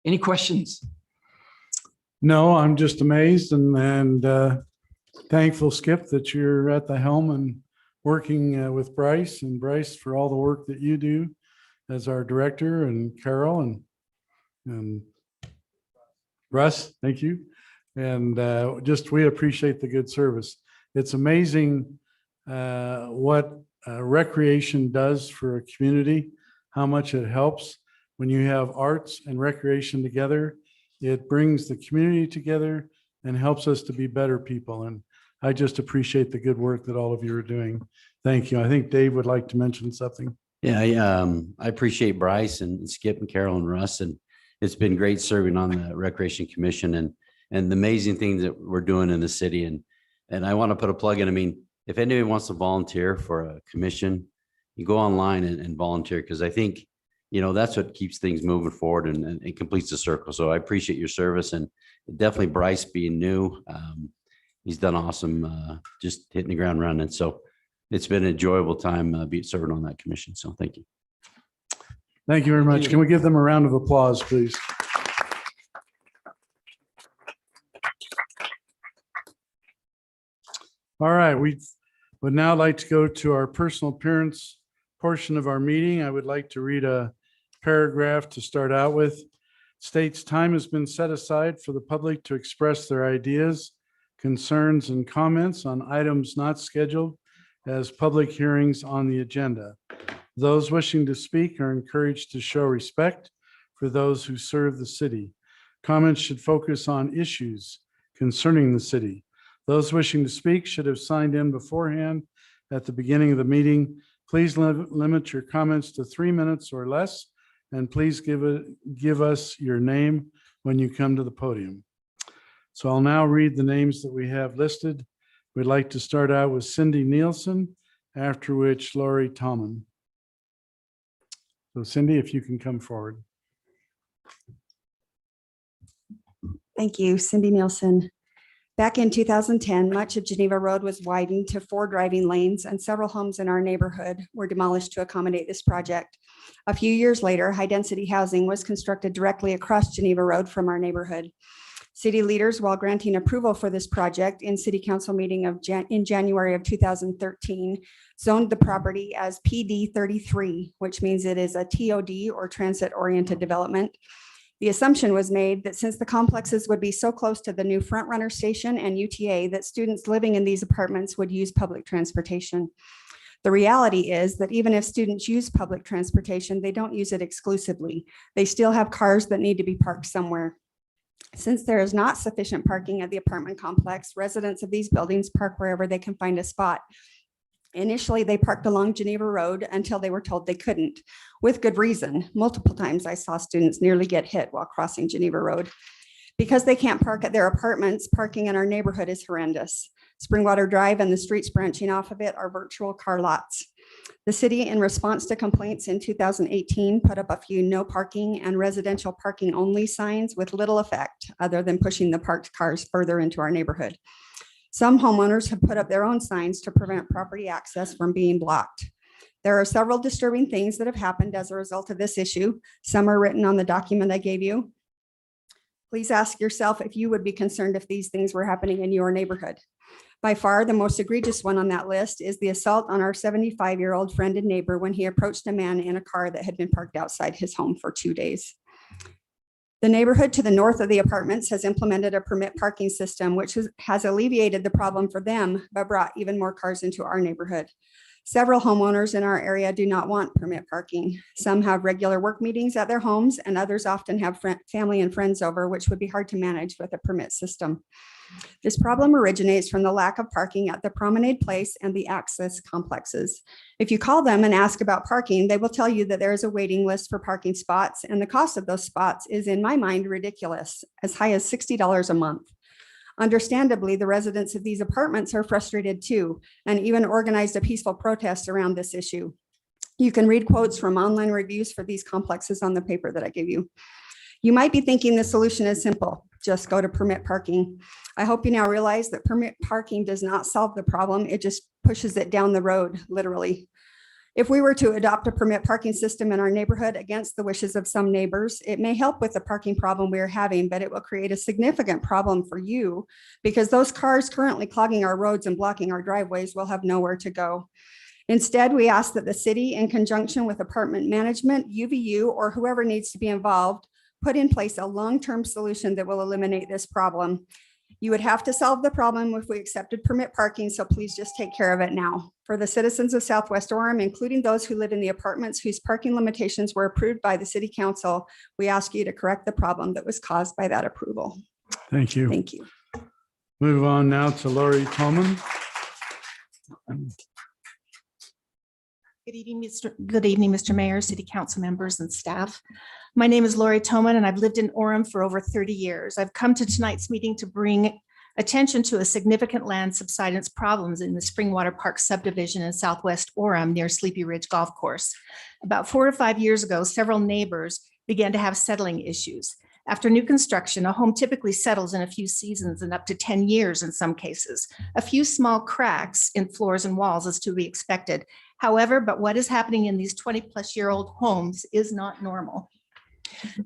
Any questions? No, I'm just amazed and thankful, Skip, that you're at the helm and working with Bryce, and Bryce for all the work that you do as our director, and Carol and Russ, thank you. And we appreciate the good service. It's amazing what recreation does for a community, how much it helps when you have arts and recreation together. It brings the community together and helps us to be better people. And I just appreciate the good work that all of you are doing. Thank you. I think Dave would like to mention something. Yeah, I appreciate Bryce and Skip and Carol and Russ, and it's been great serving on the Recreation Commission. And and the amazing things that we're doing in the city. And I want to put a plug in. I mean, if anybody wants to volunteer for a commission, you go online and volunteer, because I think, that's what keeps things moving forward and it completes the circle. So I appreciate your service, and definitely Bryce being new. He's done awesome, just hitting the ground running. So it's been an enjoyable time serving on that commission. So thank you. Thank you very much. Can we give them a round of applause, please? All right, we would now like to go to our personal appearance portion of our meeting. I would like to read a paragraph to start out with. States time has been set aside for the public to express their ideas, concerns, and comments on items not scheduled as public hearings on the agenda. Those wishing to speak are encouraged to show respect for those who serve the city. Comments should focus on issues concerning the city. Those wishing to speak should have signed in beforehand at the beginning of the meeting. Please limit your comments to 3 minutes or less, and please give us your name when you come to the podium. So I'll now read the names that we have listed. We'd like to start out with Cindy Nielsen, after which Lori Tomlin. So Cindy, if you can come forward. Thank you, Cindy Nielsen. Back in 2010, much of Geneva Road was widened to 4 driving lanes, and several homes in our neighborhood were demolished to accommodate this project. A few years later, high-density housing was constructed directly across Geneva Road from our neighborhood. City leaders, while granting approval for this project in City Council meeting in January of 2013, zoned the property as PD 33, which means it is a TOD or transit-oriented development. The assumption was made that since the complexes would be so close to the new Front Runner station and UTA, that students living in these apartments would use public transportation. The reality is that even if students use public transportation, they don't use it exclusively. They still have cars that need to be parked somewhere. Since there is not sufficient parking at the apartment complex, residents of these buildings park wherever they can find a spot. Initially, they parked along Geneva Road until they were told they couldn't, with good reason. Multiple times I saw students nearly get hit while crossing Geneva Road. Because they can't park at their apartments, parking in our neighborhood is horrendous. Springwater Drive and the streets branching off of it are virtual car lots. The city, in response to complaints in 2018, put up a few no parking and residential parking only signs with little effect other than pushing the parked cars further into our neighborhood. Some homeowners have put up their own signs to prevent property access from being blocked. There are several disturbing things that have happened as a result of this issue. Some are written on the document I gave you. Please ask yourself if you would be concerned if these things were happening in your neighborhood. By far, the most egregious one on that list is the assault on our 75-year-old friend and neighbor when he approached a man in a car that had been parked outside his home for 2 days. The neighborhood to the north of the apartments has implemented a permit parking system, which has alleviated the problem for them, but brought even more cars into our neighborhood. Several homeowners in our area do not want permit parking. Some have regular work meetings at their homes, and others often have family and friends over, which would be hard to manage with a permit system. This problem originates from the lack of parking at the Promenade Place and the Access complexes. If you call them and ask about parking, they will tell you that there is a waiting list for parking spots, and the cost of those spots is, in my mind, ridiculous, as high as $60 a month. Understandably, the residents of these apartments are frustrated too, and even organized a peaceful protest around this issue. You can read quotes from online reviews for these complexes on the paper that I gave you. You might be thinking the solution is simple, just go to permit parking. I hope you now realize that permit parking does not solve the problem, it just pushes it down the road, literally. If we were to adopt a permit parking system in our neighborhood against the wishes of some neighbors, it may help with the parking problem we are having, but it will create a significant problem for you because those cars currently clogging our roads and blocking our driveways will have nowhere to go. Instead, we ask that the city, in conjunction with apartment management, UVU, or whoever needs to be involved, put in place a long-term solution that will eliminate this problem. You would have to solve the problem if we accepted permit parking, so please just take care of it now. For the citizens of Southwest Orem, including those who live in the apartments whose parking limitations were approved by the City Council, we ask you to correct the problem that was caused by that approval. Thank you. Thank you. Move on now to Lori Tolman. Good evening, Mr. Mayor, City Council members and staff. My name is Lori Toman and I've lived in Orem for over 30 years. I've come to tonight's meeting to bring attention to a significant land subsidence problems in the Springwater Park subdivision in Southwest Orem near Sleepy Ridge Golf Course. About 4 to 5 years ago, several neighbors began to have settling issues. After new construction, a home typically settles in a few seasons and up to 10 years in some cases. A few small cracks in floors and walls is to be expected. However, but what is happening in these 20-plus-year-old homes is not normal.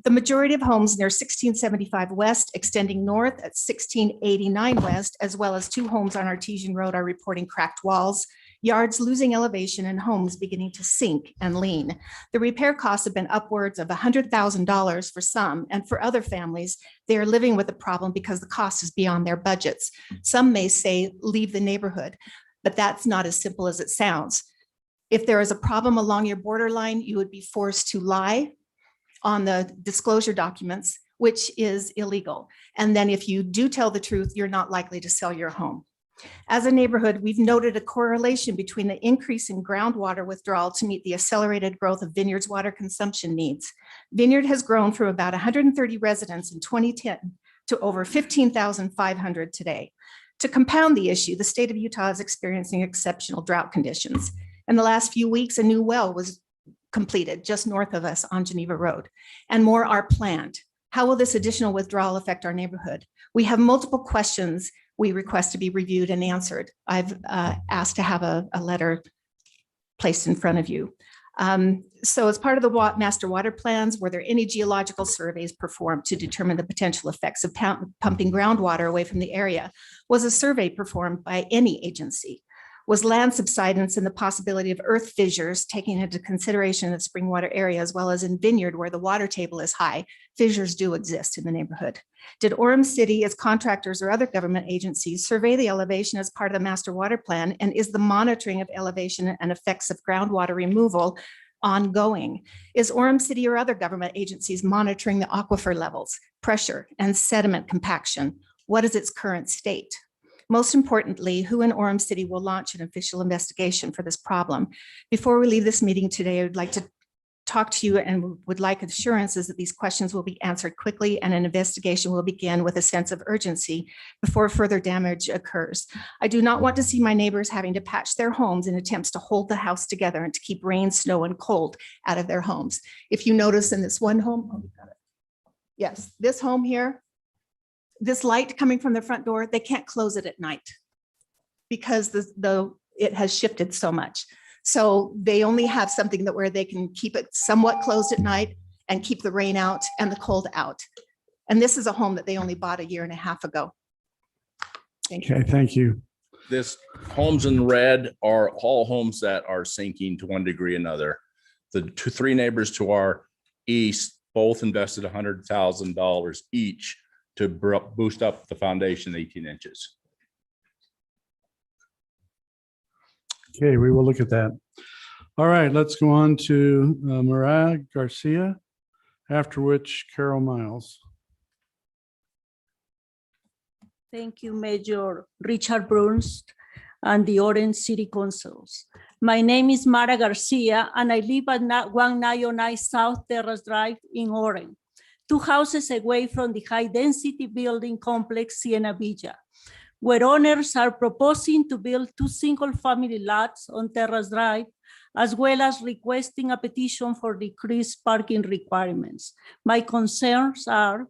The majority of homes near 1675 West extending north at 1689 West, as well as 2 homes on Artesian Road are reporting cracked walls, yards losing elevation, and homes beginning to sink and lean. The repair costs have been upwards of $100,000 for some, and for other families, they are living with the problem because the cost is beyond their budgets. Some may say, leave the neighborhood, but that's not as simple as it sounds. If there is a problem along your borderline, you would be forced to lie on the disclosure documents, which is illegal. And then if you do tell the truth, you're not likely to sell your home. As a neighborhood, we've noted a correlation between the increase in groundwater withdrawal to meet the accelerated growth of Vineyard's water consumption needs. Vineyard has grown from about 130 residents in 2010 to over 15,500 today. To compound the issue, the state of Utah is experiencing exceptional drought conditions. In the last few weeks, a new well was completed just north of us on Geneva Road, and more are planned. How will this additional withdrawal affect our neighborhood? We have multiple questions we request to be reviewed and answered. I've asked to have a letter placed in front of you. So as part of the master water plans, were there any geological surveys performed to determine the potential effects of pumping groundwater away from the area? Was a survey performed by any agency? Was land subsidence and the possibility of earth fissures taken into consideration in the Springwater area, as well as in Vineyard where the water table is high? Fissures do exist in the neighborhood. Did Orem City, its contractors or other government agencies, survey the elevation as part of the master water plan? And is the monitoring of elevation and effects of groundwater removal ongoing? Is Orem City or other government agencies monitoring the aquifer levels, pressure, and sediment compaction? What is its current state? Most importantly, who in Orem City will launch an official investigation for this problem? Before we leave this meeting today, I would like to talk to you and would like assurances that these questions will be answered quickly and an investigation will begin with a sense of urgency before further damage occurs. I do not want to see my neighbors having to patch their homes in attempts to hold the house together and to keep rain, snow, and cold out of their homes. If you notice in this one home, oh, we got it. Yes, this home here, this light coming from the front door, they can't close it at night because it has shifted so much. So they only have something that where they can keep it somewhat closed at night and keep the rain out and the cold out. And this is a home that they only bought 1.5 years ago. Thank you. Okay, thank you. This homes in red are all homes that are sinking to one degree or another. The 3 neighbors to our east both invested $100,000 each to boost up the foundation 18 inches. Okay, we will look at that. All right, let's go on to Mariah Garcia, after which Carol Miles. Thank you, Mayor Richard Bruns and the Orange City Councils. My name is Mara Garcia and I live at 199 South Terrace Drive in Orem, 2 houses away from the high-density building complex Siena Villa, where owners are proposing to build 2 single-family lots on Terrace Drive, as well as requesting a petition for decreased parking requirements. My concerns are,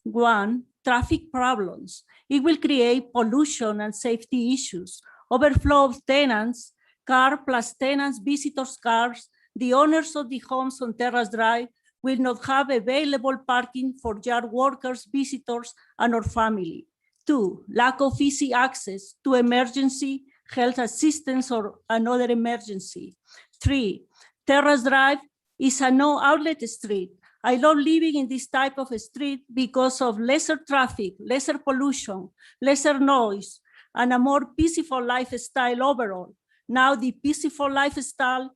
1, traffic problems. It will create pollution and safety issues, overflow of tenants, car plus tenants, visitors' cars. The owners of the homes on Terrace Drive will not have available parking for yard workers, visitors, and our family. 2, lack of easy access to emergency health assistance or another emergency. 3, Terrace Drive is a no outlet street. I love living in this type of a street because of lesser traffic, lesser pollution, lesser noise, and a more peaceful lifestyle overall. Now the peaceful lifestyle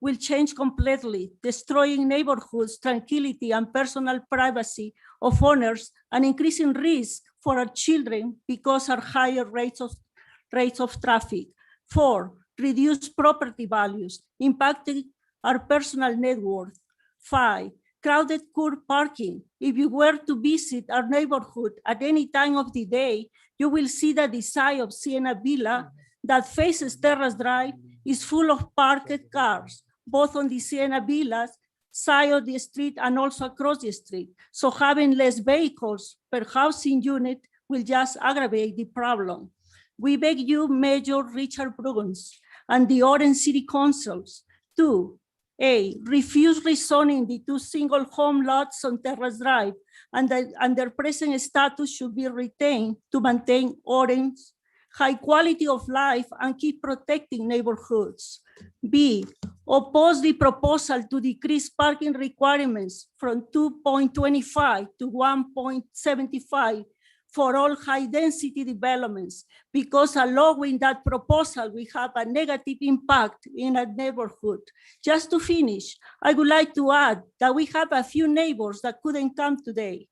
will change completely, destroying neighborhoods, tranquility, and personal privacy of owners, and increasing risk for our children because of higher rates of traffic. 4, reduce property values, impacting our personal net worth. 5, crowded curb parking. If you were to visit our neighborhood at any time of the day, you will see that the side of Siena Villa that faces Terrace Drive is full of parked cars, both on the Siena Villas side of the street and also across the street. So having less vehicles per housing unit will just aggravate the problem. We beg you, Mayor Richard Bruns, and the Orem City Councils to refuse rezoning the 2 single home lots on Terrace Drive, and their present status should be retained to maintain Orem's high quality of life and keep protecting neighborhoods. B, oppose the proposal to decrease parking requirements from 2.25 to 1.75 for all high-density developments, because allowing that proposal will have a negative impact in a neighborhood. Just to finish, I would like to add that we have a few neighbors that couldn't come today.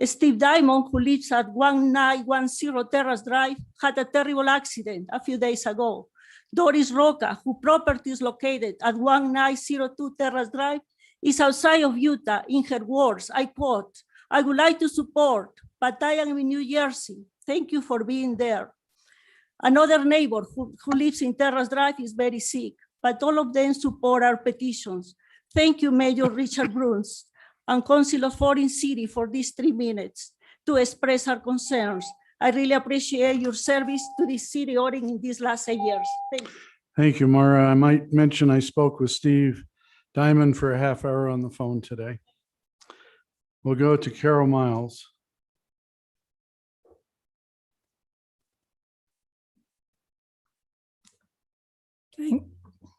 Steve Diamond, who lives at 1910 Terrace Drive, had a terrible accident a few days ago. Doris Roca, whose property is located at 1902 Terrace Drive, is outside of Utah. In her words, I quote, "I would like to support, but I am in New Jersey. Thank you for being there." Another neighbor who lives in Terrace Drive is very sick, but all of them support our petitions. Thank you, Mayor Richard Bruns and Council of Orem City for these 3 minutes to express our concerns. I really appreciate your service to the city Orem in these last 8 years. Thank you. Thank you, Mara. I might mention I spoke with Steve Diamond for a half hour on the phone today. We'll go to Carol Miles.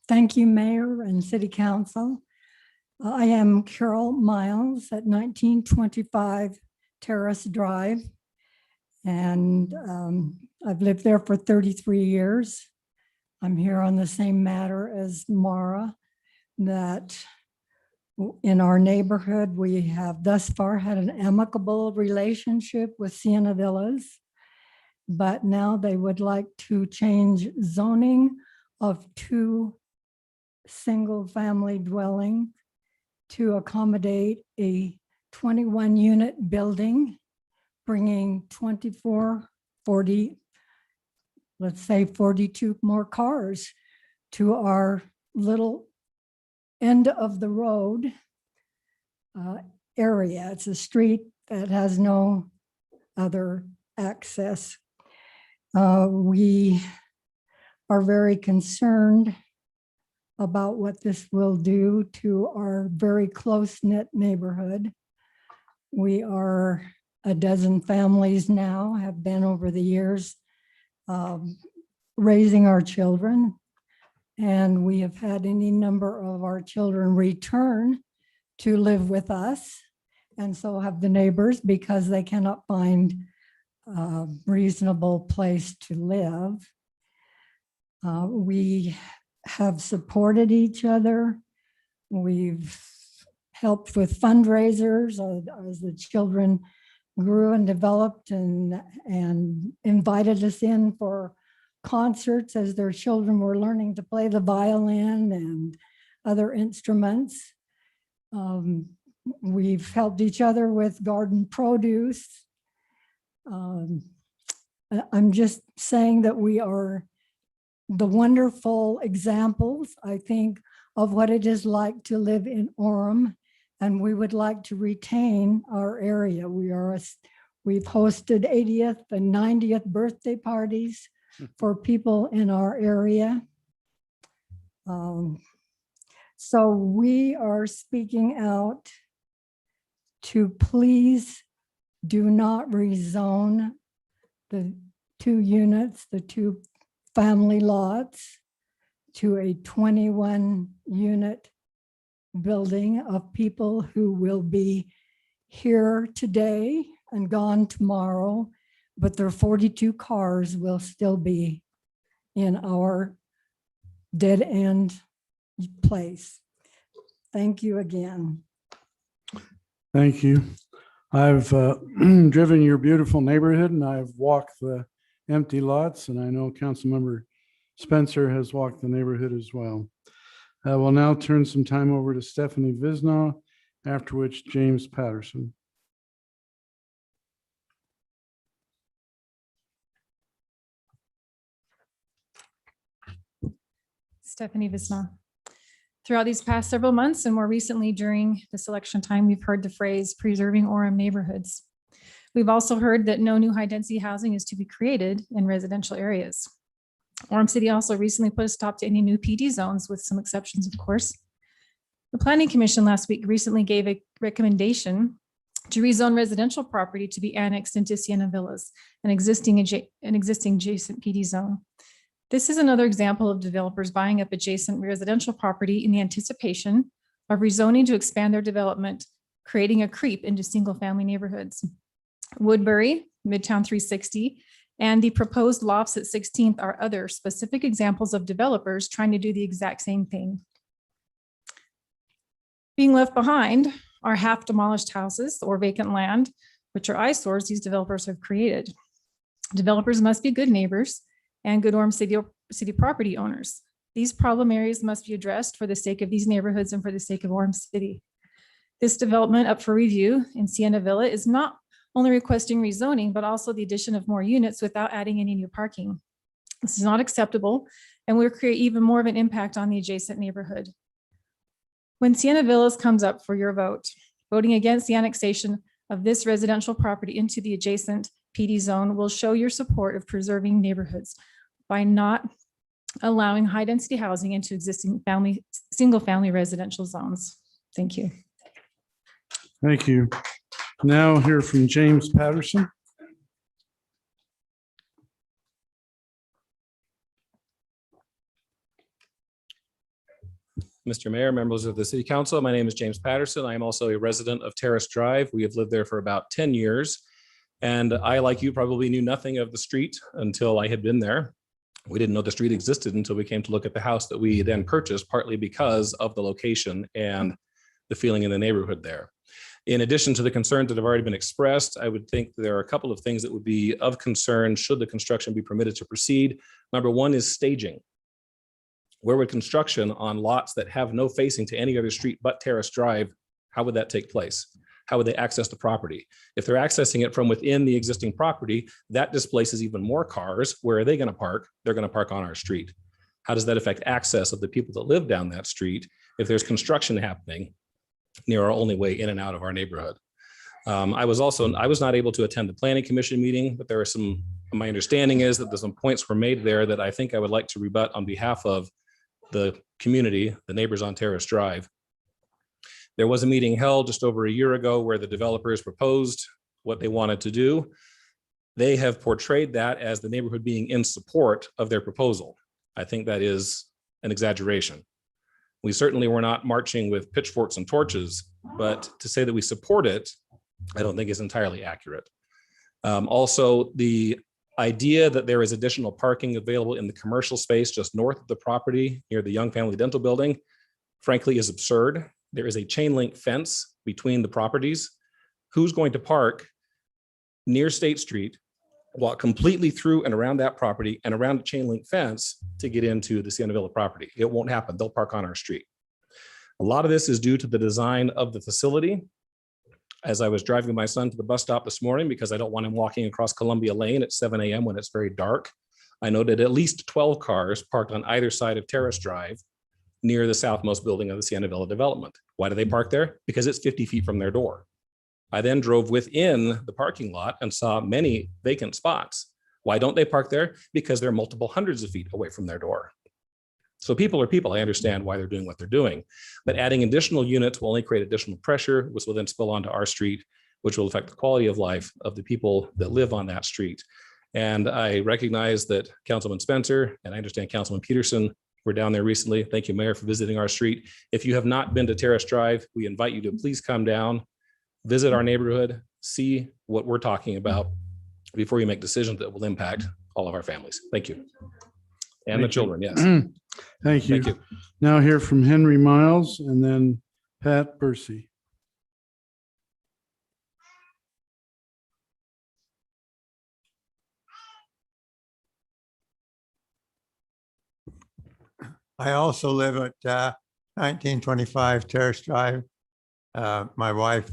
Thank you, Mayor and City Council. I am Carol Miles at 1925 Terrace Drive, and I've lived there for 33 years. I'm here on the same matter as Mara, that in our neighborhood, we have thus far had an amicable relationship with Siena Villas, but now they would like to change zoning of 2 single-family dwelling to accommodate a 21-unit building, bringing 24, 40, let's say 42 more cars to our little end of the road area. It's a street that has no other access. We are very concerned about what this will do to our very close-knit neighborhood. We are a dozen families now, have been over the years, raising our children. And we have had any number of our children return to live with us. And so have the neighbors, because they cannot find a reasonable place to live. We have supported each other. We've helped with fundraisers as the children grew and developed, and invited us in for concerts as their children were learning to play the violin and other instruments. We've helped each other with garden produce. I'm just saying that we are the wonderful examples, I think, of what it is like to live in Orem, and we would like to retain our area. We've hosted 80th and 90th birthday parties for people in our area. So we are speaking out to please do not rezone the 2 units, the 2 family lots, to a 21-unit building of people who will be here today and gone tomorrow, but their 42 cars will still be in our dead end place. Thank you again. Thank you. I've driven your beautiful neighborhood, and I've walked the empty lots, and I know Councilmember Spencer has walked the neighborhood as well. We'll now turn some time over to Stephanie Visnaw, after which James Patterson. Stephanie Visnaw. Throughout these past several months and more recently during this election time, we've heard the phrase preserving Orem neighborhoods. We've also heard that no new high density housing is to be created in residential areas. Orem City also recently put a stop to any new PD zones, with some exceptions, of course. The Planning Commission last week recently gave a recommendation to rezone residential property to be annexed into Sienna Villas, an existing adjacent PD zone. This is another example of developers buying up adjacent residential property in the anticipation of rezoning to expand their development, creating a creep into single-family neighborhoods. Woodbury, Midtown 360, and the proposed lofts at 16th are other specific examples of developers trying to do the exact same thing. Being left behind are half demolished houses or vacant land, which are eyesores these developers have created. Developers must be good neighbors and good Orem City property owners. These problem areas must be addressed for the sake of these neighborhoods and for the sake of Orem City. This development up for review in Sienna Villa is not only requesting rezoning, but also the addition of more units without adding any new parking. This is not acceptable and will create even more of an impact on the adjacent neighborhood. When Sienna Villas comes up for your vote, voting against the annexation of this residential property into the adjacent PD zone will show your support of preserving neighborhoods by not allowing high density housing into existing single-family residential zones. Thank you. Thank you. Now hear from James Patterson. Mr. Mayor, members of the City Council, my name is James Patterson. I am also a resident of Terrace Drive. We have lived there for about 10 years. And I, like you, probably knew nothing of the street until I had been there. We didn't know the street existed until we came to look at the house that we then purchased, partly because of the location and the feeling in the neighborhood there. In addition to the concerns that have already been expressed, I would think there are a couple of things that would be of concern should the construction be permitted to proceed. Number one is staging. Where would construction on lots that have no facing to any other street but Terrace Drive, how would that take place? How would they access the property? If they're accessing it from within the existing property, that displaces even more cars. Where are they going to park? They're going to park on our street. How does that affect access of the people that live down that street if there's construction happening near our only way in and out of our neighborhood? I was not able to attend the Planning Commission meeting, but there are some, my understanding is that there's some points were made there that I think I would like to rebut on behalf of the community, the neighbors on Terrace Drive. There was a meeting held just over a year ago where the developers proposed what they wanted to do. They have portrayed that as the neighborhood being in support of their proposal. I think that is an exaggeration. We certainly were not marching with pitchforks and torches, but to say that we support it, I don't think is entirely accurate. Also, the idea that there is additional parking available in the commercial space just north of the property near the Young Family Dental Building, frankly, is absurd. There is a chain link fence between the properties. Who's going to park near State Street, walk completely through and around that property and around the chain link fence to get into the Sienna Villa property? It won't happen. They'll park on our street. A lot of this is due to the design of the facility. As I was driving my son to the bus stop this morning, because I don't want him walking across Columbia Lane at 7 a.m. when it's very dark, I noted at least 12 cars parked on either side of Terrace Drive near the southmost building of the Sienna Villa development. Why do they park there? Because it's 50 feet from their door. I then drove within the parking lot and saw many vacant spots. Why don't they park there? Because they're multiple hundreds of feet away from their door. So people are people. I understand why they're doing what they're doing, but adding additional units will only create additional pressure, which will then spill onto our street, which will affect the quality of life of the people that live on that street. And I recognize that Councilman Spencer, and I understand Councilman Peterson, were down there recently. Thank you, Mayor, for visiting our street. If you have not been to Terrace Drive, we invite you to please come down, visit our neighborhood, see what we're talking about before you make decisions that will impact all of our families. Thank you. And the children, yes. Thank you. Thank you. Now hear from Henry Miles and then Pat Bursey. I also live at 1925 Terrace Drive. My wife,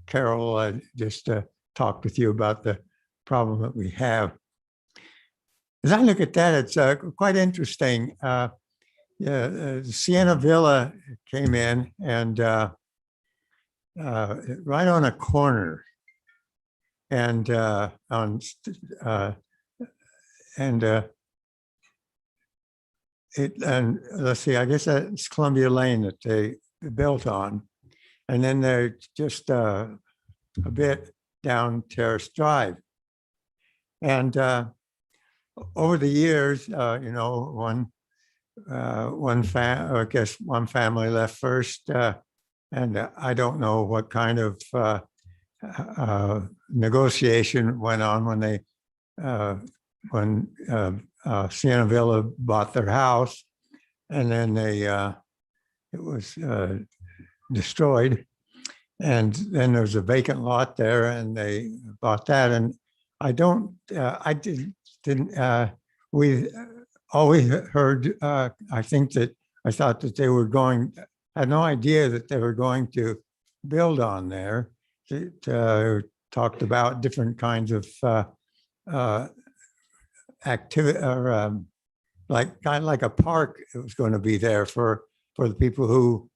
Carol, just talked with you about the problem that we have. As I look at that, it's quite interesting. Sienna Villa came in and right on a corner, and let's see, I guess that's Columbia Lane that they built on, and then they're just a bit down Terrace Drive, and over the years, one family left first, and I don't know what kind of negotiation went on when Sienna Villa bought their house, and then it was destroyed, and then there was a vacant lot there, and they bought that, and we always heard, I thought that they were had no idea that they were going to build on there. It talked about different kinds of activity, or kind of like a park. It was going to be there for the people who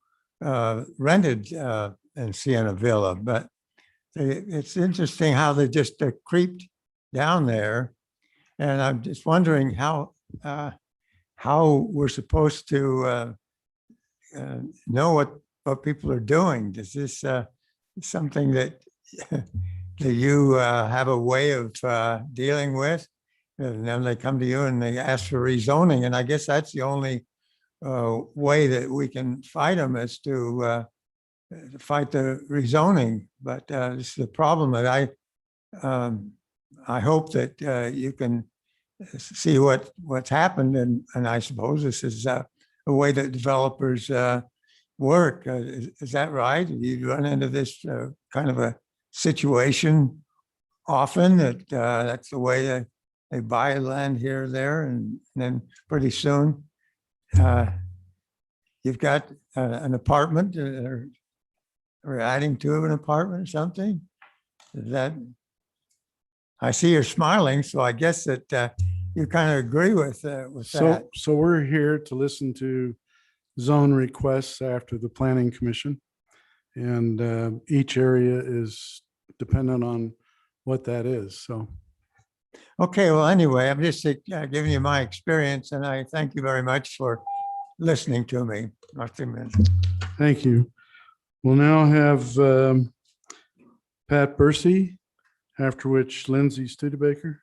rented in Sienna Villa. But it's interesting how they just creeped down there, and I'm just wondering how we're supposed to know what people are doing. Is this something that you have a way of dealing with? And then they come to you and they ask for rezoning, and I guess that's the only way that we can fight them, is to fight the rezoning. But this is the problem that I hope that you can see what's happened, and I suppose this is a way that developers work. Is that right? You run into this kind of a situation often, that that's the way they buy land here or there, and then pretty soon you've got an apartment, or adding to an apartment or something. Is that? I see you're smiling, so I guess that you kind of agree with that. So we're here to listen to zone requests after the planning commission. And each area is dependent on what that is, so. Okay, well, anyway, I'm just giving you my experience, and I thank you very much for listening to me. Thank you. We'll now have Pat Bursey, after which Lindsay Studebaker.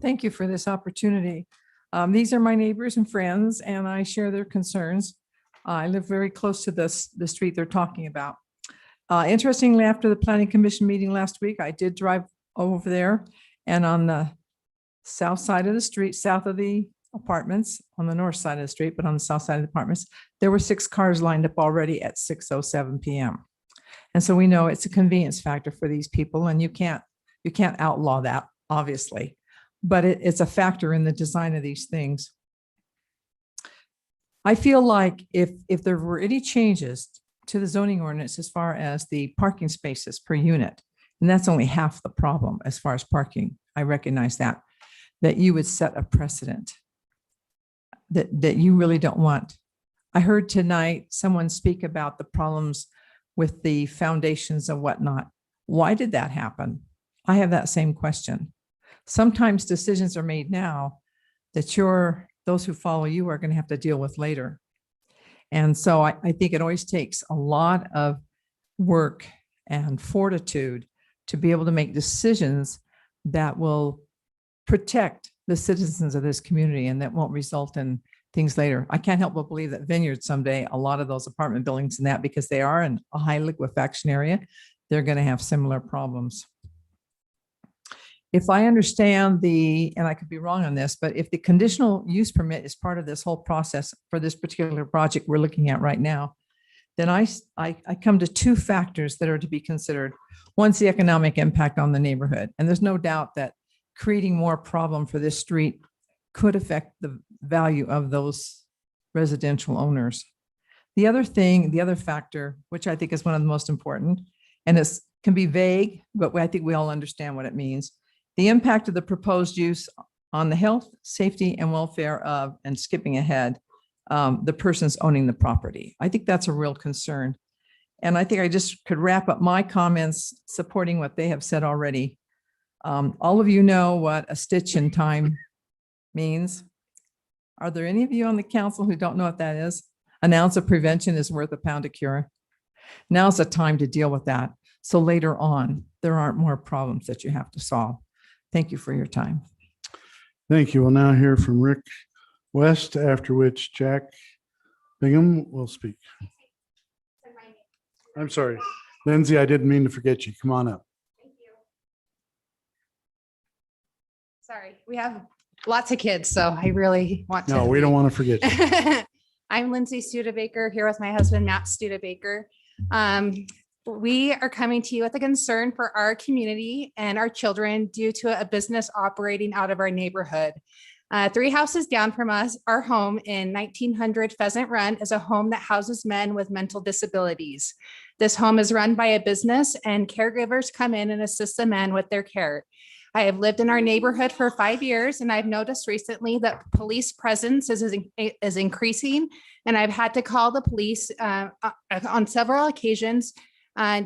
Thank you for this opportunity. These are my neighbors and friends, and I share their concerns. I live very close to the street they're talking about. Interestingly, after the Planning Commission meeting last week, I did drive over there, and on the south side of the street, south of the apartments, on the north side of the street, but on the south side of the apartments, there were 6 cars lined up already at 6:07 p.m. And so we know it's a convenience factor for these people, and you can't outlaw that, obviously, but it's a factor in the design of these things. I feel like if there were any changes to the zoning ordinance as far as the parking spaces per unit, and that's only half the problem as far as parking, I recognize that you would set a precedent that you really don't want. I heard tonight someone speak about the problems with the foundations and whatnot. Why did that happen? I have that same question. Sometimes decisions are made now that those who follow you are going to have to deal with later. And so I think it always takes a lot of work and fortitude to be able to make decisions that will protect the citizens of this community and that won't result in things later. I can't help but believe that Vineyard someday, a lot of those apartment buildings and that, because they are in a high liquefaction area, they're going to have similar problems. If I understand and I could be wrong on this, but if the conditional use permit is part of this whole process for this particular project we're looking at right now, then I come to 2 factors that are to be considered. One's the economic impact on the neighborhood. And there's no doubt that creating more problem for this street could affect the value of those residential owners. The other thing, the other factor, which I think is one of the most important, and it can be vague, but I think we all understand what it means. The impact of the proposed use on the health, safety, and welfare of, and skipping ahead, the persons owning the property. I think that's a real concern. And I think I just could wrap up my comments supporting what they have said already. All of you know what a stitch in time means. Are there any of you on the council who don't know what that is? An ounce of prevention is worth a pound of cure. Now's the time to deal with that. So later on, there aren't more problems that you have to solve. Thank you for your time. Thank you. We'll now hear from Rick West, after which Jack Bingham will speak. I'm sorry, Lindsay, I didn't mean to forget you. Come on up. Sorry, we have lots of kids, so I really want to. No, we don't want to forget you. I'm Lindsay Studebaker here with my husband, Matt Studebaker. We are coming to you with a concern for our community and our children due to a business operating out of our neighborhood. 3 houses down from us, our home in 1900 Pheasant Run is a home that houses men with mental disabilities. This home is run by a business and caregivers come in and assist the men with their care. I have lived in our neighborhood for 5 years, and I've noticed recently that police presence is increasing, and I've had to call the police on several occasions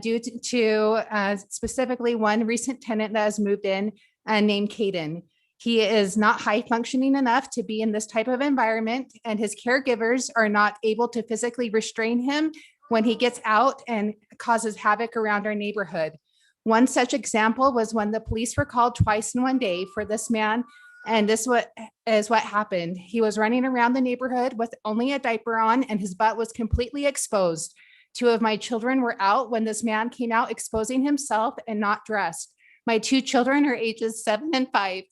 due to specifically one recent tenant that has moved in named Caden. He is not high functioning enough to be in this type of environment, and his caregivers are not able to physically restrain him when he gets out and causes havoc around our neighborhood. One such example was when the police were called twice in one day for this man, and this is what happened. He was running around the neighborhood with only a diaper on, and his butt was completely exposed. 2 of my children were out when this man came out exposing himself and not dressed. My 2 children are ages 7 and 5.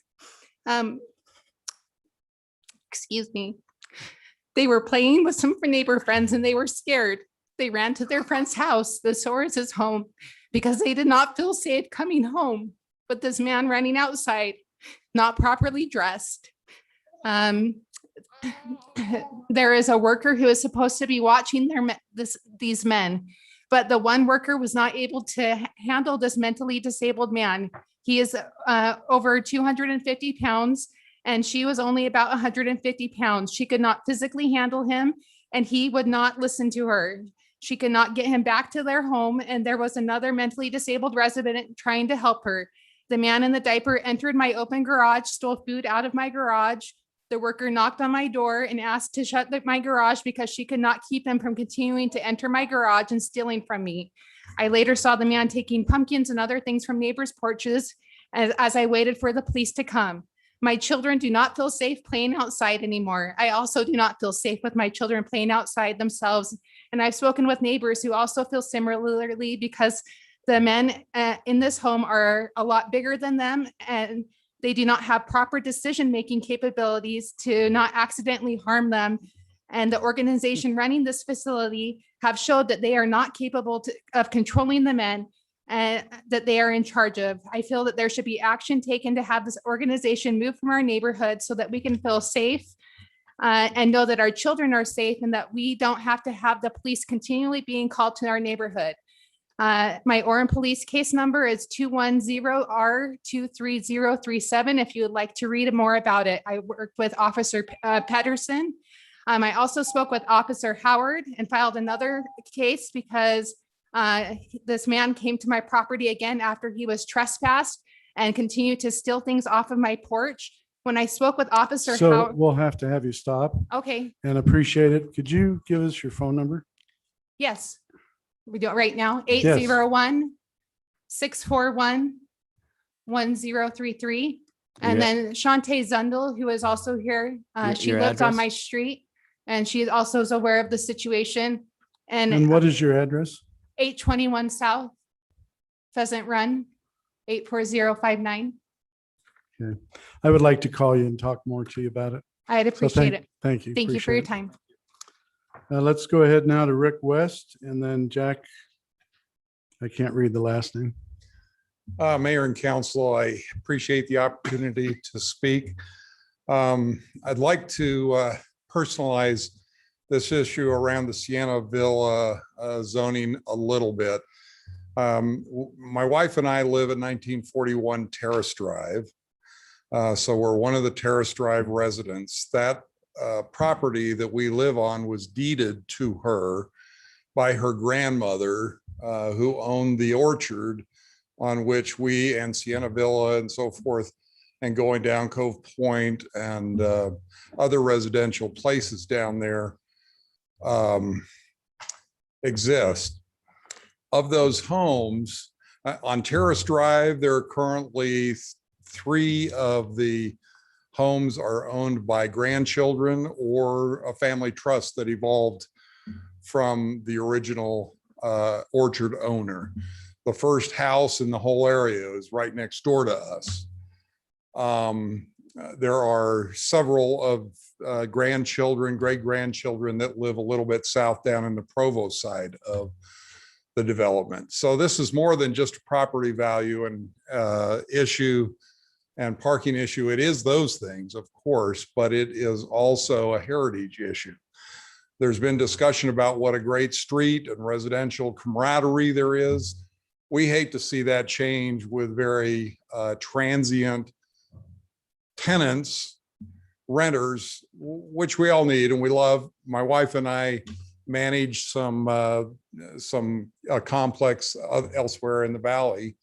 Excuse me. They were playing with some neighbor friends and they were scared. They ran to their friend's house, the Soares' home, because they did not feel safe coming home. But this man running outside, not properly dressed. There is a worker who is supposed to be watching these men, but the one worker was not able to handle this mentally disabled man. He is over 250 pounds and she was only about 150 pounds. She could not physically handle him and he would not listen to her. She could not get him back to their home, and there was another mentally disabled resident trying to help her. The man in the diaper entered my open garage, stole food out of my garage. The worker knocked on my door and asked to shut my garage because she could not keep him from continuing to enter my garage and stealing from me. I later saw the man taking pumpkins and other things from neighbors' porches as I waited for the police to come. My children do not feel safe playing outside anymore. I also do not feel safe with my children playing outside themselves. And I've spoken with neighbors who also feel similarly because the men in this home are a lot bigger than them and they do not have proper decision-making capabilities to not accidentally harm them. And the organization running this facility have showed that they are not capable of controlling the men that they are in charge of. I feel that there should be action taken to have this organization move from our neighborhood so that we can feel safe and know that our children are safe and that we don't have to have the police continually being called to our neighborhood. My Orem police case number is 210R23037. If you would like to read more about it, I worked with Officer Pedersen. I also spoke with Officer Howard and filed another case because this man came to my property again after he was trespassed and continued to steal things off of my porch. When I spoke with Officer So Howard. we'll have to have you stop Okay, and appreciate it. Could you give us your phone number? yes, we do it right now. Yes. 801-641-1033. And Yeah. then Shantae Zundel, who is also here, she your lives on address? my street and she also is aware of the situation. And what is your address? 821 South Pheasant Run, 84059. Okay. I would like to call you and talk more to you about it. I'd So appreciate it. Thank you. Thank you for your Appreciate it. time. Let's go ahead now to Rick West and then Jack. I can't read the last name. Mayor and council, I appreciate the opportunity to speak. I'd like to personalize this issue around the Sienna Villa zoning a little bit. My wife and I live at 1941 Terrace Drive. So we're one of the Terrace Drive residents. That property that we live on was deeded to her by her grandmother, who owned the orchard on which we and Sienna Villa and so forth, and going down Cove Point and other residential places down there exist. Of those homes on Terrace Drive, there are currently 3 of the homes are owned by grandchildren or a family trust that evolved from the original orchard owner. The first house in the whole area is right next door to us. There are several of grandchildren, great-grandchildren that live a little bit south down in the Provo side of the development. So this is more than just a property value and issue and parking issue. It is those things, of course, but it is also a heritage issue. There's been discussion about what a great street and residential camaraderie there is. We hate to see that change with very transient tenants, renters, which we all need and we love. My wife and I manage some complex elsewhere in the valley.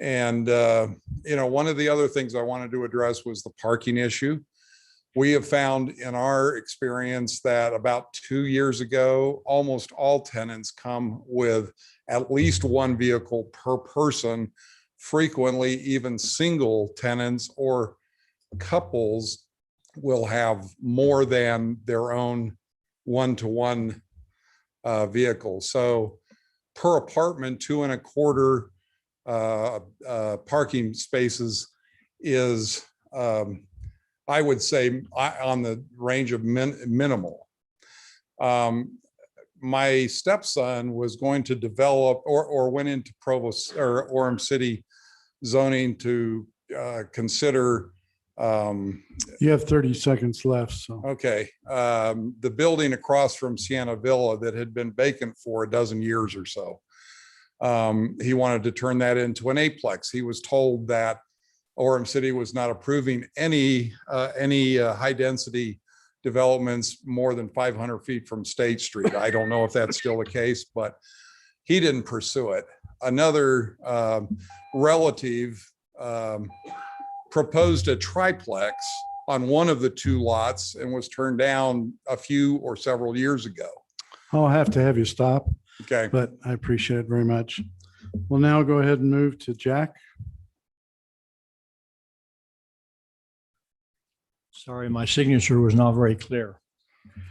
And, one of the other things I wanted to address was the parking issue. We have found in our experience that about 2 years ago, almost all tenants come with at least one vehicle per person, frequently even single tenants or couples will have more than their own one-to-one vehicle. So per apartment, 2.25 parking spaces is, I would say, on the range of minimal. My stepson was going to develop or went into Provo or Orem City zoning to consider. You have 30 seconds left. So, okay. The building across from Sienna Villa that had been vacant for a dozen years or so. He wanted to turn that into an eightplex. He was told that Orem City was not approving any high density developments more than 500 feet from State Street. I don't know if that's still the case, but he didn't pursue it. Another relative proposed a triplex on one of the 2 lots and was turned down a few or several years ago. I'll have to have you stop. Okay. But I appreciate it very much. We'll now go ahead and move to Jack. Sorry, my signature was not very clear.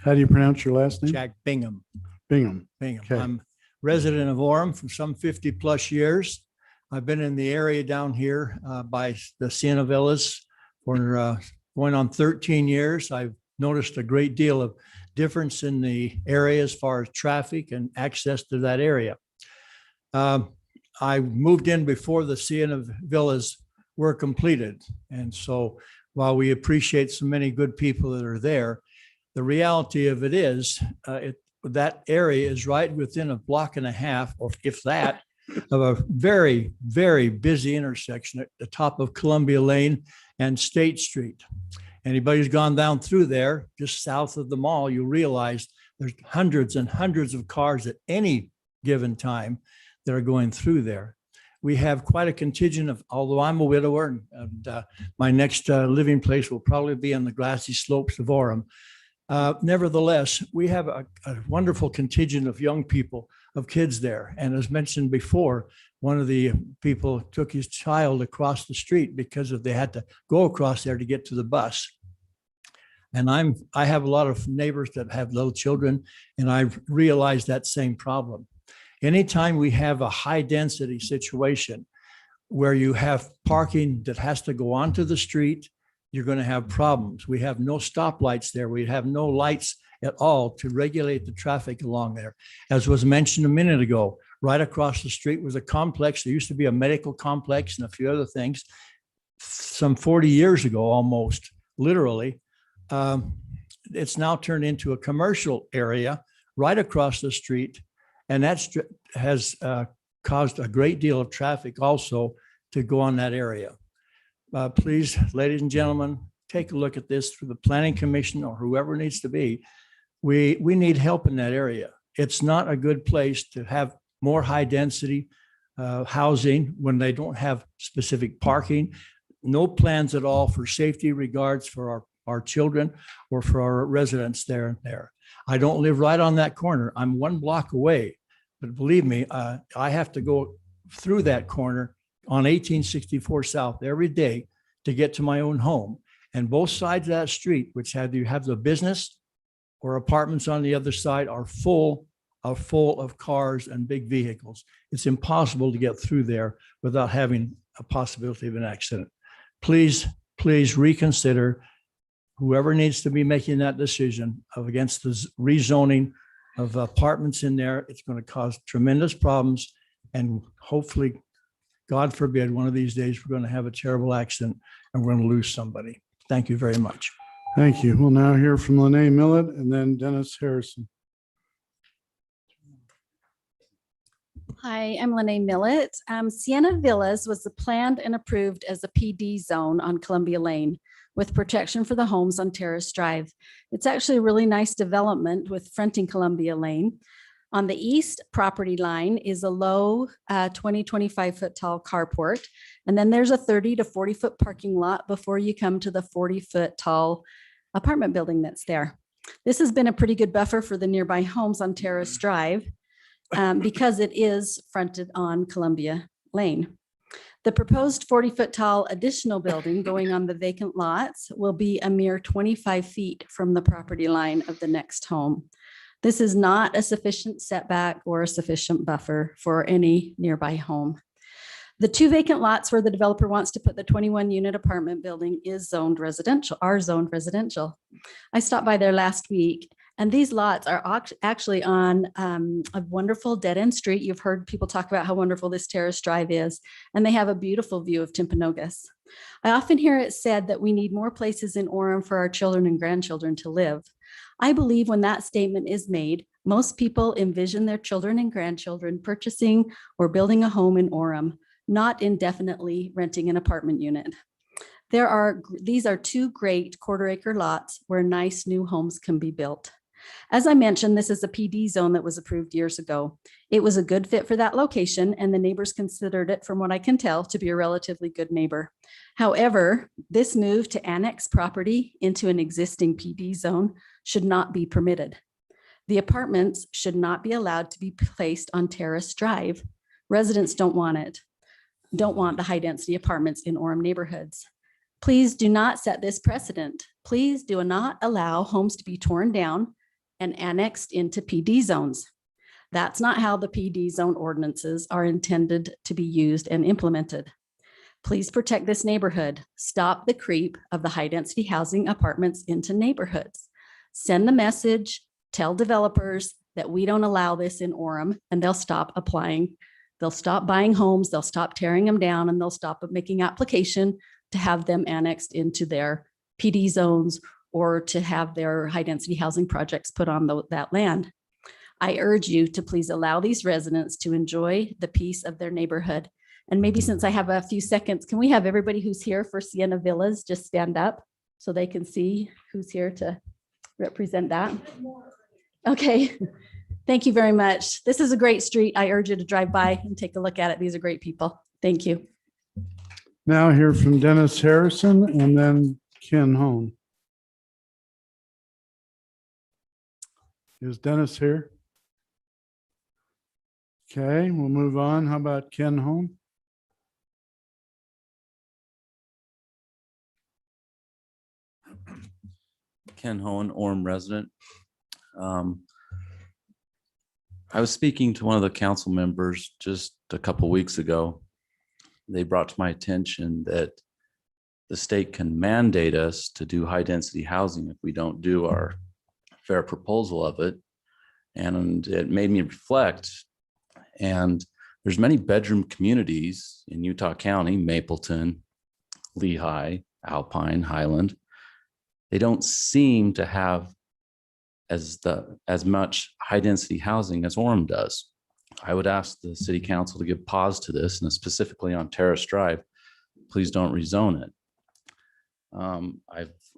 How do you pronounce your last name? Jack Bingham. Bingham. Bingham. Okay. I'm resident of Orem for some 50 plus years. I've been in the area down here by the Sienna Villas for going on 13 years. I've noticed a great deal of difference in the area as far as traffic and access to that area. I moved in before the Sienna Villas were completed. And so while we appreciate so many good people that are there, the reality of it is that area is right within a block and a half, or if that, of a very, very busy intersection at the top of Columbia Lane and State Street. Anybody who's gone down through there, just south of the mall, you'll realize there's hundreds and hundreds of cars at any given time that are going through there. We have quite a contingent of, although I'm a widower and my next living place will probably be on the grassy slopes of Orem. Nevertheless, we have a wonderful contingent of young people, of kids there. And as mentioned before, one of the people took his child across the street because they had to go across there to get to the bus. And I have a lot of neighbors that have little children, and I've realized that same problem. Anytime we have a high density situation where you have parking that has to go onto the street, you're going to have problems. We have no stoplights there. We have no lights at all to regulate the traffic along there. As was mentioned a minute ago, right across the street was a complex. There used to be a medical complex and a few other things some 40 years ago almost. literally. It's now turned into a commercial area right across the street. And has caused a great deal of traffic also to go on that area. Please, ladies and gentlemen, take a look at this through the Planning Commission or whoever it needs to be. We need help in that area. It's not a good place to have more high density housing when they don't have specific parking, no plans at all for safety regards for our children or for our residents there. I don't live right on that corner. I'm 1 block away, but believe me, I have to go through that corner on 1864 South every day to get to my own home. And both sides of that street, which you have the business or apartments on the other side, are full of cars and big vehicles. It's impossible to get through there without having a possibility of an accident. Please reconsider. Whoever needs to be making that decision against the rezoning of apartments in there, it's going to cause tremendous problems. And hopefully, God forbid, one of these days, we're going to have a terrible accident and we're going to lose somebody. Thank you very much. Thank you. We'll now hear from Lene Millet and then Dennis Harrison. Hi, I'm Lene Millet. Sienna Villas was planned and approved as a PD zone on Columbia Lane with protection for the homes on Terrace Drive. It's actually a really nice development with fronting Columbia Lane. On the east property line is a low 25 foot tall carport. And then there's a 30 to 40 foot parking lot before you come to the 40 foot tall apartment building that's there. This has been a pretty good buffer for the nearby homes on Terrace Drive because it is fronted on Columbia Lane. The proposed 40 foot tall additional building going on the vacant lots will be a mere 25 feet from the property line of the next home. This is not a sufficient setback or a sufficient buffer for any nearby home. The 2 vacant lots where the developer wants to put the 21 unit apartment building is zoned residential, are zoned residential. I stopped by there last week. And these lots are actually on a wonderful dead end street. You've heard people talk about how wonderful this Terrace Drive is, and they have a beautiful view of Timpanogos. I often hear it said that we need more places in Orem for our children and grandchildren to live. I believe when that statement is made, most people envision their children and grandchildren purchasing or building a home in Orem, not indefinitely renting an apartment unit. These are 2 great 1/4 acre lots where nice new homes can be built. As I mentioned, this is a PD zone that was approved years ago. It was a good fit for that location, and the neighbors considered it, from what I can tell, to be a relatively good neighbor. However, this move to annex property into an existing PD zone should not be permitted. The apartments should not be allowed to be placed on Terrace Drive. Residents don't want the high density apartments in Orem neighborhoods. Please do not set this precedent. Please do not allow homes to be torn down and annexed into PD zones. That's not how the PD zone ordinances are intended to be used and implemented. Please protect this neighborhood. Stop the creep of the high density housing apartments into neighborhoods. Send the message, tell developers that we don't allow this in Orem, and they'll stop applying. They'll stop buying homes, they'll stop tearing them down, and they'll stop making application to have them annexed into their PD zones or to have their high density housing projects put on that land. I urge you to please allow these residents to enjoy the peace of their neighborhood. And maybe since I have a few seconds, can we have everybody who's here for Sienna Villas just stand up so they can see who's here to represent that? Okay, thank you very much. This is a great street. I urge you to drive by and take a look at it. These are great people. Thank you. Now hear from Dennis Harrison and then Ken Hone. Is Dennis here? Okay, we'll move on. How about Ken Hone? Ken Hone, Orem resident. I was speaking to one of the council members just a couple weeks ago. They brought to my attention that the state can mandate us to do high density housing if we don't do our fair proposal of it. And it made me reflect. And there's many bedroom communities in Utah County, Mapleton, Lehigh, Alpine, Highland, they don't seem to have as much high density housing as Orem does. I would ask the city council to give pause to this, and specifically on Terrace Drive, please don't rezone it.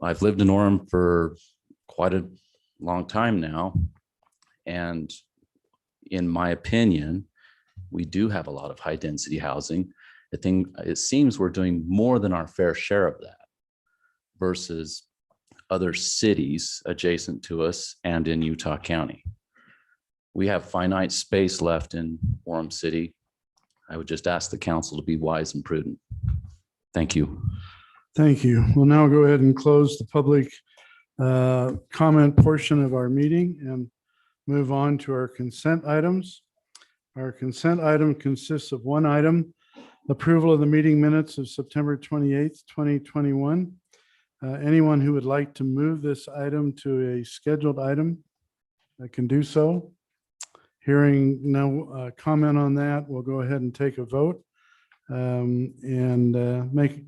I've lived in Orem for quite a long time now, and in my opinion, we do have a lot of high density housing. It seems we're doing more than our fair share of that versus other cities adjacent to us and in Utah County. We have finite space left in Orem City. I would just ask the council to be wise and prudent. Thank you. Thank you. We'll now go ahead and close the public comment portion of our meeting and move on to our consent items. Our consent item consists of one item, approval of the meeting minutes of September 28th, 2021. Anyone who would like to move this item to a scheduled item can do so. Hearing no comment on that, we'll go ahead and take a vote. I'll make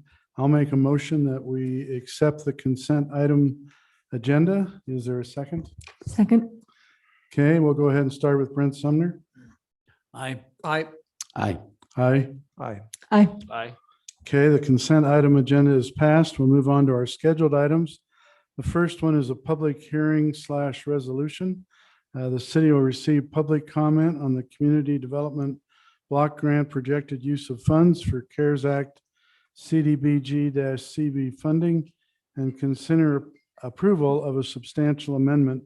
a motion that we accept the consent item agenda. Is there a second? Second. Okay, we'll go ahead and start with Brent Sumner. Aye. Aye. Aye. Aye. Aye. Aye. Okay, the consent item agenda is passed. We'll move on to our scheduled items. The first one is a public hearing / resolution. The city will receive public comment on the community development block grant projected use of funds for CARES Act CDBG-CB funding and consider approval of a substantial amendment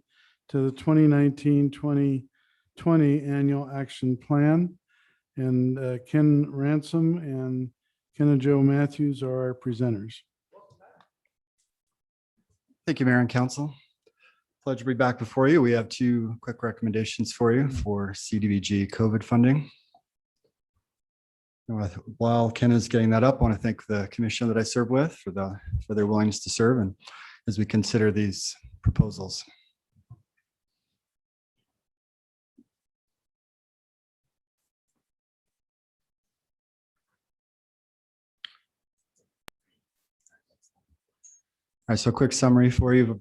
to the 2019-2020 annual action plan. And Ken Ransom and Kenna Jo Matthews are our presenters. Thank you, Mayor and Council. Pleasure to be back before you. We have two quick recommendations for you for CDBG COVID funding. While Ken is getting that up, I want to thank the commission that I serve with for their willingness to serve and as we consider these proposals. All right, so a quick summary for you of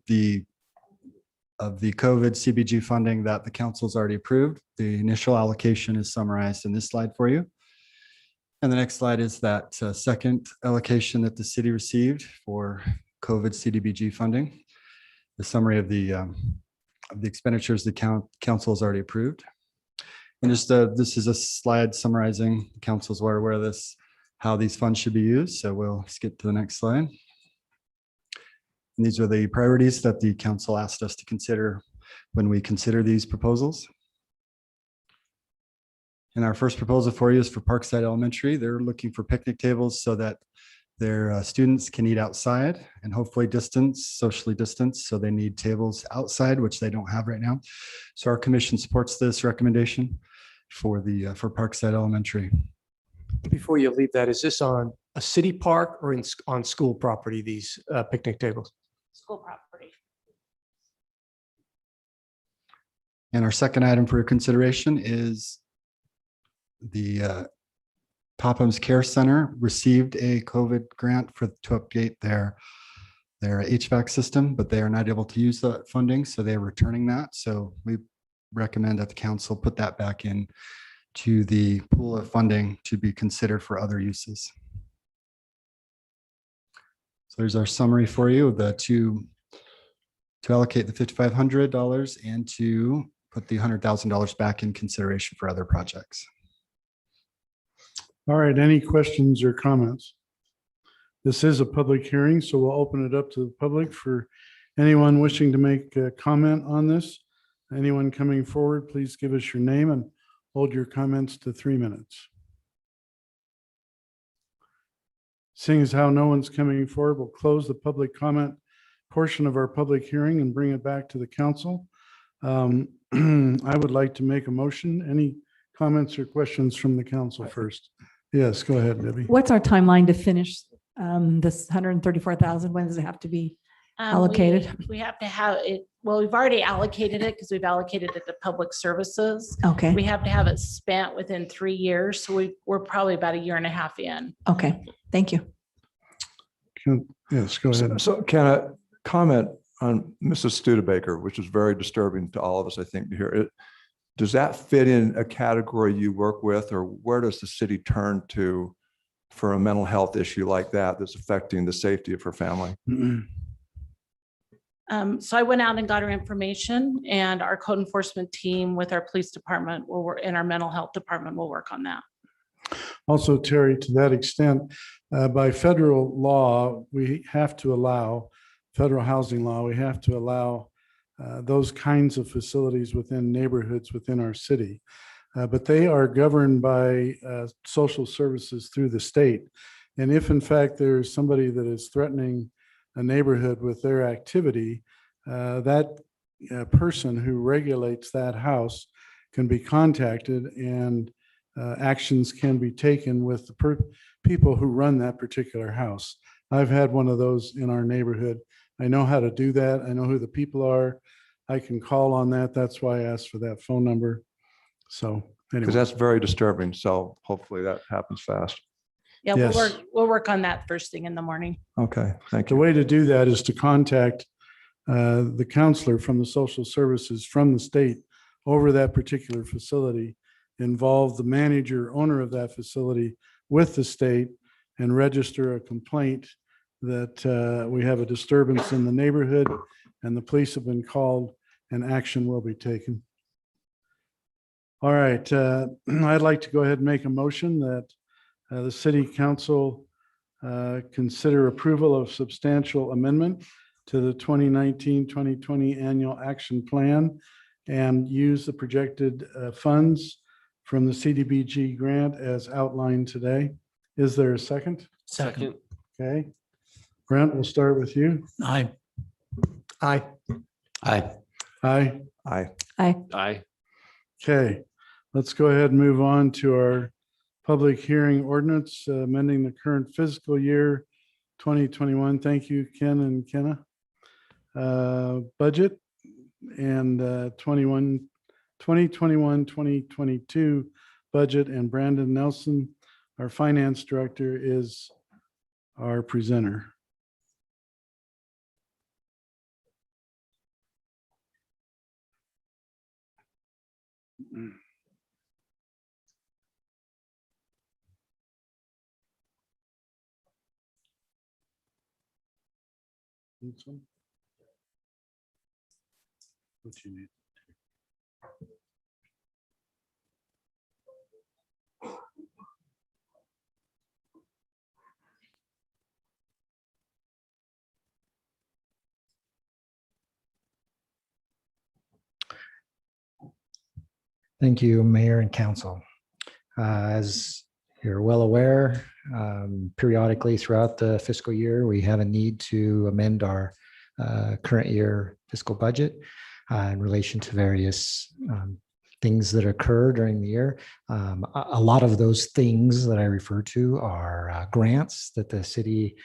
the COVID CBG funding that the council's already approved. The initial allocation is summarized in this slide for you. And the next slide is that second allocation that the city received for COVID CDBG funding. The summary of the expenditures the council has already approved. And just this is a slide summarizing, council's well aware of this, how these funds should be used. So we'll skip to the next slide. And these are the priorities that the council asked us to consider when we consider these proposals. And our first proposal for you is for Parkside Elementary. They're looking for picnic tables so that their students can eat outside and hopefully socially distance. So they need tables outside, which they don't have right now. So our commission supports this recommendation for Parkside Elementary. Before you leave that, is this on a city park or on school property, these picnic tables? School property. And our second item for your consideration is the Popham's Care Center received a COVID grant to update their HVAC system, but they are not able to use the funding, so they're returning that. So we recommend that the council put that back in to the pool of funding to be considered for other uses. So there's our summary for you of the to allocate the $5,500 and to put the $100,000 back in consideration for other projects. All right, any questions or comments? This is a public hearing, so we'll open it up to the public for anyone wishing to make a comment on this. Anyone coming forward, please give us your name and hold your comments to 3 minutes. Seeing as how no one's coming forward, we'll close the public comment portion of our public hearing and bring it back to the council. I would like to make a motion. Any comments or questions from the council first? Yes, go ahead, Debbie. What's our timeline to finish this 134,000? When does it have to be allocated? We have to have it, well, we've already allocated it because we've allocated it to public services. Okay. We have to have it spent within 3 years. So we're probably about 1.5 years in. Okay, thank you. Yes, go ahead. So Kenna, comment on Mrs. Studebaker, which is very disturbing to all of us, I think, to hear it. Does that fit in a category you work with, or where does the city turn to for a mental health issue like that that's affecting the safety of her family? So I went out and got her information, and our code enforcement team with our police department will work, and our mental health department will work on that. Also, Terry, to that extent, by federal law, we have to allow, federal housing law, we have to allow those kinds of facilities within neighborhoods within our city. But they are governed by social services through the state. And if in fact there's somebody that is threatening a neighborhood with their activity, that person who regulates that house can be contacted, and actions can be taken with the people who run that particular house. I've had one of those in our neighborhood. I know how to do that. I know who the people are. I can call on that. That's why I asked for that phone number. So Because anyway, that's very disturbing. So hopefully that happens fast. Yeah, Yes. we'll work on that first thing in the morning. Okay, thank the you. way to do that is to contact the counselor from the social services from the state over that particular facility, involve the manager, owner of that facility with the state, and register a complaint that we have a disturbance in the neighborhood and the police have been called and action will be taken. All right, I'd like to go ahead and make a motion that the city council consider approval of substantial amendment to the 2019-2020 annual action plan and use the projected funds from the CDBG grant as outlined today. Is there a second? Second. Okay. Brent, we'll start with you. Aye. Aye. Aye. Aye. Aye. Aye. Aye. Okay, let's go ahead and move on to our public hearing ordinance amending the current fiscal year 2021. Thank you, Ken and Kenna. Budget and 2021-2022 budget, and Brandon Nelson, our finance director, is our presenter. What you need? Thank you, Mayor and Council. As you're well aware, periodically throughout the fiscal year, we have a need to amend our current year fiscal budget in relation to various things that occur during the year. A lot of those things that I refer to are grants that the city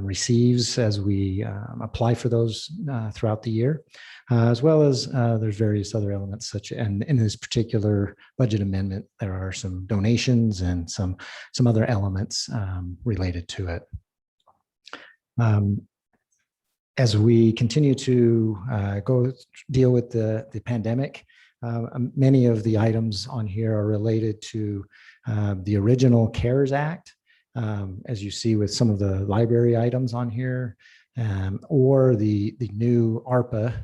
receives as we apply for those throughout the year, as well as there's various other elements such, and in this particular budget amendment, there are some donations and some other elements related to it. As we continue to deal with the pandemic, many of the items on here are related to the original CARES Act, as you see with some of the library items on here, or the new ARPA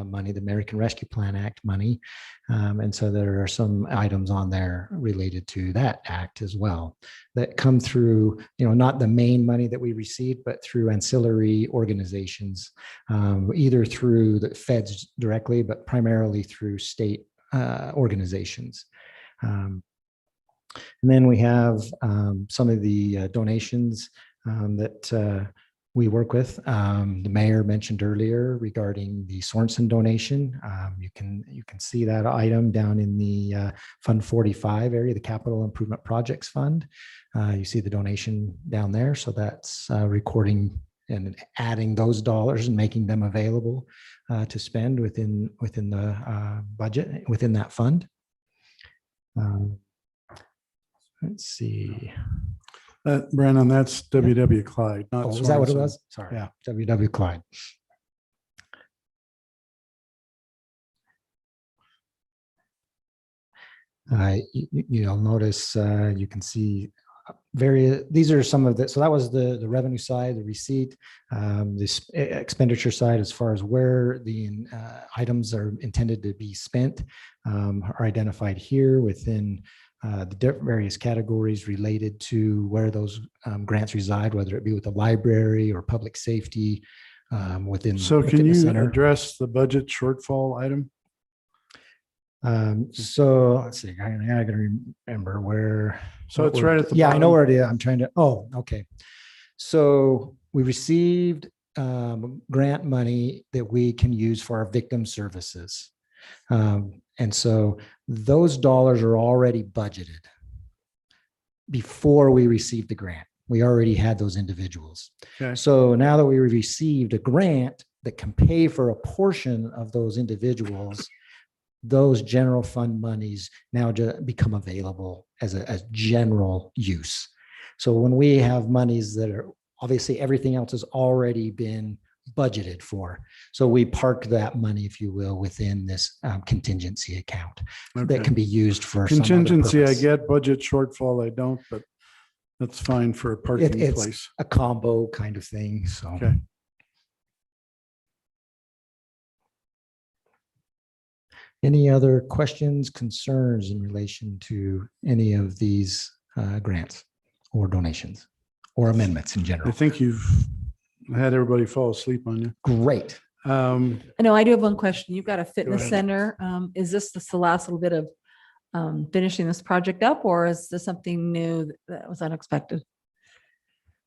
money, the American Rescue Plan Act money. And so there are some items on there related to that act as well that come through, not the main money that we receive, but through ancillary organizations, either through the feds directly, but primarily through state organizations. And then we have some of the donations that we work with. The mayor mentioned earlier regarding the Sorensen donation. You can see that item down in the Fund 45 area, the Capital Improvement Projects Fund. You see the donation down there. So that's recording and adding those dollars and making them available to spend within the budget, within that fund. Let's see. Brandon, that's W.W. Clyde. Not Oh, was that what it Sorensen. was? Sorry. Yeah. W.W. Clyde. You'll notice, you can see these are some of the, so that was the revenue side, the receipt, this expenditure side, as far as where the items are intended to be spent, are identified here within the various categories related to where those grants reside, whether it be with the library or public safety, within. So the can fitness you center. address the budget shortfall item? So let's see, I gotta remember where. So it's right at the Yeah, I know bottom. where it is. I'm trying to, oh, okay. So we received grant money that we can use for our victim services. And so those dollars are already budgeted before we received the grant. We already had those individuals. Okay. So now that we received a grant that can pay for a portion of those individuals, those general fund monies now become available as general use. So when we have monies that are, obviously everything else has already been budgeted for. So we park that money, if you will, within this contingency account Okay. that can be used for some other Contingency, I purpose. get. Budget shortfall, I don't, but that's fine for a parking It's place. a combo kind of thing, so. Okay. Any other questions, concerns in relation to any of these grants or donations or amendments in I general? think you've had everybody fall asleep on you. Great. No, I do have one question. You've got a fitness ahead. center. Is this the last little bit of finishing this project up, or is this something new that was unexpected?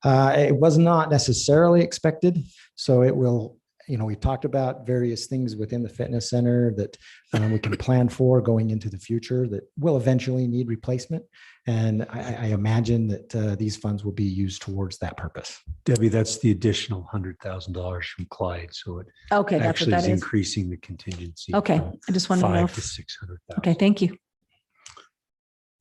It was not necessarily expected, so it will, we talked about various things within the fitness center that we can plan for going into the future that will eventually need replacement. And I imagine that these funds will be used towards that purpose. Debbie, that's the additional $100,000 from Clyde. So it Okay, that's what actually that is is. increasing the contingency. Okay, from I just wanted to know. 5 to 600,000. Okay, thank you.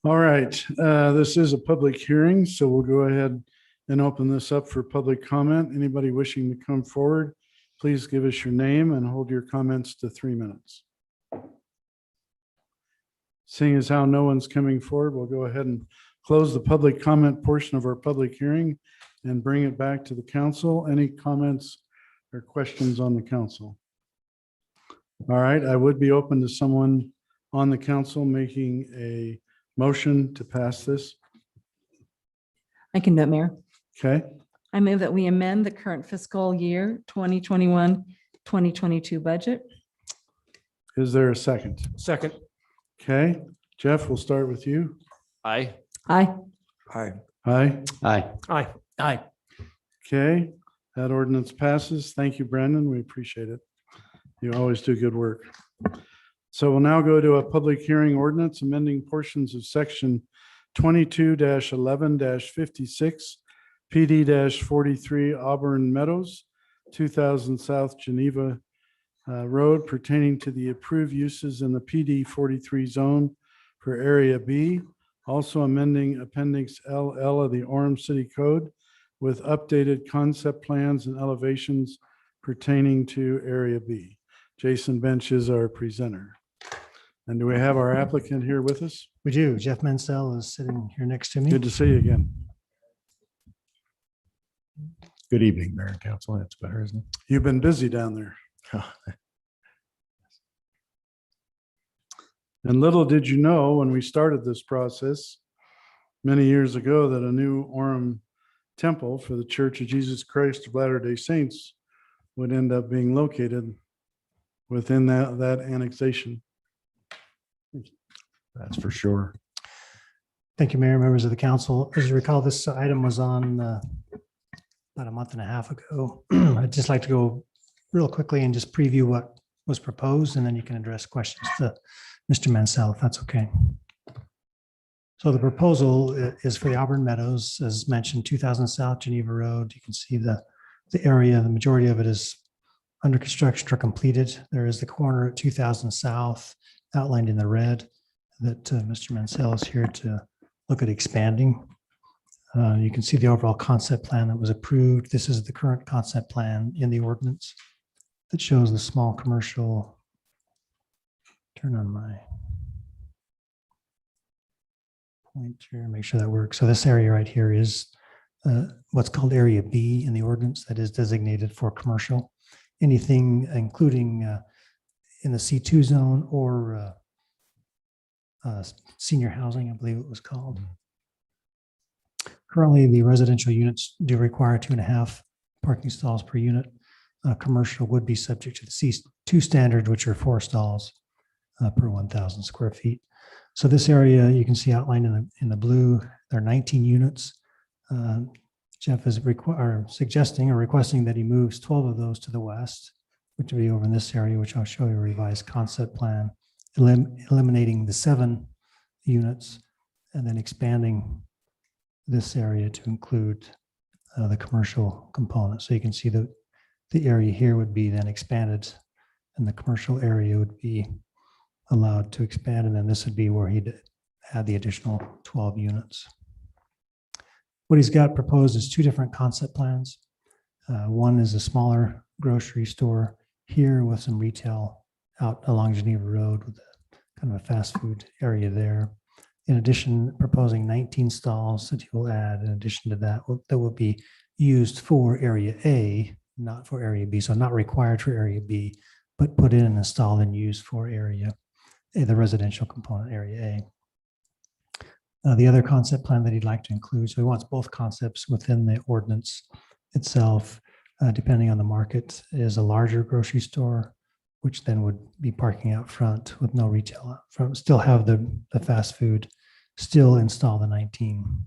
All right, this is a public hearing, so we'll go ahead and open this up for public comment. Anybody wishing to come forward, please give us your name and hold your comments to 3 minutes. Seeing as how no one's coming forward, we'll go ahead and close the public comment portion of our public hearing and bring it back to the council. Any comments or questions on the council? All right, I would be open to someone on the council making a motion to pass this. I can do it, Mayor. Okay, I move that we amend the current fiscal year 2021-2022 budget. is there a second? Second. Okay, Jeff, we'll start with you. Aye. Aye. Aye. Aye. Aye. Aye. Aye. Okay, that ordinance passes. Thank you, Brandon. We appreciate it. You always do good work. So we'll now go to a public hearing ordinance amending portions of section 22-11-56, PD-43 Auburn Meadows, 2000 South Geneva Road pertaining to the approved uses in the PD-43 zone for Area B. Also amending Appendix LL of the Orem City Code with updated concept plans and elevations pertaining to Area B. Jason Bench is our presenter. And do we have our applicant here with us? We do. Jeff Mansell is sitting here next to me. Good to see you again. Good evening, Mayor and Council. That's better, isn't it? You've been busy down there. And little did you know when we started this process many years ago that a new Orem temple for the Church of Jesus Christ of Latter-day Saints would end up being located within that annexation. That's for sure. Thank you, Mayor, members of the council. As you recall, this item was on about a month and a half ago. I'd just like to go real quickly and just preview what was proposed, and then you can address questions to Mr. Mansell, if that's okay. So the proposal is for the Auburn Meadows, as mentioned, 2000 South Geneva Road. You can see the area, the majority of it is under construction or completed. There is the corner at 2000 South outlined in the red that Mr. Mansell is here to look at expanding. You can see the overall concept plan that was approved. This is the current concept plan in the ordinance that shows the small commercial. Turn on my. point here, make sure that works. So this area right here is what's called Area B in the ordinance that is designated for commercial. Anything including in the C2 zone or senior housing, I believe it was called. Currently, the residential units do require 2.5 parking stalls per unit. Commercial would be subject to the C2 standard, which are 4 stalls per 1,000 square feet. So this area you can see outlined in the blue, there are 19 units. Jeff is suggesting or requesting that he moves 12 of those to the west, which will be over in this area, which I'll show you a revised concept plan, eliminating the 7 units and then expanding this area to include the commercial component. So you can see the area here would be then expanded and the commercial area would be allowed to expand. And then this would be where he'd add the additional 12 units. What he's got proposed is 2 different concept plans. One is a smaller grocery store here with some retail out along Geneva Road with kind of a fast food area there. In addition, proposing 19 stalls that he will add in addition to that will be used for Area A, not for Area B. So not required for Area B, but put in and installed and used for Area A, the residential component, Area A. The other concept plan that he'd like to include, so he wants both concepts within the ordinance itself, depending on the market, is a larger grocery store, which then would be parking out front with no retail out front, still have the fast food, still install the 19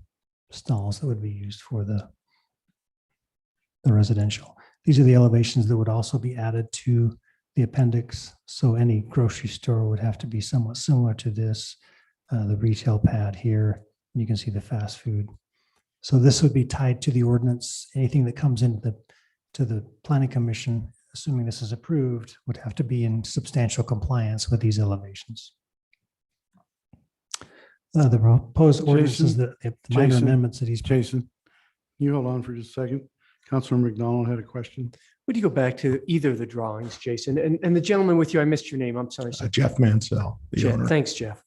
stalls that would be used for the residential. These are the elevations that would also be added to the appendix. So any grocery store would have to be somewhat similar to this. The retail pad here, you can see the fast food. So this would be tied to the ordinance. Anything that comes into the planning commission, assuming this is approved, would have to be in substantial compliance with these elevations. The proposed ordinance is the minor amendments that he's. Jason, you hold on for just a second. Councilor McDonald had a question. Would you go back to either of the drawings, Jason? And the gentleman with you, I missed your name. I'm sorry. sir. Jeff Mansell, the Jeff, owner. thanks, Jeff.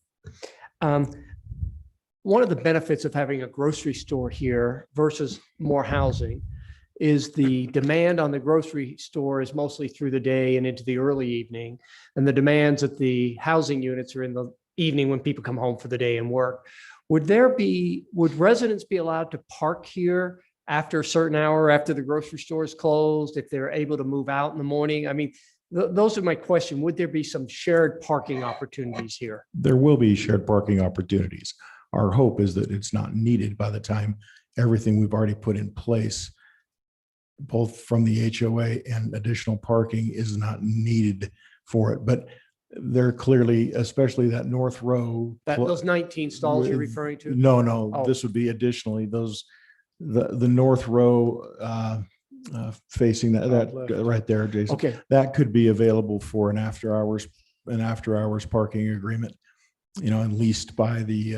One of the benefits of having a grocery store here versus more housing is the demand on the grocery store is mostly through the day and into the early evening. And the demands at the housing units are in the evening when people come home for the day and work. Would residents be allowed to park here after a certain hour, after the grocery store is closed, if they're able to move out in the morning? I mean, those are my question. Would there be some shared parking opportunities here? There will be shared parking opportunities. Our hope is that it's not needed by the time everything we've already put in place, both from the HOA and additional parking, is not needed for it. But they're clearly, especially that north row. Those 19 stalls you're referring to? No, Oh. this would be additionally the north row facing that right there, Jason. Okay. That could be available for an after hours parking agreement, and leased by the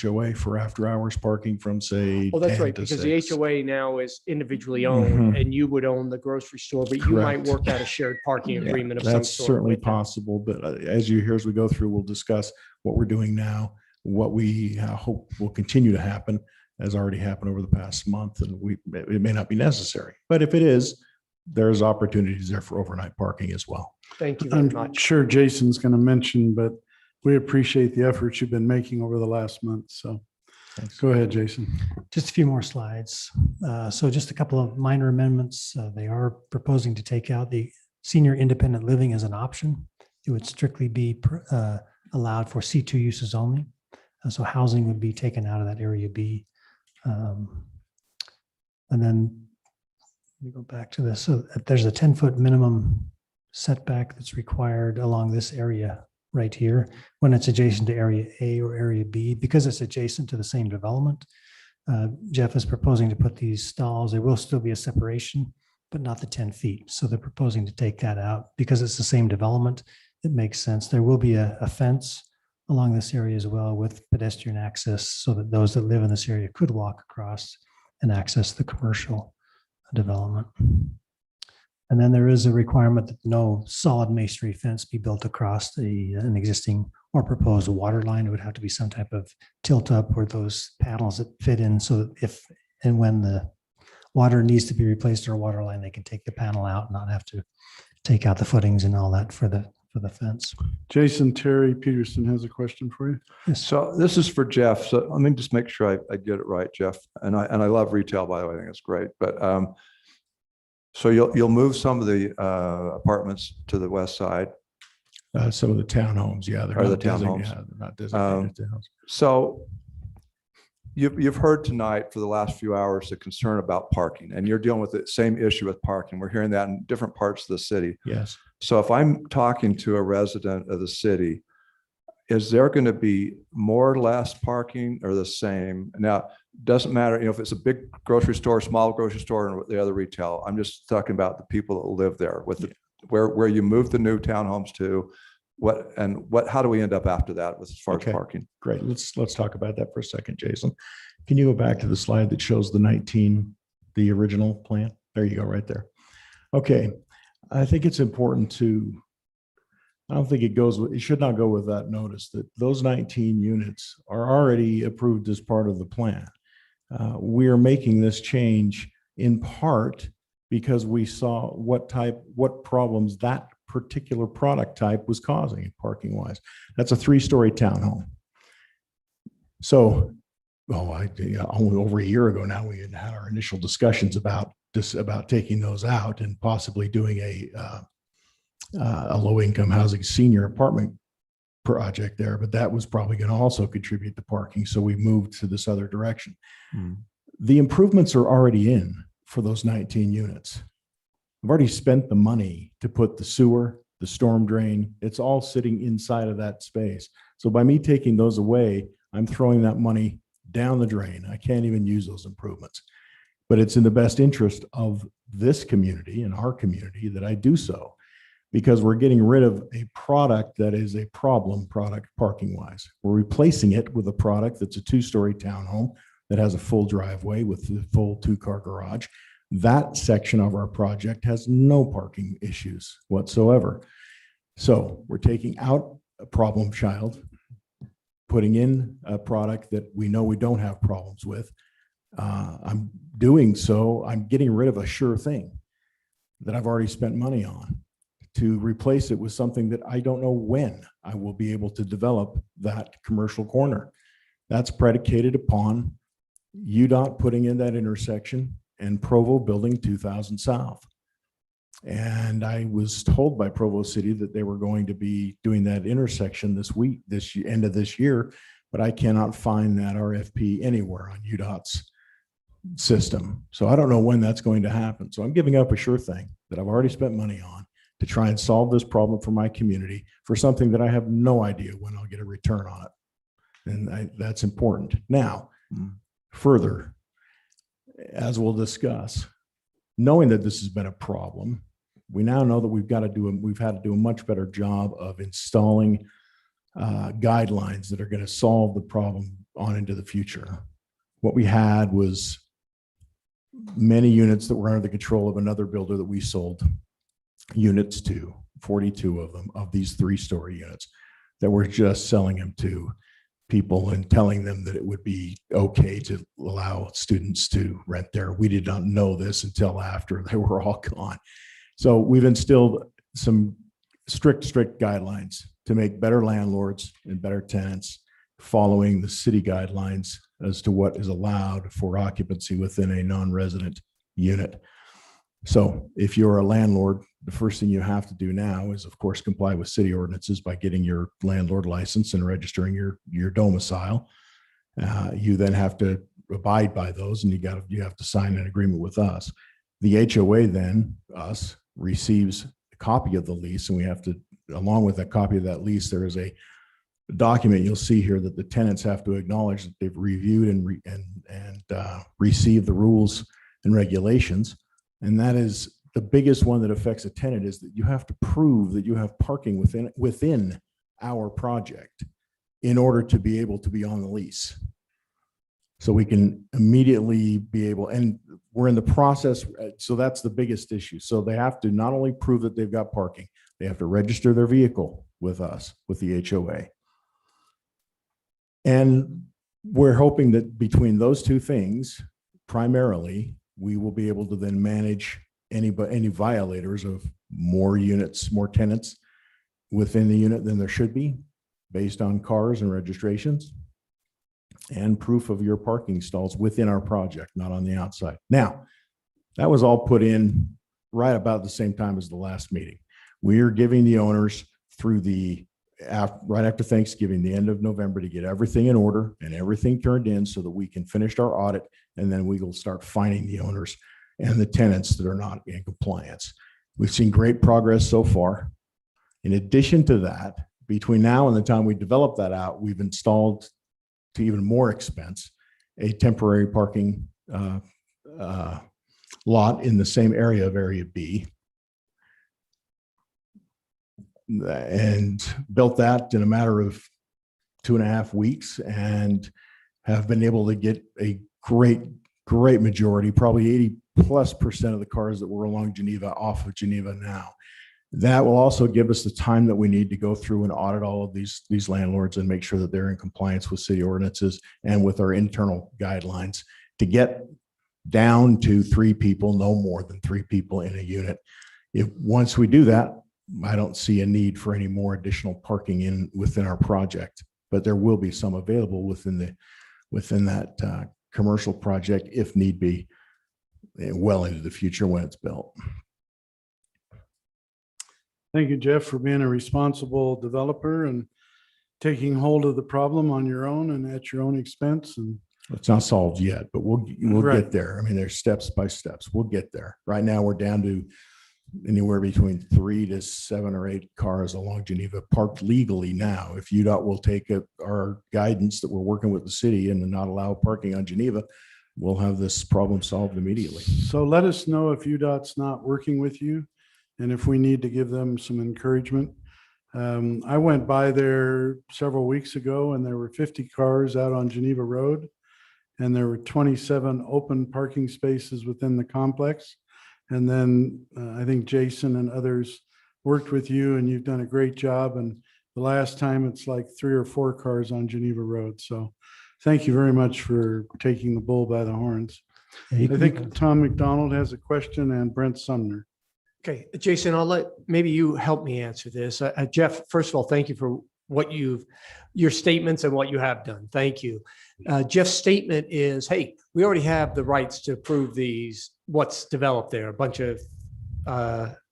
HOA for after hours parking from, say, Oh, that's 10 right, to because 6. the HOA now is individually owned and you would own the grocery store, but you might Correct. work out a shared parking Yeah, agreement of some that's sort. certainly with them. possible, but as you hear, as we go through, we'll discuss what we're doing now, what we hope will continue to happen, has already happened over the past month, and it may not be necessary, but if it is, there's opportunities there for overnight parking as well. Thank you very I'm much. sure Jason's going to mention, but we appreciate the efforts you've been making over the last month. So go ahead, Jason. Just a few more slides. So just a couple of minor amendments. They are proposing to take out the senior independent living as an option. It would strictly be allowed for C2 uses only. So housing would be taken out of that Area B. And then let me go back to this. So there's a 10-foot minimum setback that's required along this area right here when it's adjacent to Area A or Area B, because it's adjacent to the same development. Jeff is proposing to put these stalls. There will still be a separation, but not the 10 feet. So they're proposing to take that out because it's the same development. It makes sense. There will be a fence along this area as well with pedestrian access so that those that live in this area could walk across and access the commercial development. And then there is a requirement that no solid masonry fence be built across an existing or propose a water line. It would have to be some type of tilt up where those panels that fit in. So that if and when the water needs to be replaced or a water line, they can take the panel out and not have to take out the footings and all that for the fence. Jason Terry Peterson has a question for you. So this is for Jeff. So let me just make sure I get it right, Jeff. And I love retail, by the way. I think it's great. But so you'll move some of the apartments to the west side. Some of the townhomes, yeah. Or the townhomes. They're not designated towns. So you've heard tonight for the last few hours the concern about parking, and you're dealing with the same issue with parking. We're hearing that in different parts of the city. Yes. So if I'm talking to a resident of the city, is there going to be more or less parking or the same? Now, doesn't matter, if it's a big grocery store, small grocery store, and the other retail. I'm just talking about the people that live there with where you move the new townhomes to. How do we end up after that as far as parking? Great. Let's talk about that for a second, Jason. Can you go back to the slide that shows the original plan? There you go, right there. Okay. I think it's important I don't think it should not go without notice that those 19 units are already approved as part of the plan. We are making this change in part because we saw what problems that particular product type was causing parking wise. That's a 3-story townhome. So, only over a year ago now, we had our initial discussions about taking those out and possibly doing a low-income housing senior apartment project there, but that was probably going to also contribute to parking. So we moved to this other direction. The improvements are already in for those 19 units. I've already spent the money to put the sewer, the storm drain. It's all sitting inside of that space. So by me taking those away, I'm throwing that money down the drain. I can't even use those improvements. But it's in the best interest of this community and our community that I do so, because we're getting rid of a product that is a problem product parking wise. We're replacing it with a product that's a 2-story townhome that has a full driveway with the full 2-car garage. That section of our project has no parking issues whatsoever. So we're taking out a problem child, putting in a product that we know we don't have problems with. I'm doing so, I'm getting rid of a sure thing that I've already spent money on to replace it with something that I don't know when I will be able to develop that commercial corner. That's predicated upon UDOT putting in that intersection and Provo building 2000 South. And I was told by Provo City that they were going to be doing that intersection this end of this year, but I cannot find that RFP anywhere on UDOT's system. So I don't know when that's going to happen. So I'm giving up a sure thing that I've already spent money on to try and solve this problem for my community for something that I have no idea when I'll get a return on it. And that's important. Now, further, as we'll discuss, knowing that this has been a problem, we now know that we've had to do a much better job of installing guidelines that are going to solve the problem on into the future. What we had was many units that were under the control of another builder that we sold units to, 42 of them, of these 3-story units, that we're just selling them to people and telling them that it would be okay to allow students to rent there. We did not know this until after they were all gone. So we've instilled some strict guidelines to make better landlords and better tenants, following the city guidelines as to what is allowed for occupancy within a non-resident unit. So if you're a landlord, the first thing you have to do now is, of course, comply with city ordinances by getting your landlord license and registering your domicile. You then have to abide by those, and you have to sign an agreement with us. The HOA then, us, receives a copy of the lease, and we have to, along with a copy of that lease, there is a document you'll see here that the tenants have to acknowledge that they've reviewed and received the rules and regulations. And that is the biggest one that affects a tenant, is that you have to prove that you have parking within our project in order to be able to be on the lease. So we can immediately be able, and we're in the process. So that's the biggest issue. So they have to not only prove that they've got parking, they have to register their vehicle with us, with the HOA. And we're hoping that between those two things, primarily, we will be able to then manage any violators of more units, more tenants within the unit than there should be, based on cars and registrations and proof of your parking stalls within our project, not on the outside. Now, that was all put in right about the same time as the last meeting. We are giving the owners through right after Thanksgiving, the end of November, to get everything in order and everything turned in so that we can finish our audit, and then we will start finding the owners and the tenants that are not in compliance. We've seen great progress so far. In addition to that, between now and the time we develop that out, we've installed, to even more expense, a temporary parking lot in the same area of Area B, and built that in a matter of 2.5 weeks, and have been able to get a great majority, probably 80+% of the cars that were along Geneva off of Geneva now. That will also give us the time that we need to go through and audit all of these landlords and make sure that they're in compliance with city ordinances and with our internal guidelines to get down to 3 people, no more than 3 people in a unit. Once we do that, I don't see a need for any more additional parking within our project, but there will be some available within that commercial project if need be, well into the future when it's built. Thank you, Jeff, for being a responsible developer and taking hold of the problem on your own and at your own expense. And it's not solved yet, but we'll Right. get there. I mean, there's steps by steps. We'll get there. Right now, we're down to anywhere between 3 to 7 or 8 cars along Geneva parked legally now. If UDOT will take our guidance that we're working with the city and not allow parking on Geneva, we'll have this problem solved immediately. so let us know if UDOT's not working with you and if we need to give them some encouragement. I went by there several weeks ago and there were 50 cars out on Geneva Road, and there were 27 open parking spaces within the complex. And then I think Jason and others worked with you, and you've done a great job. And the last time it's like 3 or 4 cars on Geneva Road. So thank you very much for taking the bull by the horns. I think Tom McDonald has a question, and Brent Sumner. Okay, Jason, maybe you help me answer this. Jeff, first of all, thank you for your statements and what you have done. Thank you. Jeff's statement is, hey, we already have the rights to approve what's developed there, a bunch of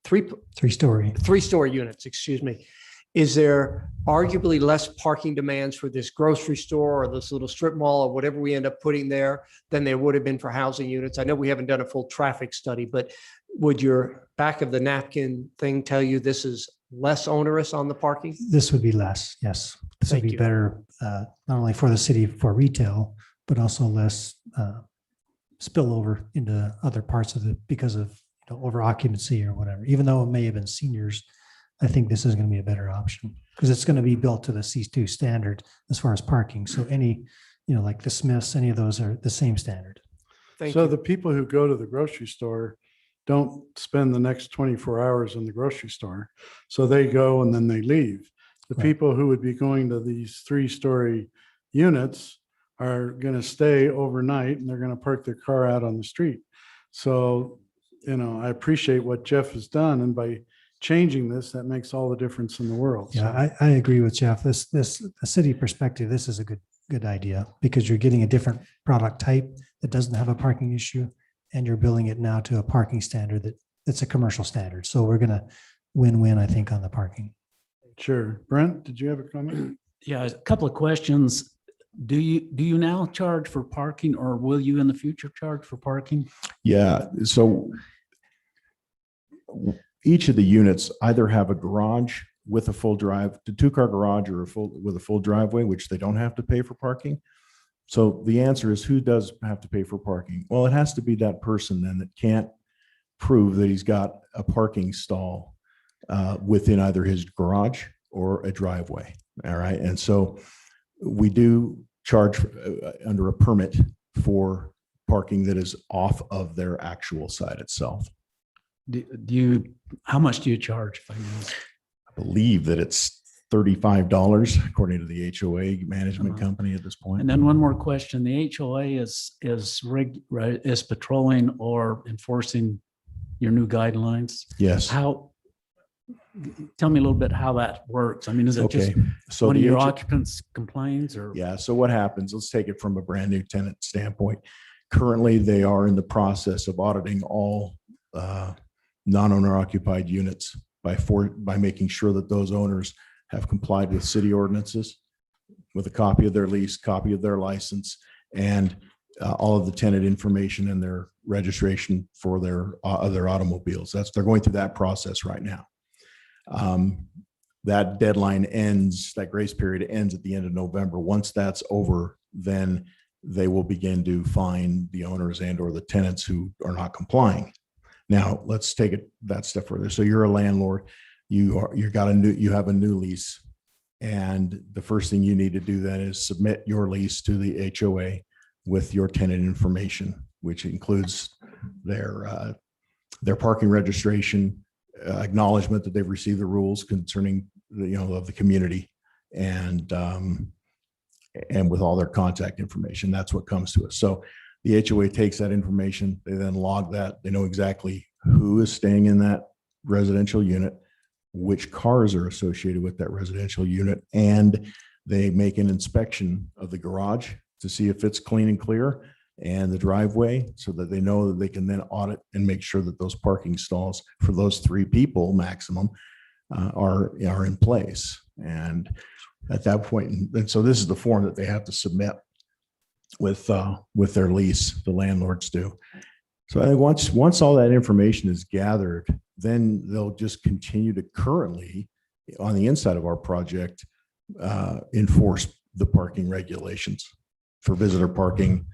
3-story units, excuse me. Is there arguably less parking demands for this grocery store or this little strip mall or whatever we end up putting there than there would have been for housing units? I know we haven't done a full traffic study, but would your back of the napkin thing tell you this is less onerous on the parking? This would be less, yes. This would Thank be you. better, not only for the city for retail, but also less spillover into other parts of because of over occupancy or whatever. Even though it may have been seniors, I think this is going to be a better option because it's going to be built to the C2 standard as far as parking. So any, like the Smiths, any of those are the same standard. So the people who go to the grocery store don't spend the next 24 hours in the grocery store. So they go and then they leave. The Right. people who would be going to these 3-story units are going to stay overnight, and they're going to park their car out on the street. So, I appreciate what Jeff has done. And by changing this, that makes all the difference in the world. Yeah, I agree with Jeff. The city perspective, this is a good idea because you're getting a different product type that doesn't have a parking issue, and you're building it now to a parking standard that's a commercial standard. So we're going to win-win, I think, on the parking. Sure. Brent, did you have a comment? Yeah, a couple of questions. Do you now charge for parking, or will you in the future charge for parking? Yeah, so each of the units either have a garage with a full drive, the 2-car garage, or with a full driveway, which they don't have to pay for parking. So the answer is, who does have to pay for parking? Well, it has to be that person then that can't prove that he's got a parking stall within either his garage or a driveway. All right. And so we do charge under a permit for parking that is off of their actual site itself. How much do you charge? If I may? I believe that it's $35 according to the HOA management company at this point. And then one more question. The HOA is patrolling or enforcing your new guidelines. Yes. Tell me a little bit how that works. I mean, is it just Okay. So one of the your HO occupants complains or? Yeah. So what happens? Let's take it from a brand new tenant standpoint. Currently, they are in the process of auditing all non-owner occupied units by making sure that those owners have complied with city ordinances with a copy of their lease, copy of their license, and all of the tenant information and their registration for their other automobiles. They're going through that process right now. That deadline ends, that grace period ends at the end of November. Once that's over, then they will begin to fine the owners and or the tenants who are not complying. Now, let's take it that step further. So you're a landlord, you have a new lease, and the first thing you need to do then is submit your lease to the HOA with your tenant information, which includes their parking registration, acknowledgement that they've received the rules concerning of the community, and with all their contact information. That's what comes to us. So the HOA takes that information, they then log that, they know exactly who is staying in that residential unit, which cars are associated with that residential unit, and they make an inspection of the garage to see if it's clean and clear, and the driveway, so that they know that they can then audit and make sure that those parking stalls for those 3 people maximum are in place. And at that point, and so this is the form that they have to submit with their lease, the landlords do. So I think once all that information is gathered, then they'll just continue to currently, on the inside of our project, enforce the parking regulations for visitor parking,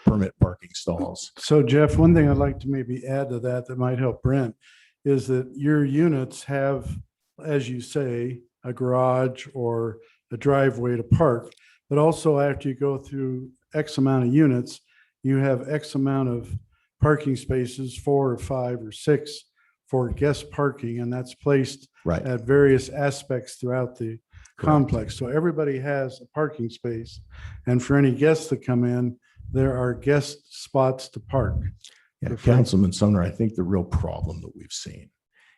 permit parking stalls. So Jeff, one thing I'd like to maybe add to that might help Brent is that your units have, as you say, a garage or a driveway to park, but also after you go through X amount of units, you have X amount of parking spaces, 4 or 5 or 6 for guest parking, and that's placed right at various aspects throughout the complex. So everybody has a parking space, and for any guests that come in, there are guest spots to park. Yeah, Councilman Sumner, I think the real problem that we've seen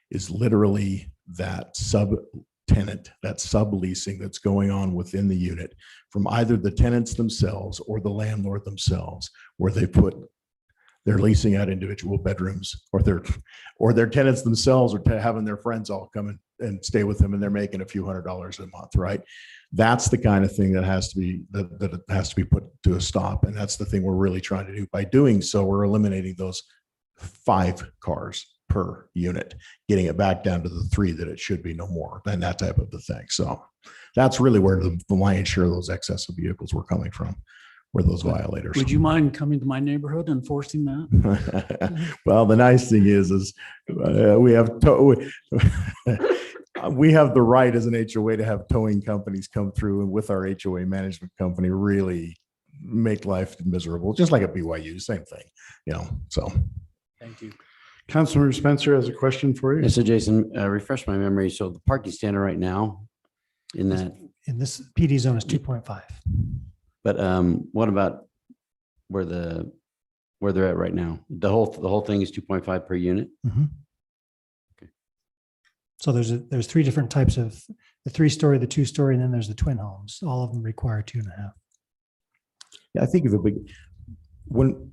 is literally that sub-tenant, that subleasing that's going on within the unit from either the tenants themselves or the landlord themselves, where they're leasing out individual bedrooms, or their tenants themselves are having their friends all come and stay with them, and they're making a few $100s a month, right? That's the kind of thing that has to be put to a stop. And that's the thing we're really trying to do. By doing so, we're eliminating those 5 cars per unit, getting it back down to the 3 that it should be, no more than that type of a thing. So that's really where the lion's share of those excessive vehicles were coming from, were those violators. Would you mind coming to my neighborhood and enforcing that? Well, the nice thing is we have the right as an HOA to have towing companies come through, and with our HOA management company really make life miserable, just like at BYU, same thing, so. Thank you. Councilor Spencer has a question for you. Yeah, so Jason, refresh my memory. So the parking standard right now in this PD zone is 2.5. But what about where they're at right now? The whole thing is 2.5 per unit? Mm-hmm. Okay. So there's 3 different types of the 3-story, the 2-story, and then there's the twin homes. All of them require 2.5. Yeah, I think when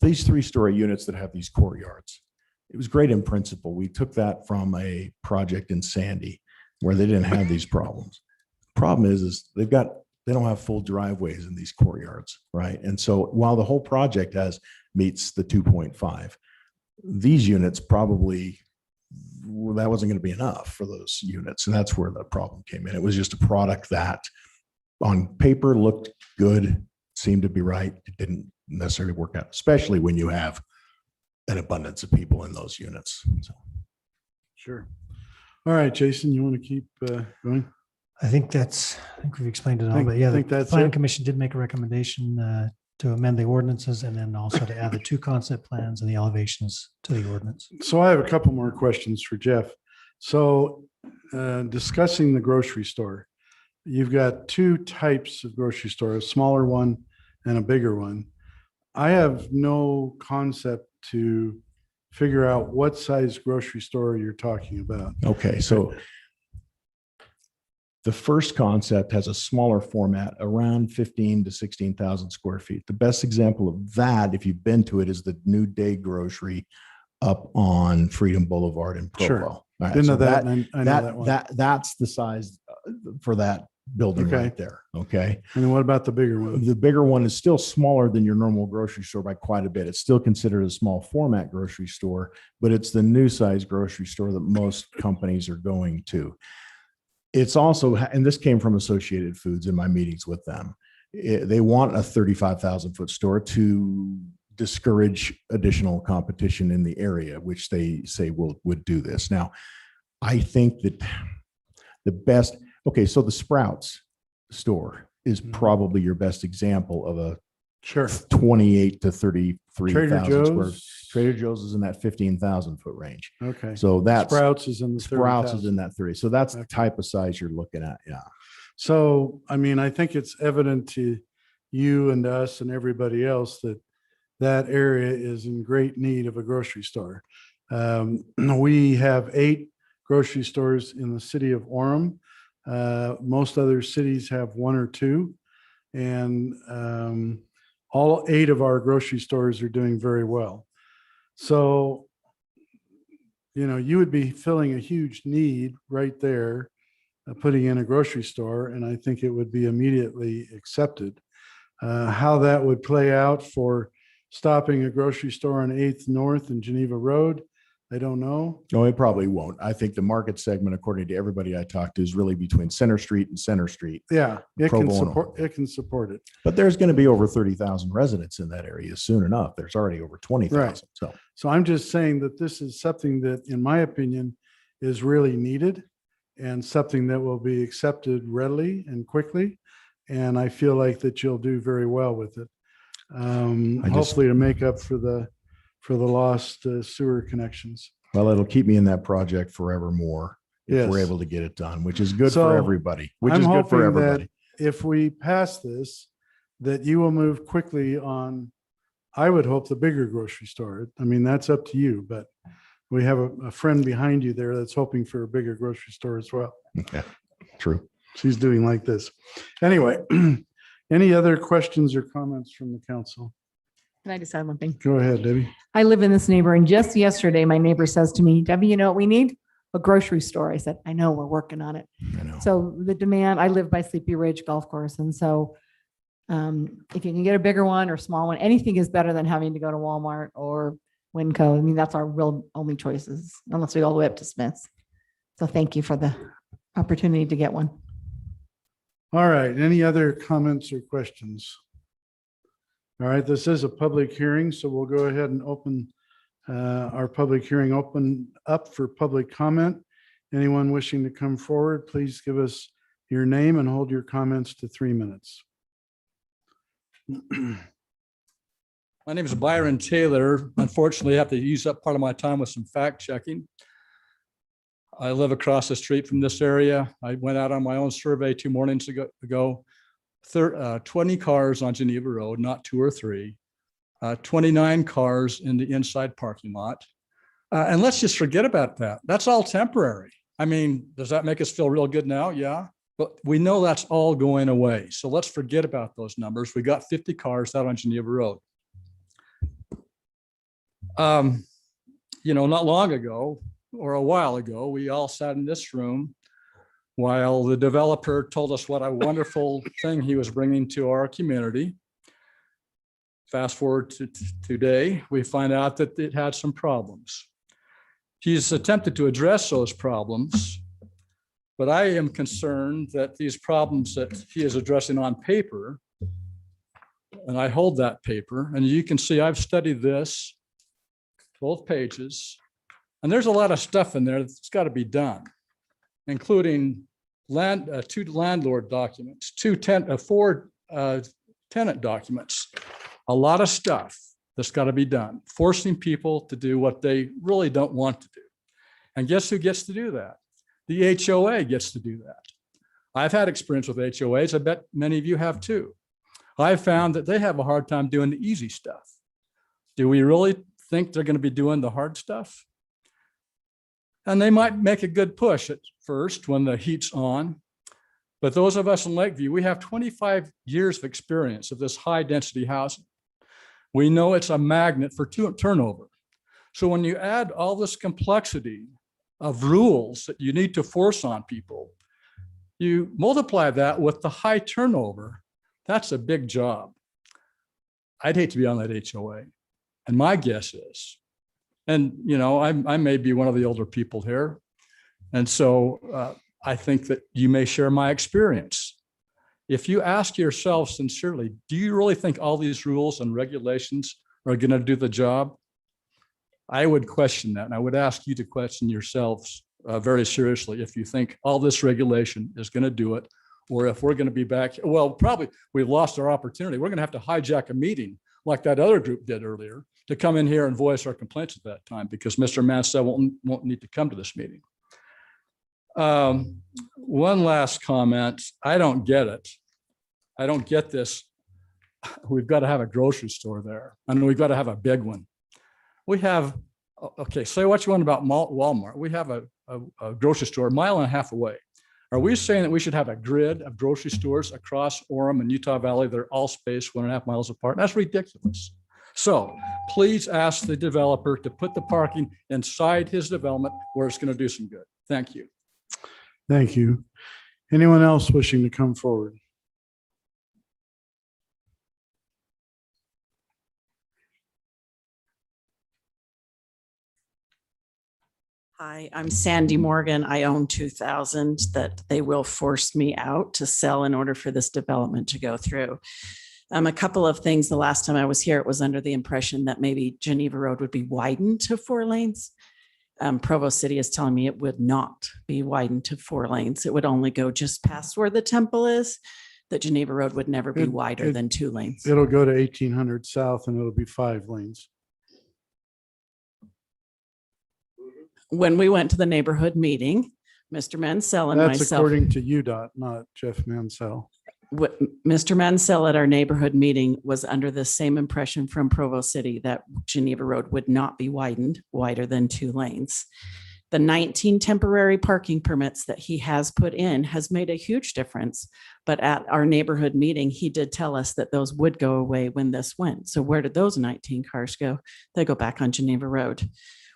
these 3-story units that have these courtyards, it was great in principle. We took that from a project in Sandy where they didn't have these problems. Problem is they don't have full driveways in these courtyards, right? And so while the whole project meets the 2.5, these units probably, that wasn't going to be enough for those units. And that's where the problem came in. It was just a product that on paper looked good, seemed to be right. It didn't necessarily work out, especially when you have an abundance of people in those units. So. Sure. All right, Jason, you want to keep going? I think we've explained it all, but yeah, the planning commission did make a recommendation to amend the ordinances, and then also to add the 2 concept plans and the elevations to the ordinance. So I have a couple more questions for Jeff. So discussing the grocery store, you've got two types of grocery store, a smaller one and a bigger one. I have no concept to figure out what size grocery store you're talking about. Okay, so the first concept has a smaller format, around 15 to 16,000 square feet. The best example of that, if you've been to it, is the New Day Grocery up on Freedom Boulevard in Sure. Provo. All right, Didn't know so that, and I know that one. That's the size for that building Okay. right there. Okay. And then what about the bigger one? The bigger one is still smaller than your normal grocery store by quite a bit. It's still considered a small format grocery store, but it's the new size grocery store that most companies are going to. It's also, and this came from Associated Foods in my meetings with them. They want a 35,000 foot store to discourage additional competition in the area, which they say would do this. Now, I think that the best, okay, so the Sprouts store is probably your best example of a Sure 28 to 33,000 Trader square. Joe's. Trader Joe's is in that 15,000 foot range. Okay. So that's Sprouts is in the Sprouts is 30,000. in that 30. So that's the type of size you're looking at. Yeah. So, I mean, I think it's evident to you and us and everybody else that that area is in great need of a grocery store. We have 8 grocery stores in the city of Orem. Most other cities have 1 or 2. And all 8 of our grocery stores are doing very well. So, you know, you would be filling a huge need right there, putting in a grocery store, and I think it would be immediately accepted. How that would play out for stopping a grocery store on 8th North and Geneva Road, I don't know. No, it probably won't. I think the market segment, according to everybody I talked to, is really between Center Street and Center Street. Yeah, it Pro can bono. support, it can support it. But there's going to be over 30,000 residents in that area soon enough. There's already over 20,000. Right. So I'm just saying that this is something that, in my opinion, is really needed and something that will be accepted readily and quickly. And I feel like that you'll do very well with it. Hopefully to make up for the lost sewer connections. Well, it'll keep me in that project forevermore if we're Yes. able to get it done, which is good So, for everybody, which I'm is good for hoping that everybody. if we pass this, that you will move quickly on, I would hope, the bigger grocery store. I mean, that's up to you, but we have a friend behind you there that's hoping for a bigger grocery store as well. Yeah, true. She's doing like this. Anyway, any other questions or comments from the council? Can I just add one thing? Go ahead, Debbie. I live in this neighbor and just yesterday, my neighbor says to me, Debbie, you know what we need? A grocery store. I said, I know, we're working on it. I know. So the demand, I live by Sleepy Ridge Golf Course. And so if you can get a bigger one or small one, anything is better than having to go to Walmart or Winco. I mean, that's our real only choices, unless we go all the way up to Smith's. So thank you for the opportunity to get one. All right, any other comments or questions? All right, this is a public hearing, so we'll go ahead and open our public hearing open up for public comment. Anyone wishing to come forward, please give us your name and hold your comments to 3 minutes. My name is Byron Taylor. Unfortunately, I have to use up part of my time with some fact checking. I live across the street from this area. I went out on my own survey 2 mornings ago. 20 cars on Geneva Road, not 2 or 3. 29 cars in the inside parking lot. And let's just forget about that. That's all temporary. I mean, does that make us feel real good now? Yeah. But we know that's all going away. So let's forget about those numbers. We got 50 cars out on Geneva Road. You know, not long ago or a while ago, we all sat in this room while the developer told us what a wonderful thing he was bringing to our community. Fast forward to today, we find out that it had some problems. He's attempted to address those problems, but I am concerned that these problems that he is addressing on paper, and I hold that paper, and you can see I've studied this, both pages, and there's a lot of stuff in there that's got to be done, including 2 landlord documents, 4 tenant documents, a lot of stuff that's got to be done, forcing people to do what they really don't want to do. And guess who gets to do that? The HOA gets to do that. I've had experience with HOAs. I bet many of you have too. I found that they have a hard time doing the easy stuff. Do we really think they're going to be doing the hard stuff? And they might make a good push at first when the heat's on. But those of us in Lakeview, we have 25 years of experience of this high density housing. We know it's a magnet for turnover. So when you add all this complexity of rules that you need to force on people, you multiply that with the high turnover, that's a big job. I'd hate to be on that HOA. And my guess is, and you know, I may be one of the older people here. And so I think that you may share my experience. If you ask yourself sincerely, do you really think all these rules and regulations are going to do the job? I would question that. And I would ask you to question yourselves very seriously if you think all this regulation is going to do it, or if we're going to be back. Well, probably we've lost our opportunity. We're going to have to hijack a meeting like that other group did earlier to come in here and voice our complaints at that time, because Mr. Mansell won't need to come to this meeting. One last comment. I don't get it. I don't get this. We've got to have a grocery store there, and we've got to have a big one. We have, okay, say what you want about Walmart. We have a grocery store a mile and a half away. Are we saying that we should have a grid of grocery stores across Orem and Utah Valley that are all spaced 1.5 miles apart? That's ridiculous. So please ask the developer to put the parking inside his development where it's going to do some good. Thank you. Thank you. Anyone else wishing to come forward? Hi, I'm Sandy Morgan. I own 2,000 that they will force me out to sell in order for this development to go through. A couple of things. The last time I was here, it was under the impression that maybe Geneva Road would be widened to 4 lanes. Provo City is telling me it would not be widened to 4 lanes. It would only go just past where the temple is. That Geneva Road would never be wider than 2 lanes. It'll go to 1800 south and it'll be 5 lanes. When we went to the neighborhood meeting, Mr. Mansell and That's myself. according to UDOT, not Jeff Mansell. Mr. Mansell at our neighborhood meeting was under the same impression from Provo City that Geneva Road would not be widened wider than 2 lanes. The 19 temporary parking permits that he has put in has made a huge difference. But at our neighborhood meeting, he did tell us that those would go away when this went. So where did those 19 cars go? They go back on Geneva Road.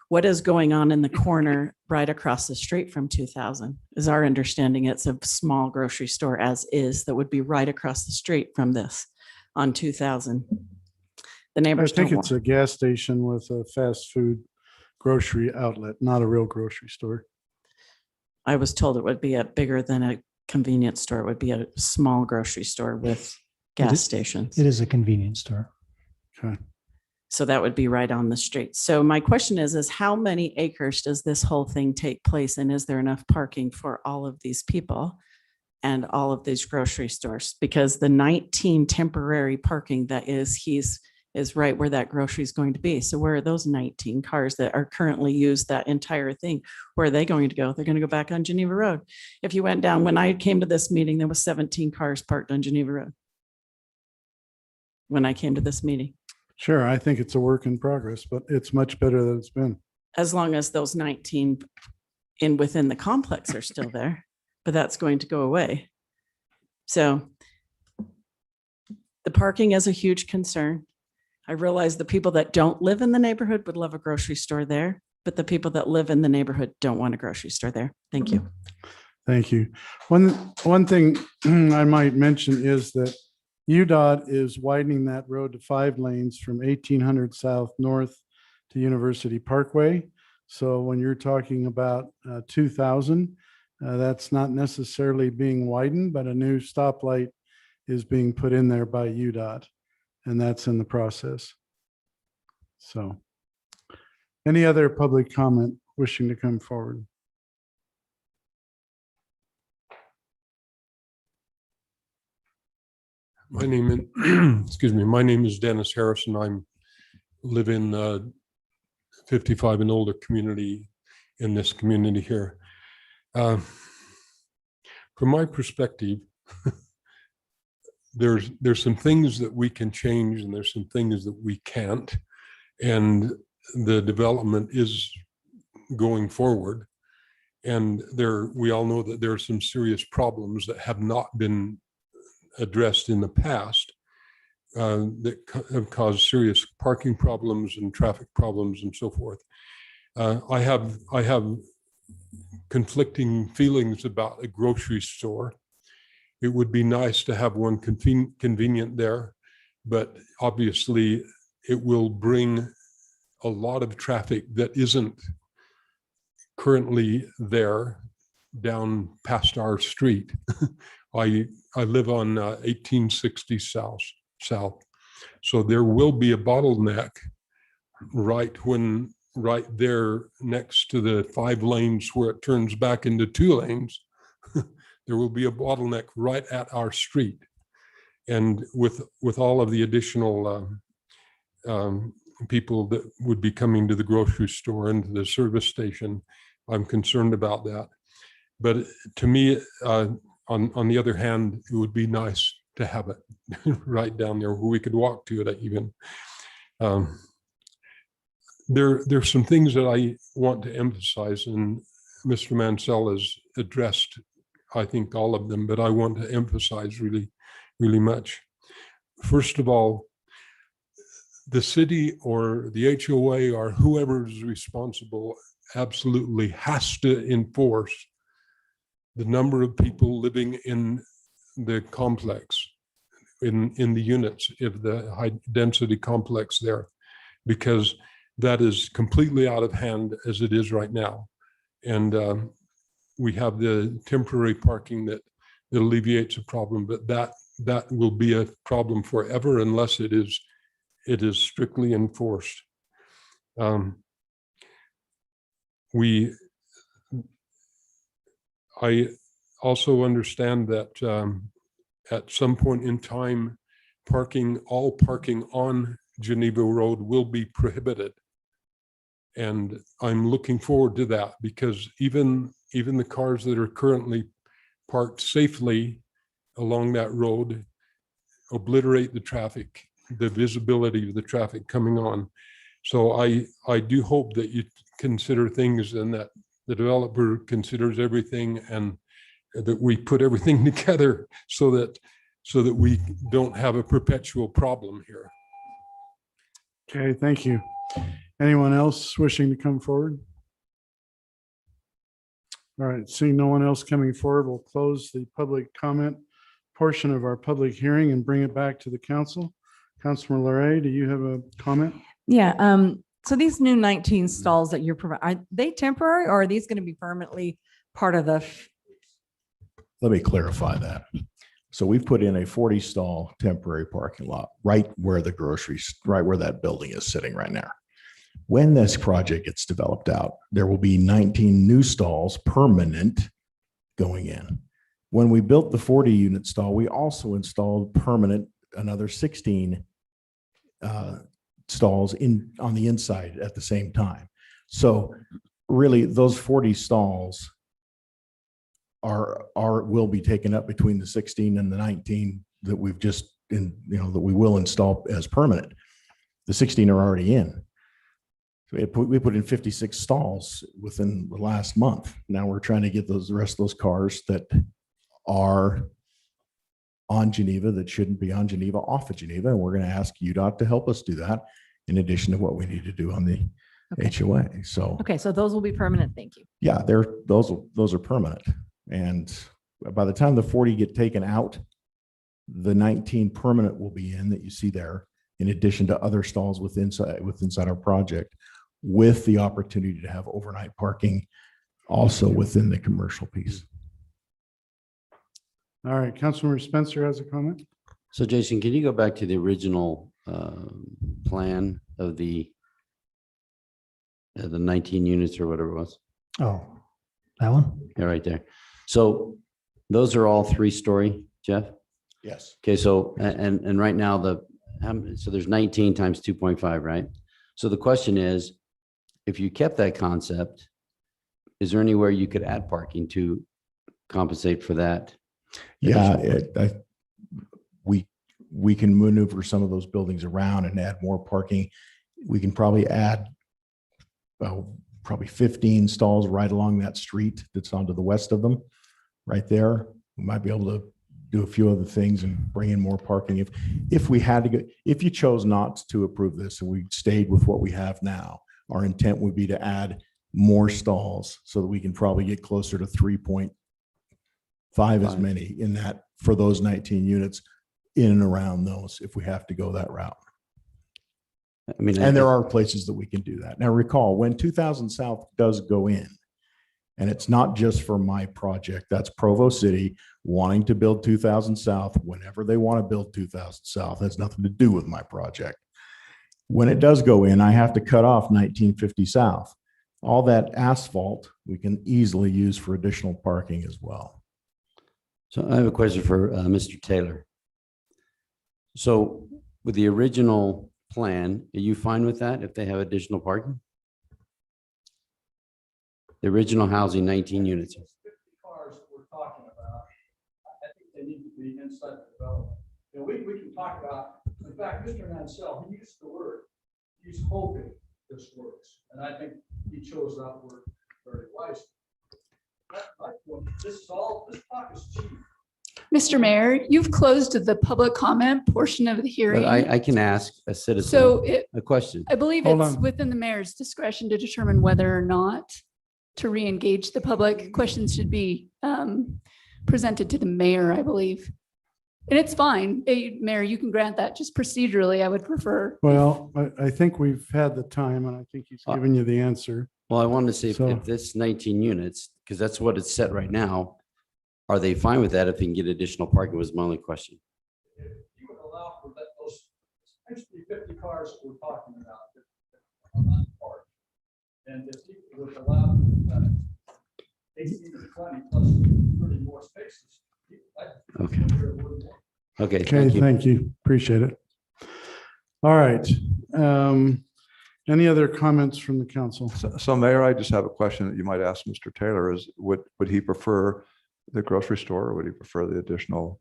What is going on in the corner right across the street from 2000 is our understanding. It's a small grocery store as is that would be right across the street from this on 2000. The neighbors I think don't it's a gas station with a fast food grocery outlet, not a real grocery store. I was told it would be bigger than a convenience store. It would be a small grocery store with gas stations. It is a convenience store. Okay. So that would be right on the street. So my question is how many acres does this whole thing take place? And is there enough parking for all of these people and all of these grocery stores? Because the 19 temporary parking that is right where that grocery is going to be. So where are those 19 cars that are currently used that entire thing? Where are they going to go? They're going to go back on Geneva Road. If you went down, when I came to this meeting, there was 17 cars parked on Geneva Road. When I came to this meeting. Sure, I think it's a work in progress, but it's much better than it's been. As long as those 19 within the complex are still there, but that's going to go away. So the parking is a huge concern. I realize the people that don't live in the neighborhood would love a grocery store there, but the people that live in the neighborhood don't want a grocery store there. Thank you. Thank you. One thing I might mention is that UDOT is widening that road to 5 lanes from 1800 south north to University Parkway. So when you're talking about 2000, that's not necessarily being widened, but a new stoplight is being put in there by UDOT, and that's in the process. So any other public comment wishing to come forward? My name is Dennis Harrison. I live in 55 and older community in this community here. From my perspective, there's some things that we can change and there's some things that we can't. And the development is going forward. And we all know that there are some serious problems that have not been addressed in the past that have caused serious parking problems and traffic problems and so forth. I have conflicting feelings about a grocery store. It would be nice to have one convenient there, but obviously it will bring a lot of traffic that isn't currently there down past our street. I live on 1860 South. So there will be a bottleneck right there next to the 5 lanes where it turns back into 2 lanes. There will be a bottleneck right at our street. And with all of the additional people that would be coming to the grocery store and to the service station, I'm concerned about that. But to me, on the other hand, it would be nice to have it right down there where we could walk to it even. There's some things that I want to emphasize, and Mr. Mansell has addressed, I think, all of them, but I want to emphasize really, really much. First of all, the city or the HOA or whoever is responsible absolutely has to enforce the number of people living in the complex, in the units of the high density complex there, because that is completely out of hand as it is right now. And we have the temporary parking that alleviates a problem, but that will be a problem forever unless it is strictly enforced. I also understand that at some point in time, all parking on Geneva Road will be prohibited. And I'm looking forward to that, because even the cars that are currently parked safely along that road obliterate the traffic, the visibility of the traffic coming on. So I do hope that you consider things and that the developer considers everything and that we put everything together so that we don't have a perpetual problem here. Okay, thank you. Anyone else wishing to come forward? All right, seeing no one else coming forward, we'll close the public comment portion of our public hearing and bring it back to the council. Councilor Larray, do you have a comment? Yeah, so these new 19 stalls that you're providing, are they temporary or are these going to be permanently part of the? Let me clarify that. So we've put in a 40 stall temporary parking lot right where right where that building is sitting right now. When this project gets developed out, there will be 19 new stalls permanent going in. When we built the 40 unit stall, we also installed permanent another 16 stalls on the inside at the same time. So really those 40 stalls will be taken up between the 16 and the 19 that we've that we will install as permanent. The 16 are already in. So we put in 56 stalls within the last month. Now we're trying to get the rest of those cars that are on Geneva that shouldn't be on Geneva off of Geneva. And we're going to ask UDOT to help us do that in addition to what we need to do on the HOA. So, Okay, so those will be permanent. Thank you. yeah, those are permanent. And by the time the 40 get taken out, the 19 permanent will be in that you see there, in addition to other stalls within inside our project, with the opportunity to have overnight parking also within the commercial piece. All right, Councilmember Spencer has a comment. So Jason, can you go back to the original plan of the 19 units or whatever it was? Oh, that one? Yeah, right there. So those are all 3-story, Jeff? Yes. Okay, so and right now so there's 19 times 2.5, right? So the question is, if you kept that concept is there anywhere you could add parking to compensate for that? Yeah, we can maneuver some of those buildings around and add more parking. We can probably add probably 15 stalls right along that street that's onto the west of them, right there. We might be able to do a few other things and bring in more parking. If we had to go, if you chose not to approve this and we stayed with what we have now, our intent would be to add more stalls so that we can probably get closer to 3.5 as many in that for those 19 units in and around those, if we have to go that route. I mean, And there are places that we can do that. Now recall, when 2000 South does go in, and it's not just for my project, that's Provo City wanting to build 2000 South whenever they want to build 2000 South. Has nothing to do with my project. When it does go in, I have to cut off 1950 South. All that asphalt we can easily use for additional parking as well. So I have a question for Mr. Taylor. So with the original plan, are you fine with that if they have additional parking? The original housing, 19 units. 50 cars we're talking about, I think they need to be inside the development. You know, we can talk about, in fact, Mr. Mansell, he used the word, he's hoping this works. And I think he chose that word very wisely. This talk is cheap. Mr. Mayor, you've closed the public comment portion of the hearing. But I can ask a citizen So a question. I believe Hold it's on. within the mayor's discretion to determine whether or not to re-engage the public. Questions should be presented to the mayor, I believe. And it's fine. Mayor, you can grant that. Just procedurally, I would prefer. Well, I think we've had the time and I think he's given you the answer. Well, I wanted to see So- if this 19 units, because that's what it's set right now, are they fine with that if they can get additional parking was my only question. If you would allow for that, those essentially 50 cars that we're talking about that are not parked. And if you would allow 18 or 20 plus 30 more spaces. Okay. Okay, Okay, thank you. thank you. Appreciate it. All right. Any other comments from the council? So Mayor, I just have a question that you might ask Mr. Taylor is would he prefer the grocery store or would he prefer the additional?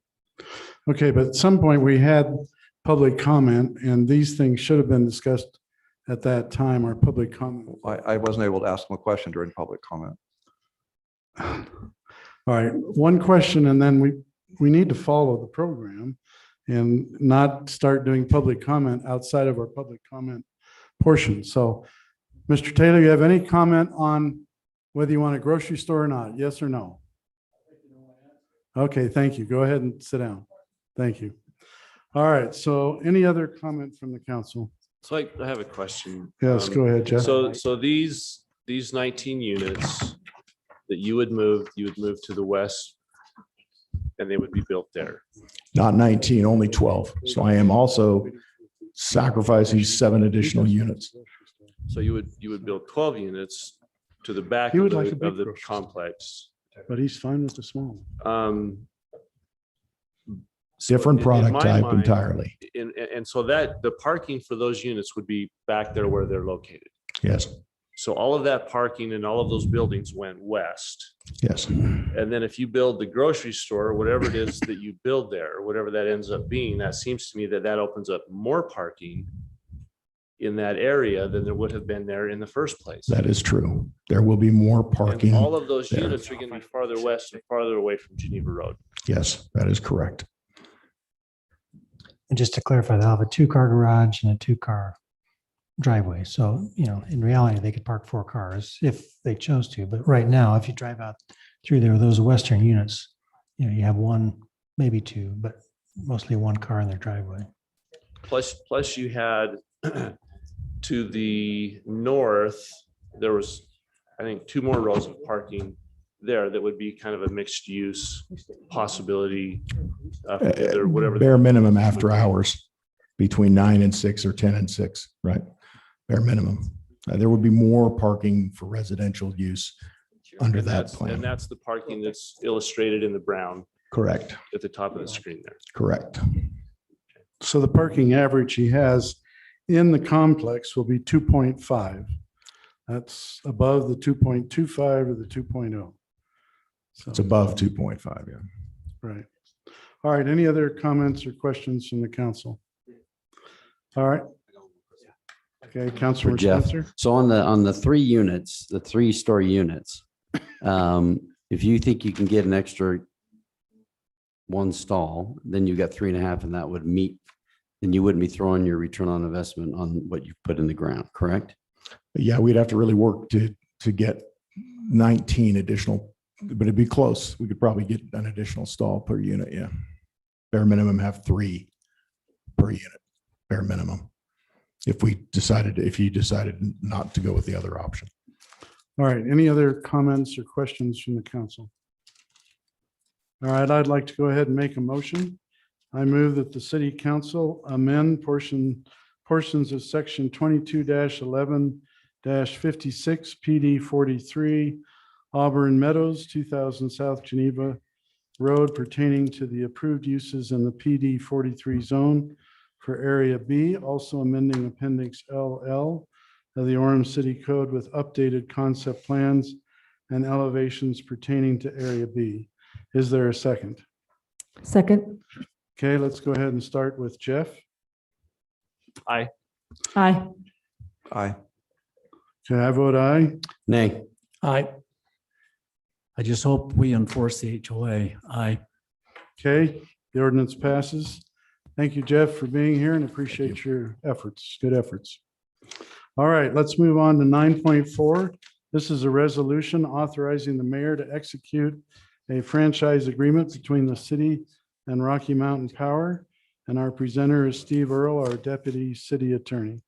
Okay, but at some point we had public comment and these things should have been discussed at that time, our public comment. I wasn't able to ask him a question during public comment. All right, one question and then we need to follow the program and not start doing public comment outside of our public comment portion. So, Mr. Taylor, you have any comment on whether you want a grocery store or not? Yes or no? Okay, thank you. Go ahead and sit down. Thank you. All right, so any other comment from the council? So I have a question. Yes, go ahead, Jeff. So these 19 units that you would move to the west and they would be built there. Not 19, only 12. So I am also sacrificing 7 additional units. So you would build 12 units to the back He of would like a the, big of the grocery store. complex. But he's fine with the small. So Different in product my type mind, entirely. And so that the parking for those units would be back there where they're located. Yes, So all of that parking and all of those buildings went west. yes. And then if you build the grocery store, whatever it is that you build there, whatever that ends up being, that seems to me that opens up more parking in that area than there would have been there in the first place. That is true. There will be more And parking. all of those there. units are going to be farther west and farther away from Geneva Road. Yes, that is correct. And just to clarify, they'll have a 2-car garage and a 2-car driveway. So, you know, in reality, they could park 4 cars if they chose to. But right now, if you drive out through there, those western units, you know, you have 1, maybe 2, but mostly 1 car in their driveway. Plus you had to the north, there was, I think, 2 more rows of parking there that would be kind of a mixed use possibility. Or whatever. Bare minimum after hours between 9 and 6 or 10 and 6, right? Bare minimum. There would be more parking for residential use under And that that's- plan. And that's the parking that's illustrated in the brown Correct, at the top of the screen there. correct. So the parking average he has in the complex will be 2.5. That's above the 2.25 or the 2.0. So, It's above 2.5, yeah. right. All right, any other comments or questions from the council? All right. Okay, For Councilor Jeff. Spencer. So on the 3 units, the 3-story units, if you think you can get an extra 1 stall, then you got 3.5 and that would meet, then you wouldn't be throwing your return on investment on what you put in the ground, correct? Yeah, we'd have to really work to get 19 additional, but it'd be close. We could probably get an additional stall per unit, yeah. Bare minimum have 3 per unit, bare minimum. If you decided not to go with the other option. All right, any other comments or questions from the council? All right, I'd like to go ahead and make a motion. I move that the city council amend portions of section 22-11-56 PD 43 Auburn Meadows, 2000 South Geneva Road pertaining to the approved uses in the PD 43 zone for Area B, also amending Appendix LL of the Orem City Code with updated concept plans and elevations pertaining to Area B. Is there a second? Second. Okay, let's go ahead and start with Jeff. Aye. Aye. Aye. Okay, I vote aye. Nay. I just hope we enforce the HOA. Aye. Okay, the ordinance passes. Thank you, Jeff, for being here and appreciate your efforts, good efforts. All right, let's move on to 9.4. This is a resolution authorizing the mayor to execute a franchise agreement between the city and Rocky Mountain Power. And our presenter is Steve Earle, our deputy city attorney.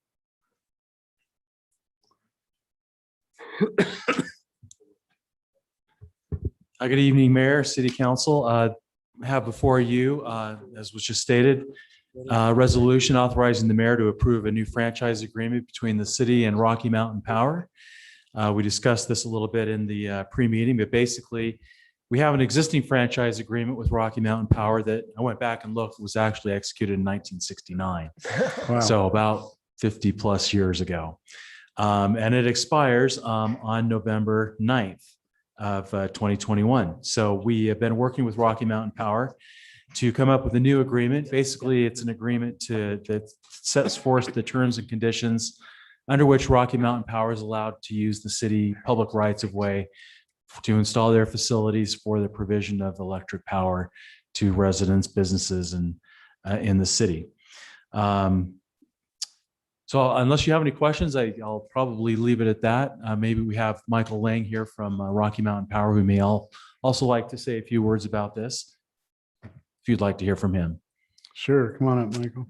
Good evening, Mayor, City Council. Have before you, as was just stated, resolution authorizing the mayor to approve a new franchise agreement between the city and Rocky Mountain Power. We discussed this a little bit in the pre-meeting, but basically we have an existing franchise agreement with Rocky Mountain Power that I went back and looked, was actually executed in 1969. Wow. So about 50 plus years ago. And it expires on November 9th of 2021. So we have been working with Rocky Mountain Power to come up with a new agreement. Basically, it's an agreement that sets forth the terms and conditions under which Rocky Mountain Power is allowed to use the city public rights of way to install their facilities for the provision of electric power to residents, businesses, and in the city. So unless you have any questions, I'll probably leave it at that. Maybe we have Michael Lang here from Rocky Mountain Power, who may also like to say a few words about this, if you'd like to hear from him. Sure, come on up, Michael.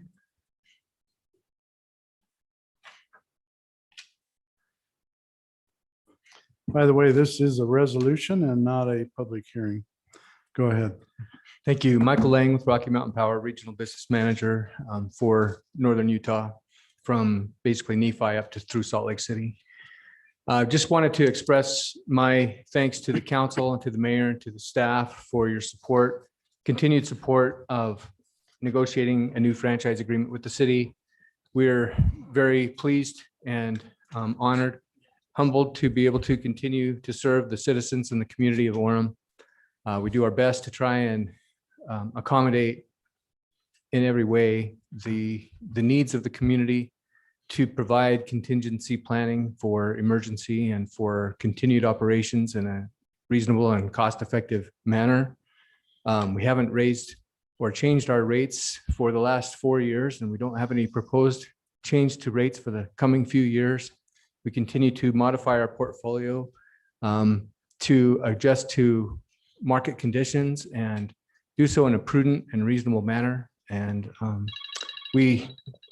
By the way, this is a resolution and not a public hearing. Go ahead. Thank you. Michael Lang with Rocky Mountain Power, Regional Business Manager for Northern Utah, from basically Nephi up to through Salt Lake City. Just wanted to express my thanks to the council and to the mayor and to the staff for your support, continued support of negotiating a new franchise agreement with the city. We're very pleased and honored, humbled to be able to continue to serve the citizens in the community of Orem. We do our best to try and accommodate in every way the needs of the community, to provide contingency planning for emergency and for continued operations in a reasonable and cost-effective manner. We haven't raised or changed our rates for the last 4 years, and we don't have any proposed change to rates for the coming few years. We continue to modify our portfolio to adjust to market conditions and do so in a prudent and reasonable manner. And I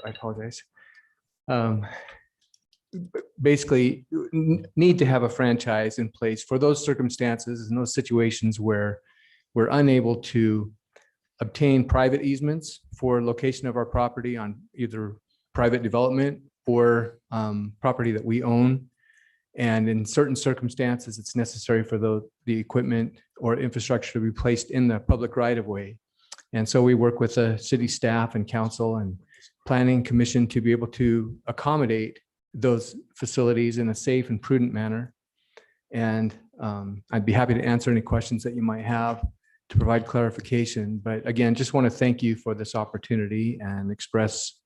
apologize. Basically need to have a franchise in place for those circumstances and those situations where we're unable to obtain private easements for location of our property on either private development or property that we own. And in certain circumstances, it's necessary for the equipment or infrastructure to be placed in the public right of way. And so we work with the city staff and council and planning commission to be able to accommodate those facilities in a safe and prudent manner. And I'd be happy to answer any questions that you might have to provide clarification. But again, just want to thank you for this opportunity and express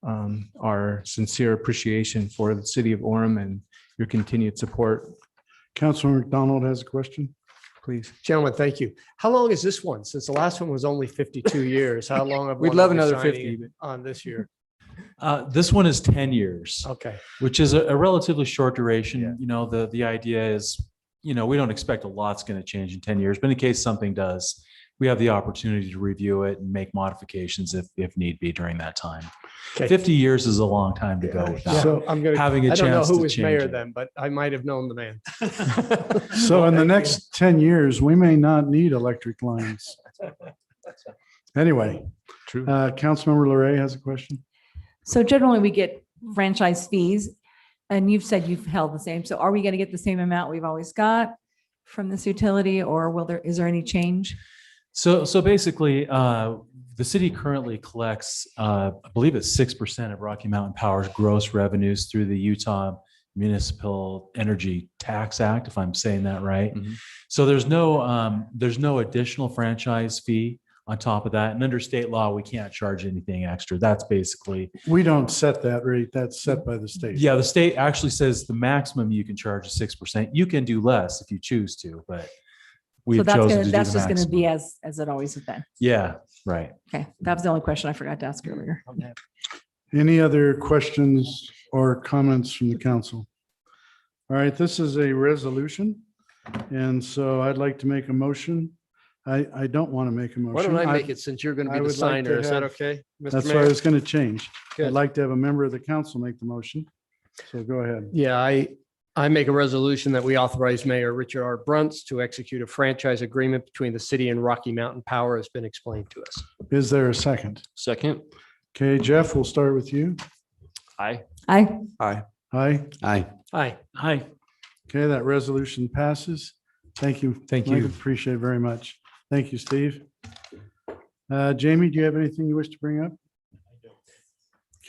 our sincere appreciation for the city of Orem and your continued support. Councilor McDonald has a question. Please. Gentlemen, thank you. How long is this one? Since the last one was only 52 years, how long? have We'd one love been another signing 50. On this year? This one is 10 years. Okay. Which is a relatively short duration. You know, the idea is, you know, we don't expect a lot's going to change in 10 years, but in case something does, we have the opportunity to review it and make modifications if need be during that time. Okay. 50 years is a long time to go without So I'm gonna, having a I don't know chance who to was change mayor it. then, but I might have known the man. So in the next 10 years, we may not need electric lines. Anyway, True. Councilmember Larray has a question. So generally we get franchise fees and you've said you've held the same. So are we going to get the same amount we've always got from this utility or is there any change? So basically, the city currently collects, I believe it's 6% of Rocky Mountain Power's gross revenues through the Utah Municipal Energy Tax Act, if I'm saying that right. So there's no additional franchise fee on top of that. And under state law, we can't charge anything extra. That's basically. We don't set that rate. That's set by the state. Yeah, the state actually says the maximum you can charge is 6%. You can do less if you choose to, but So we've that's chosen gonna, to do that's the just going to maximum. be as it always has been. Yeah, right. Okay. That was the only question I forgot to ask earlier. Any other questions or comments from the council? All right, this is a resolution. And so I'd like to make a motion. I don't want to make a motion. Why don't I make it since you're going to I be the would like to signer? Is that have- okay? Mr. That's what Mayor? I was going to change. Good. I'd like to have a member of the council make the motion. So go ahead. Yeah, I make a resolution that we authorize Mayor Richard R. Brunts to execute a franchise agreement between the city and Rocky Mountain Power has been explained to us. Is there a second? Second. Okay, Jeff, we'll start with you. Aye. Aye. Aye. Aye. Aye. Hi. Okay, that resolution passes. Thank you. Thank Mike, you. Appreciate it very much. Thank you, Steve. Jamie, do you have anything you wish to bring up?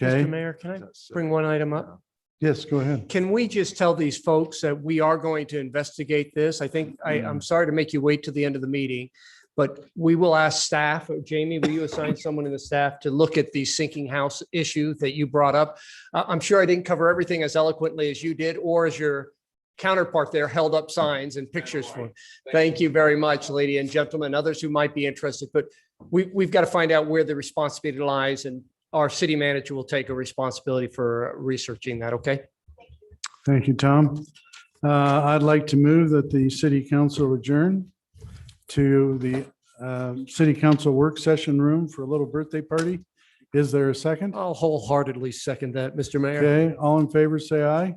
Okay, Mr. Mayor, can I bring one item up? yes, go ahead. Can we just tell these folks that we are going to investigate this? I think, I'm sorry to make you wait till the end of the meeting, but we will ask staff. Jamie, will you assign someone in the staff to look at the sinking house issue that you brought up? I'm sure I didn't cover everything as eloquently as you did, or as your counterpart there held up signs and pictures for. Thank you very much, lady and gentlemen, others who might be interested, but we've got to find out where the responsibility lies, and our city manager will take a responsibility for researching that. Okay. Thank you, Tom. I'd like to move that the city council adjourn to the city council work session room for a little birthday party. Is there a second? I'll wholeheartedly second that, Mr. Mayor. Okay, all in favor, say aye.